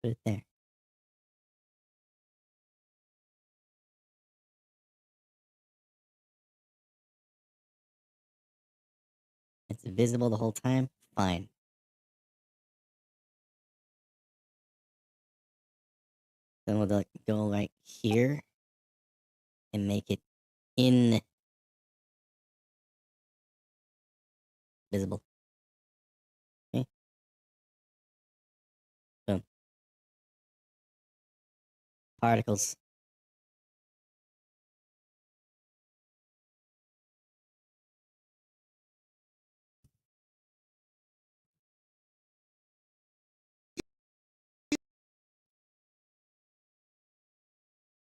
Put it there. It's visible the whole time? Fine. Then we'll like, go right here and make it invisible. Okay. Boom. Particles.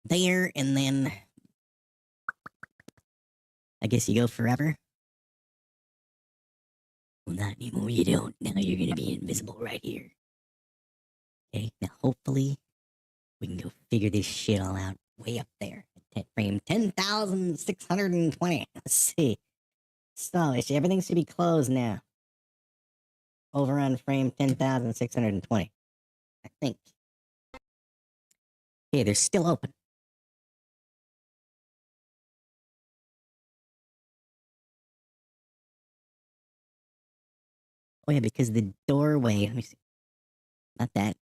There, and then I guess you go forever. Well, not anymore. You don't. Now you're gonna be invisible right here. Okay. Now, hopefully, we can go figure this shit all out way up there. Frame 10,620. Let's see. So everything should be closed now. Over on frame 10,620. I think. Okay, they're still open. Oh yeah, because the doorway. Let me see. Not that.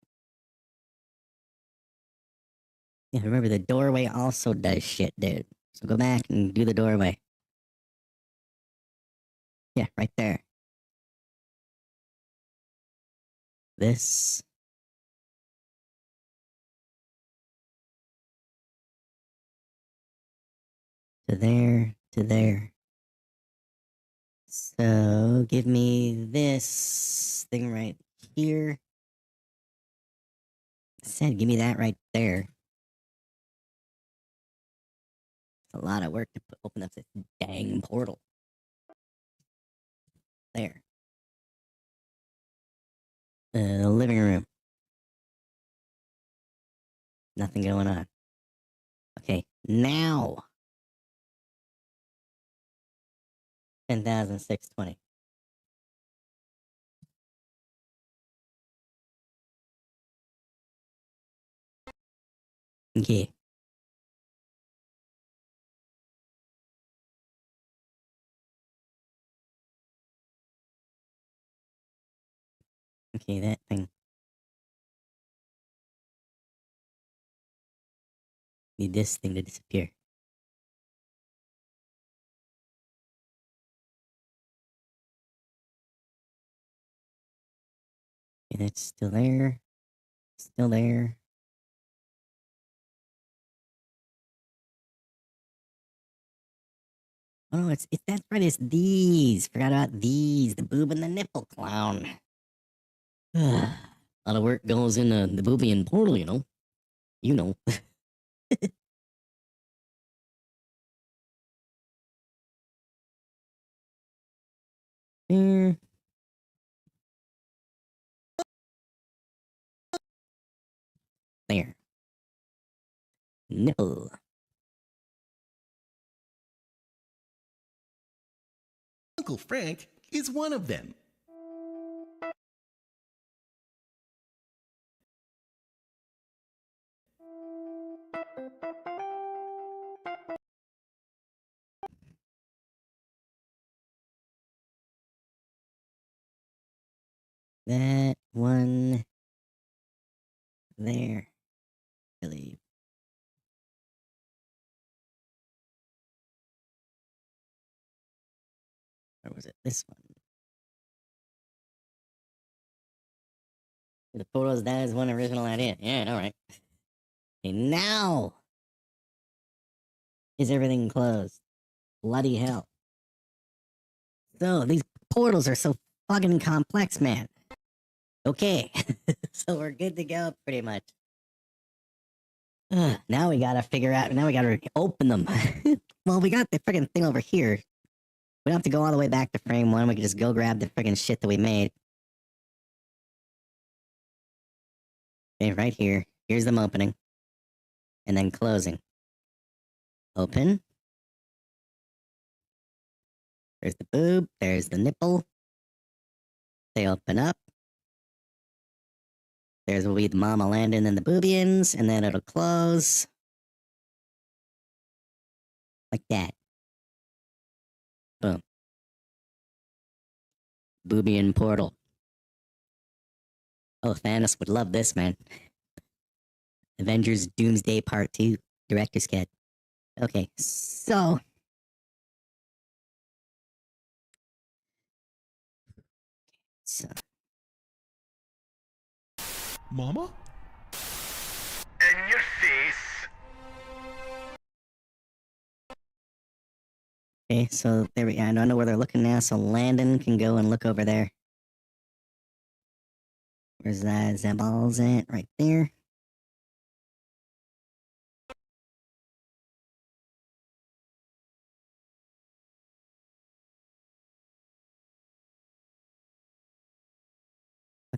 Yeah, remember the doorway also does shit, dude. So go back and do the doorway. Yeah, right there. This. To there, to there. So give me this thing right here. I said give me that right there. It's a lot of work to open up this dang portal. There. The living room. Nothing going on. Okay, now 10,620. Okay. Okay, that thing. Need this thing to disappear. Okay, that's still there. Still there. Oh no, it's that's right, it's these. Forgot about these. The boob and the nipple clown. A lot of work goes into the booby and portal, you know. You know. There. There. Nipple. Uncle Frank is one of them. That one there. I believe. Or was it this one? The photos, that is one original idea. Yeah, alright. Okay, now is everything closed? Bloody hell. So, these portals are so fucking complex, man. Okay. So we're good to go, pretty much. Now we gotta figure out. Now we gotta open them. Well, we got the freaking thing over here. We don't have to go all the way back to frame one. We can just go grab the freaking shit that we made. Okay, right here. Here's them opening. And then closing. Open. There's the boob. There's the nipple. They open up. There's will be the mama landing and the boobians, and then it'll close. Like that. Boom. Boobian portal. Oh, Thanos would love this, man. Avengers Doomsday Part 2. Director's Cut. Okay, so... Mama? In your face. Okay, so there we go. I don't know where they're looking now, so Landon can go and look over there. Where's that? Is that balls at? Right there.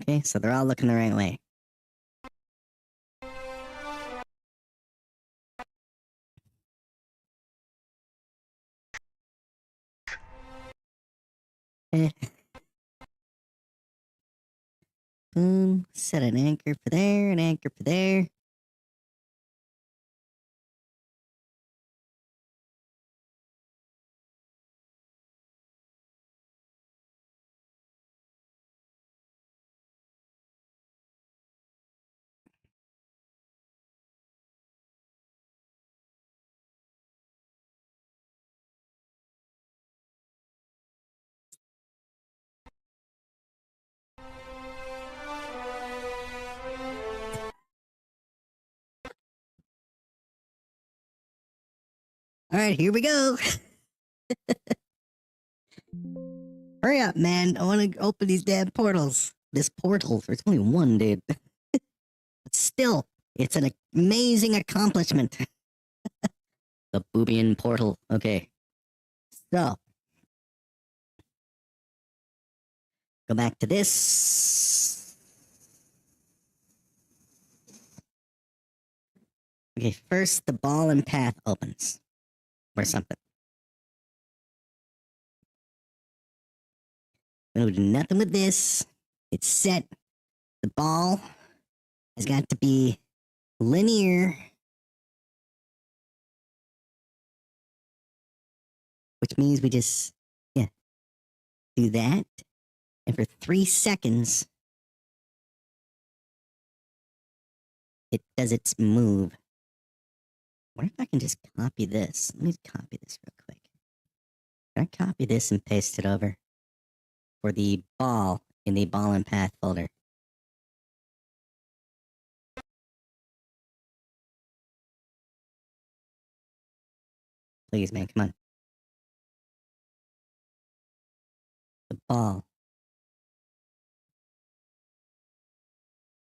Okay, so they're all looking the right way. Boom. Set an anchor for there, an anchor for there. Alright, here we go. Hurry up, man. I want to open these damn portals. This portal, there's only one, dude. But still, it's an amazing accomplishment. The Boobian portal. Okay. So. Go back to this. Okay, first the ball and path opens. Or something. We don't do nothing with this. It's set. The ball has got to be linear. Which means we just, do that. And for 3 seconds, it does its move. I wonder if I can just copy this. Let me copy this real quick. Can I copy this and paste it over for the ball in the ball and path folder? Please, man, come on. The ball.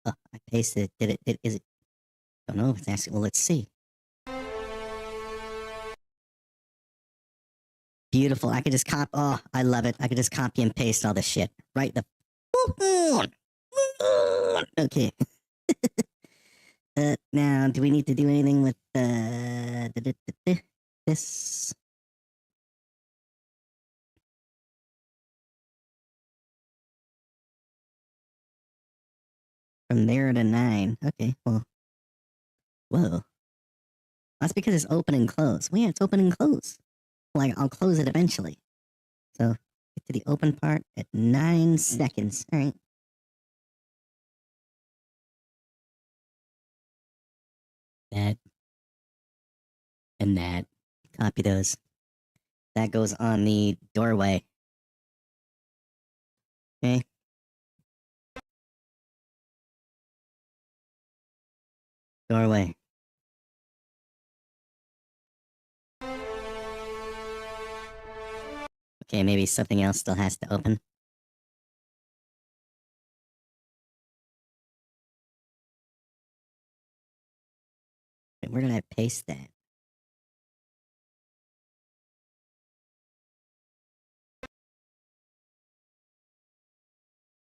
Oh, I pasted it. Did it? Is it? Don't know if it's actually. Well, let's see. Beautiful. I could just copy. Oh, I love it. I could just copy and paste all this shit. Right the. Okay. Now, do we need to do anything with this? From there to 9. Okay, well. Whoa. That's because it's open and close. Well, yeah, it's open and close. Like, I'll close it eventually. So, get to the open part at 9 seconds. Alright. That. And that. Copy those. That goes on the doorway. Okay. Doorway. Okay, maybe something else still has to open. Okay, where did I paste that?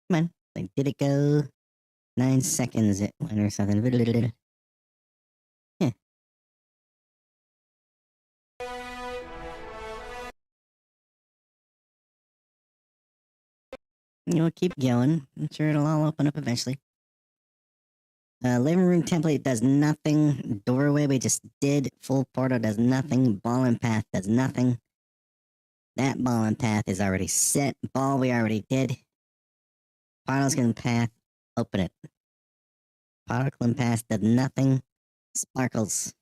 Come on. Like, did it go 9 seconds? It went or something. Yeah. You know, keep going. I'm sure it'll all open up eventually. Living room template does nothing. Doorway we just did. Full portal does nothing. Ball and path does nothing. That ball and path is already set. Ball we already did. Particle and path. Open it. Particle and path does nothing. Sparkles.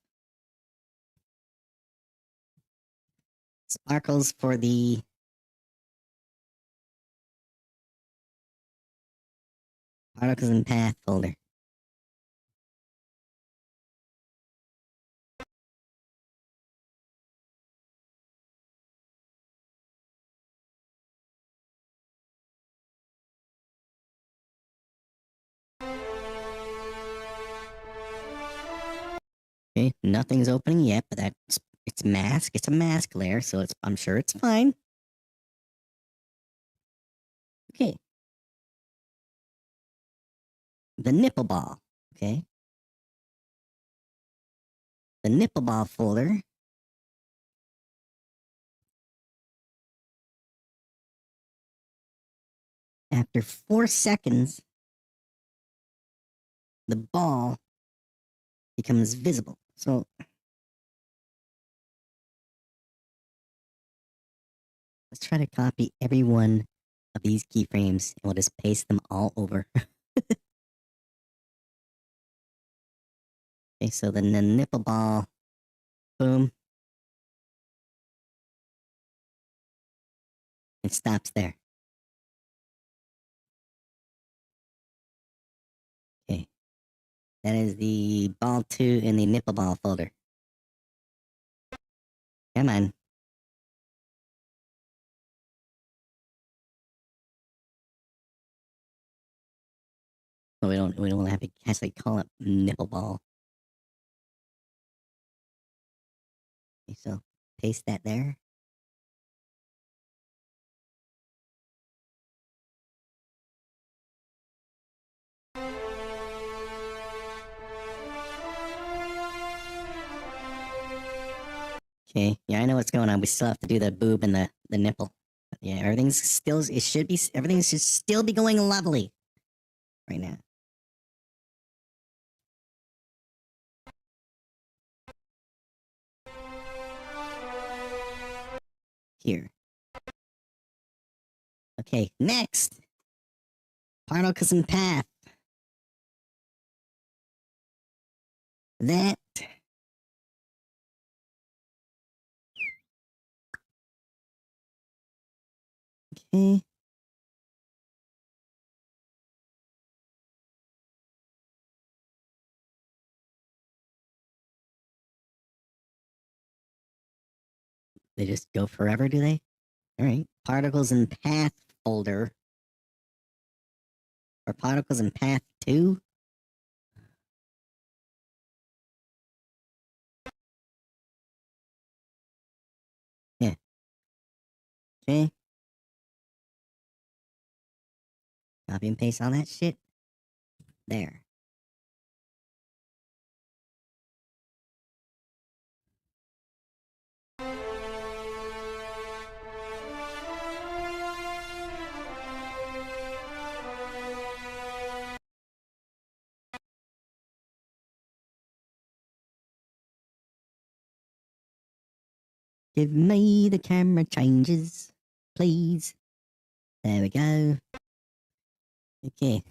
Sparkles for the particles and path folder. Okay, nothing's opening yet, but it's mask. It's a mask layer, so I'm sure it's fine. Okay. The nipple ball. Okay. The nipple ball folder. After 4 seconds, the ball becomes visible. So let's try to copy every one of these keyframes and we'll just paste them all over. Okay, so then the nipple ball, boom. It stops there. Okay. That is the ball 2 in the nipple ball folder. Come on. Oh, we don't have to actually call it nipple ball. Okay, so paste that there. Okay, yeah, I know what's going on. We still have to do the boob and the nipple. But yeah, everything should still be going lovely right now. Here. Okay, next. Particles and path. That. Okay. They just go forever, do they? Alright. Particles and path folder. Or particles and path 2. Yeah. Okay. Copy and paste all that shit. There. Give me the camera changes, please. There we go. Okay.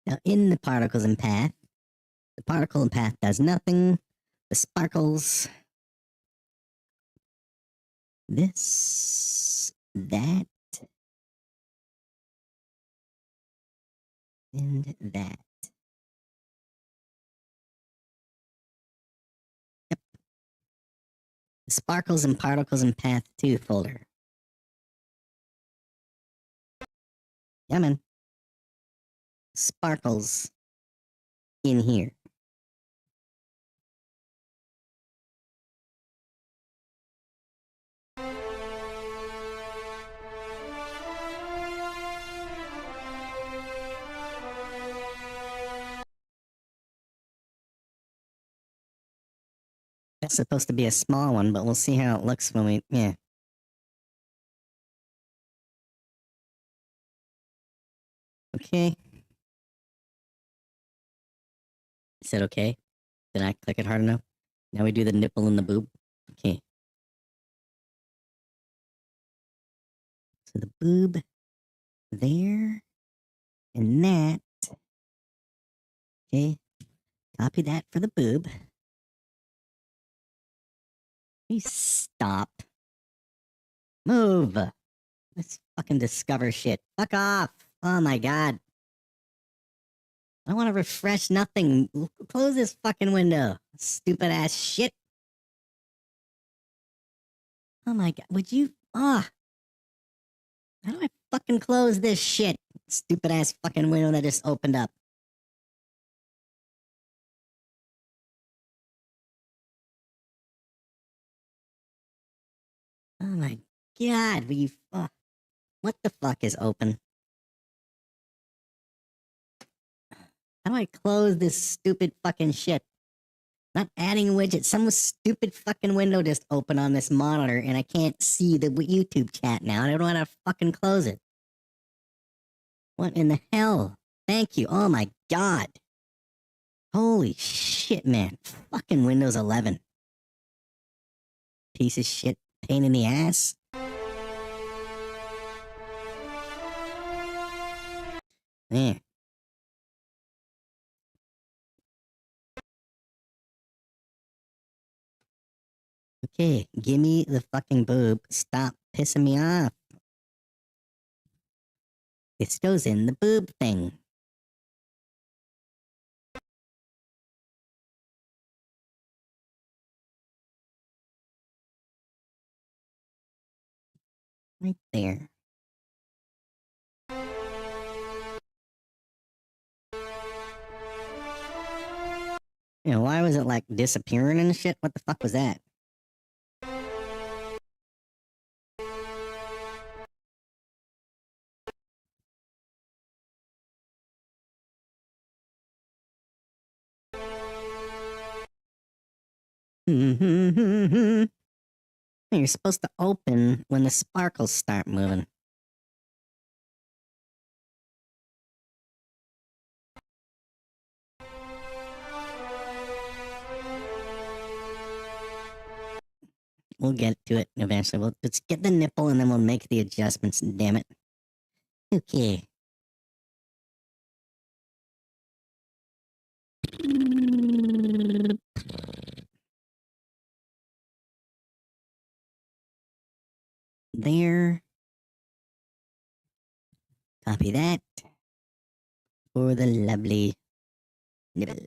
Now in the particles and path, the particle and path does nothing. The sparkles. This, that, and that. Yep. The sparkles and particles and path 2 folder. Yeah, man. Sparkles in here. It's supposed to be a small one, but we'll see how it looks when we... Yeah. Okay. Is that okay? Did I click it hard enough? Now we do the nipple and the boob. Okay. So the boob there and that. Okay. Copy that for the boob. Please stop. Move. Let's fucking discover shit. Fuck off. Oh my god. I don't want to refresh nothing. Close this fucking window. Stupid ass shit. Oh my god. Would you... Ah. How do I fucking close this shit? Stupid ass fucking window that just opened up. Oh my god. Will you... What the fuck is open? How do I close this stupid fucking shit? Not adding widgets. Some stupid fucking window just opened on this monitor and I can't see the YouTube chat now. I don't know how to fucking close it. What in the hell? Thank you. Oh my god. Holy shit, man. Fucking Windows 11. Piece of shit. Pain in the ass. Man. Okay, gimme the fucking boob. Stop pissing me off. This goes in the boob thing. Right there. You know, why was it like disappearing and shit? What the fuck was that? You're supposed to open when the sparkles start moving. We'll get to it eventually. Let's get the nipple and then we'll make the adjustments, damn it. Okay. There. Copy that. For the lovely nipple.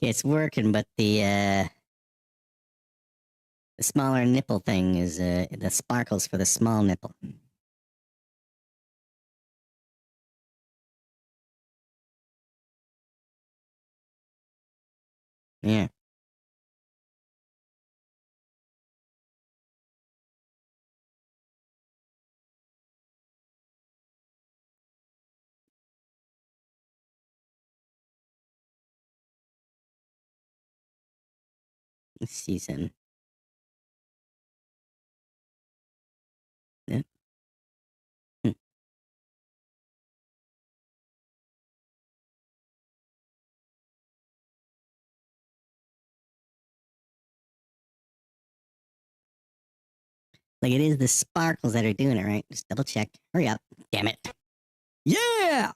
Okay, it's working, but the smaller nipple thing is the sparkles for the small nipple. Yeah. Let's see some. Yeah. Like it is the sparkles that are doing it, right? Just double check. Hurry up. Damn it. Yeah!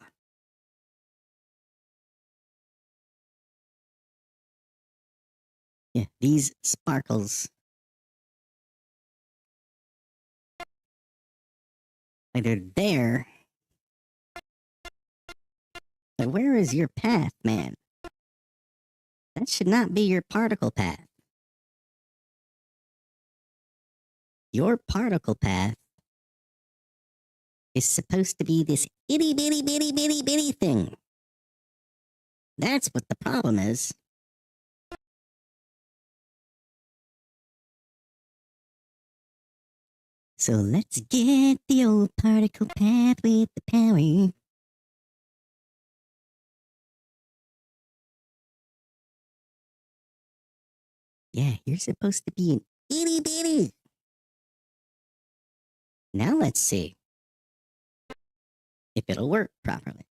Yeah, these sparkles. Like they're there. But where is your path, man? That should not be your particle path. Your particle path is supposed to be this itty bitty bitty bitty bitty thing. That's what the problem is. So let's get the old particle path with the power. Yeah, you're supposed to be an itty bitty. Now let's see if it'll work properly.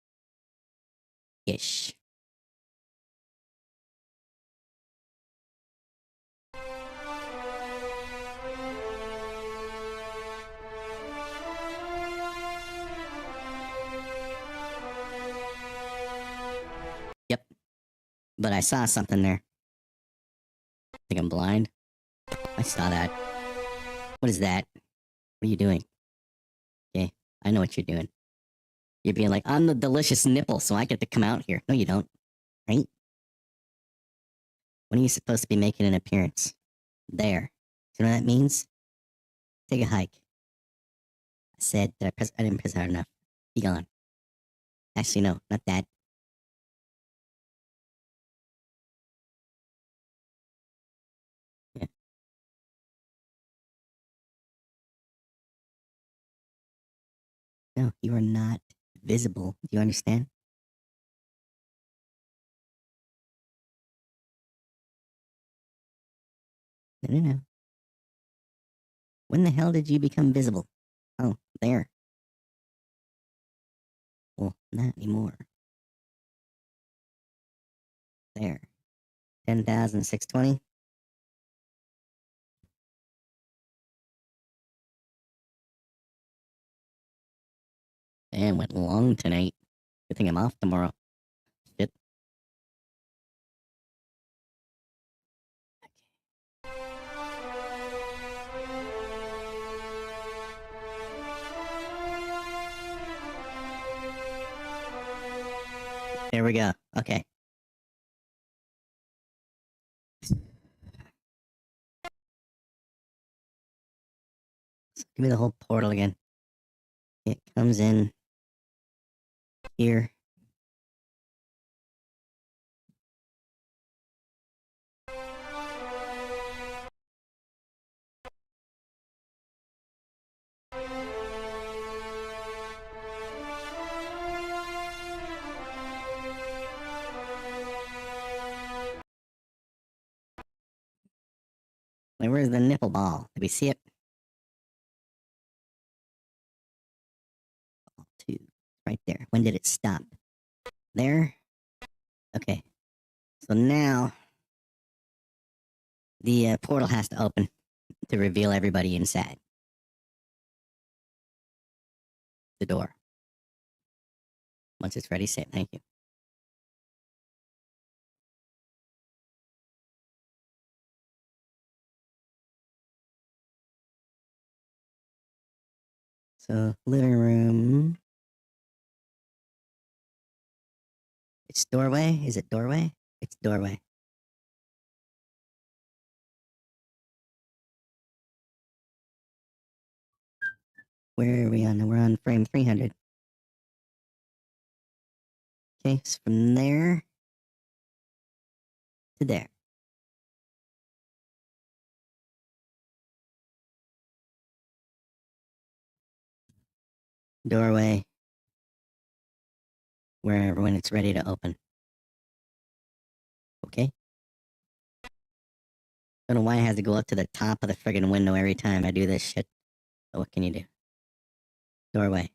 Ish. Yep. But I saw something there. Think I'm blind? I saw that. What is that? What are you doing? Okay, I know what you're doing. You're being like, I'm the delicious nipple, so I get to come out here. No, you don't. Right? When are you supposed to be making an appearance? There. You know what that means? Take a hike. I said that I didn't press hard enough. Be gone. Actually, no, not that. Yeah. No, you are not visible. Do you understand? No. When the hell did you become visible? Oh, there. Well, not anymore. There. 10,620. And went long tonight. Good thing I'm off tomorrow. Shit. There we go. Okay. Give me the whole portal again. It comes in here. Like, where's the nipple ball? Did we see it? Ball 2. Right there. When did it stop? There? Okay. So now the portal has to open to reveal everybody inside the door. Once it's ready, say it. Thank you. So, living room. It's doorway? Is it doorway? It's doorway. Where are we on? We're on frame 300. Okay, so from there to there. Doorway. Wherever when it's ready to open. Okay? Don't know why it has to go up to the top of the friggin' window every time I do this shit. But what can you do? Doorway.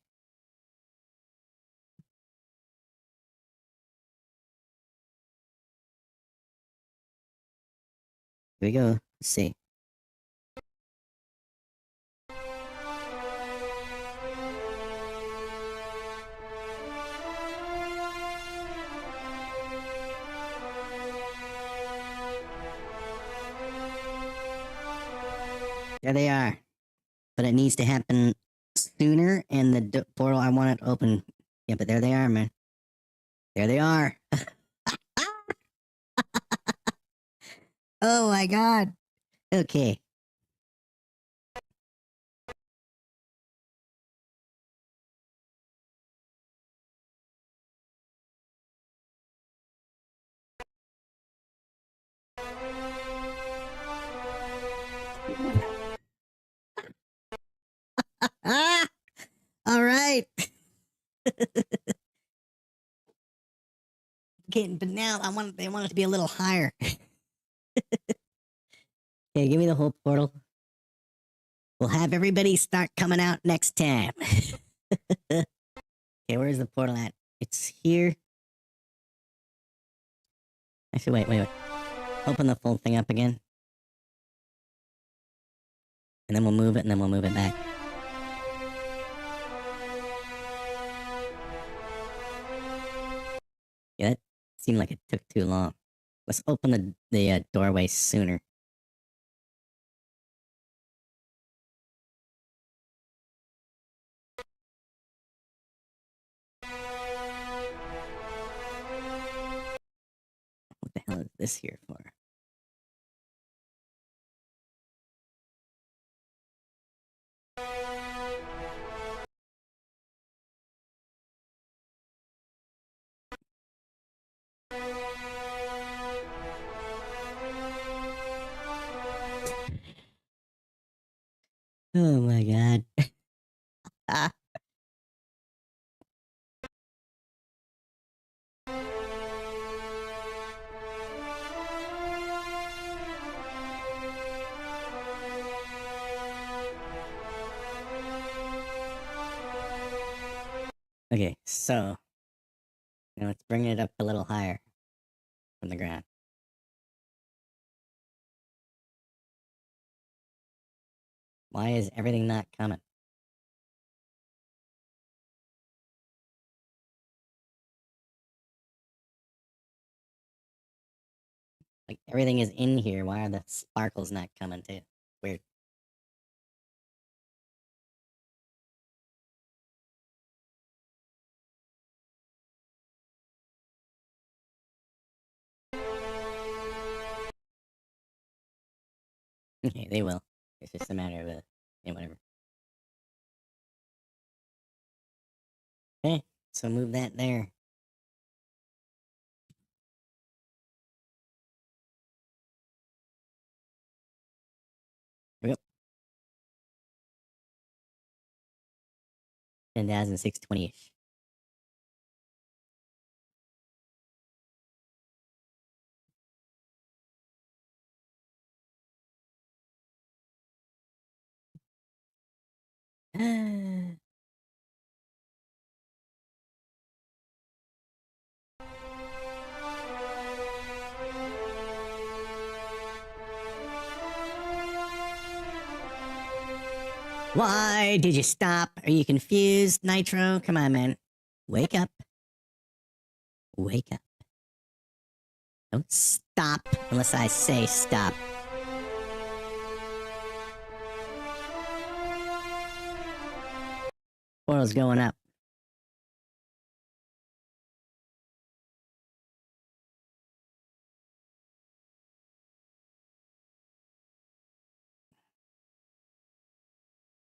Here we go. Let's see. There they are. But it needs to happen sooner, and the portal, I want it open. Yeah, but there they are, man. There they are. Oh my god. Okay. Ah! All right. Okay, but now they want it to be a little higher. Okay, give me the whole portal. We'll have everybody start coming out next time. Okay, where's the portal at? It's here. Actually, wait. Open the full thing up again. And then we'll move it, and then we'll move it back. Yeah, that seemed like it took too long. Let's open the doorway sooner. What the hell is this here for? Oh my god. Ah. Okay, so now let's bring it up a little higher from the ground. Why is everything not coming? Like everything is in here. Why are the sparkles not coming too? Weird. Okay, they will. It's just a matter of whatever. Okay, so move that there. There we go. 10,620-ish. Why did you stop? Are you confused, Nitro? Come on, man. Wake up. Wake up. Don't stop unless I say stop. Portal's going up.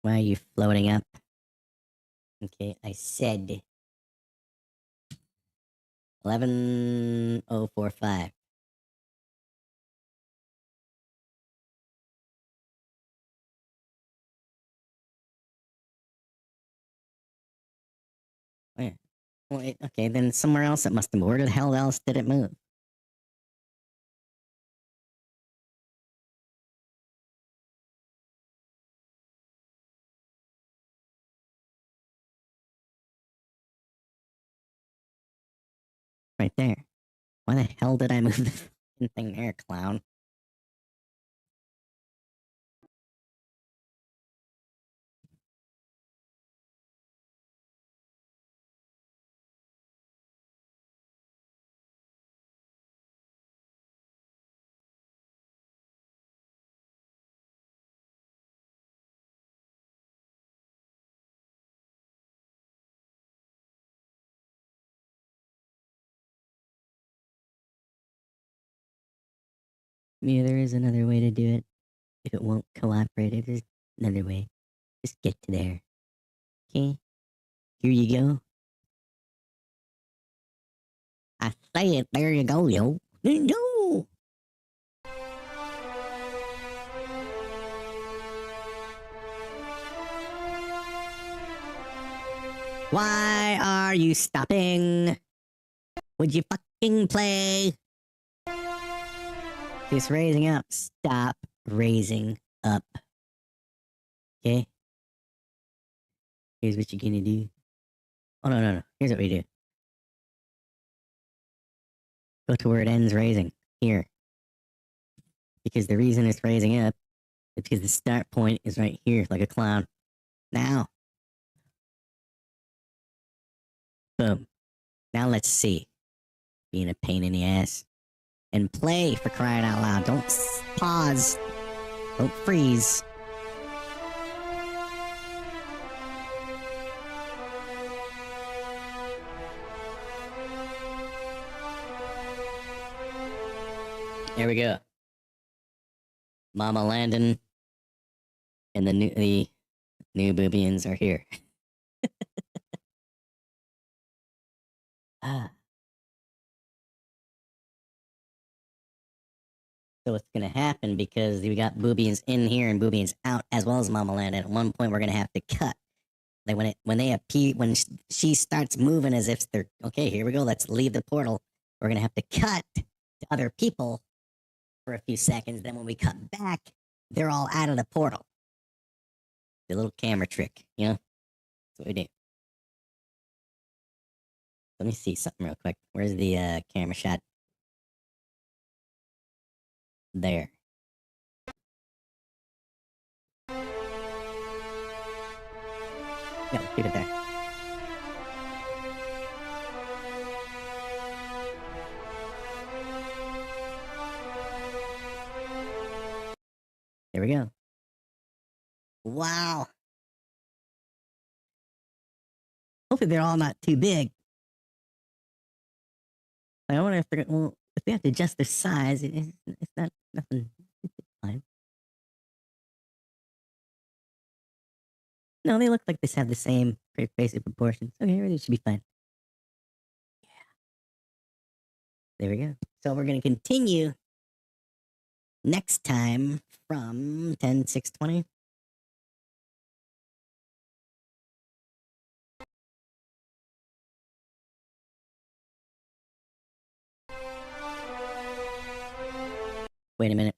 Why are you floating up? Okay, I said 11,045. Where? Wait, okay, then somewhere else it must have moved. Where the hell else did it move? Right there. Why the hell did I move the fucking thing there, clown? Yeah, there is another way to do it. If it won't cooperate, there's another way. Just get to there. Okay? Here you go. I say it, there you go, yo. No! Why are you stopping? Would you fucking play? It's raising up. Stop raising up. Okay? Here's what you're gonna do. Oh, no. Here's what we do. Go to where it ends raising. Here. Because the reason it's raising up is because the start point is right here, like a clown. Now. Boom. Now let's see. Being a pain in the ass. And play, for crying out loud. Don't pause. Don't freeze. Here we go. Mama Landon and the new Boobians are here. So what's gonna happen, because we got Boobians in here and Boobians out, as well as Mama Landon. At one point, we're gonna have to cut. Like when they appear, when she starts moving as if they're okay. Here we go. Let's leave the portal. We're gonna have to cut to other people for a few seconds. Then when we cut back, they're all out of the portal. The little camera trick, you know? That's what we do. Let me see something real quick. Where's the camera shot? There. Yeah, keep it there. There we go. Wow. Hopefully they're all not too big. I wonder if they're well, if they have to adjust their size. It's not nothing. It's fine. No, they look like they have the same pretty basic proportions. Okay, it should be fine. Yeah. There we go. So we're gonna continue next time from 10:6:20. Wait a minute.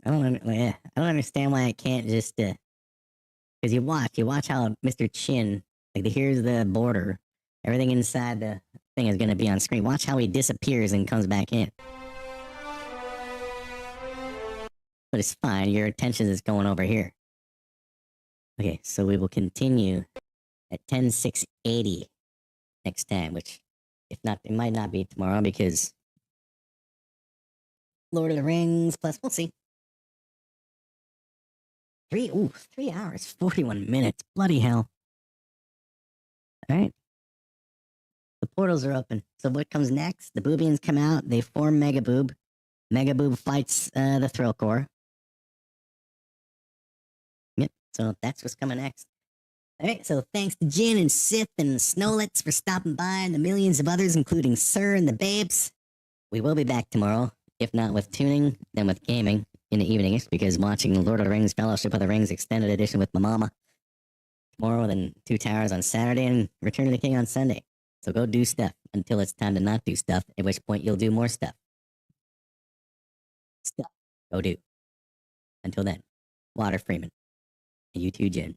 I don't understand why I can't just because you watch how Mr. Chin, like here's the border, everything inside the thing is gonna be on screen. Watch how he disappears and comes back in. But it's fine. Your attention is going over here. Okay, so we will continue at 10:6:80 next time, which, if not, it might not be tomorrow because Lord of the Rings plus, we'll see. 3 hours, 41 minutes. Bloody hell. All right. The portals are open. So what comes next? The Boobians come out. They form Mega Boob. Mega Boob fights the THRILLKOR. Yep. So that's what's coming next. All right. So thanks to Jin and Sith and Snowlets for stopping by, and the millions of others, including Sir and the Babes. We will be back tomorrow, if not with tuning, then with gaming in the evenings, because watching the Lord of the Rings Fellowship of the Rings Extended Edition with my mama tomorrow, then Two Towers on Saturday, and Return of the King on Sunday. So go do stuff until it's time to not do stuff, at which point you'll do more stuff. Stuff. Go do. Until then, Water Freeman. And you too, Jen.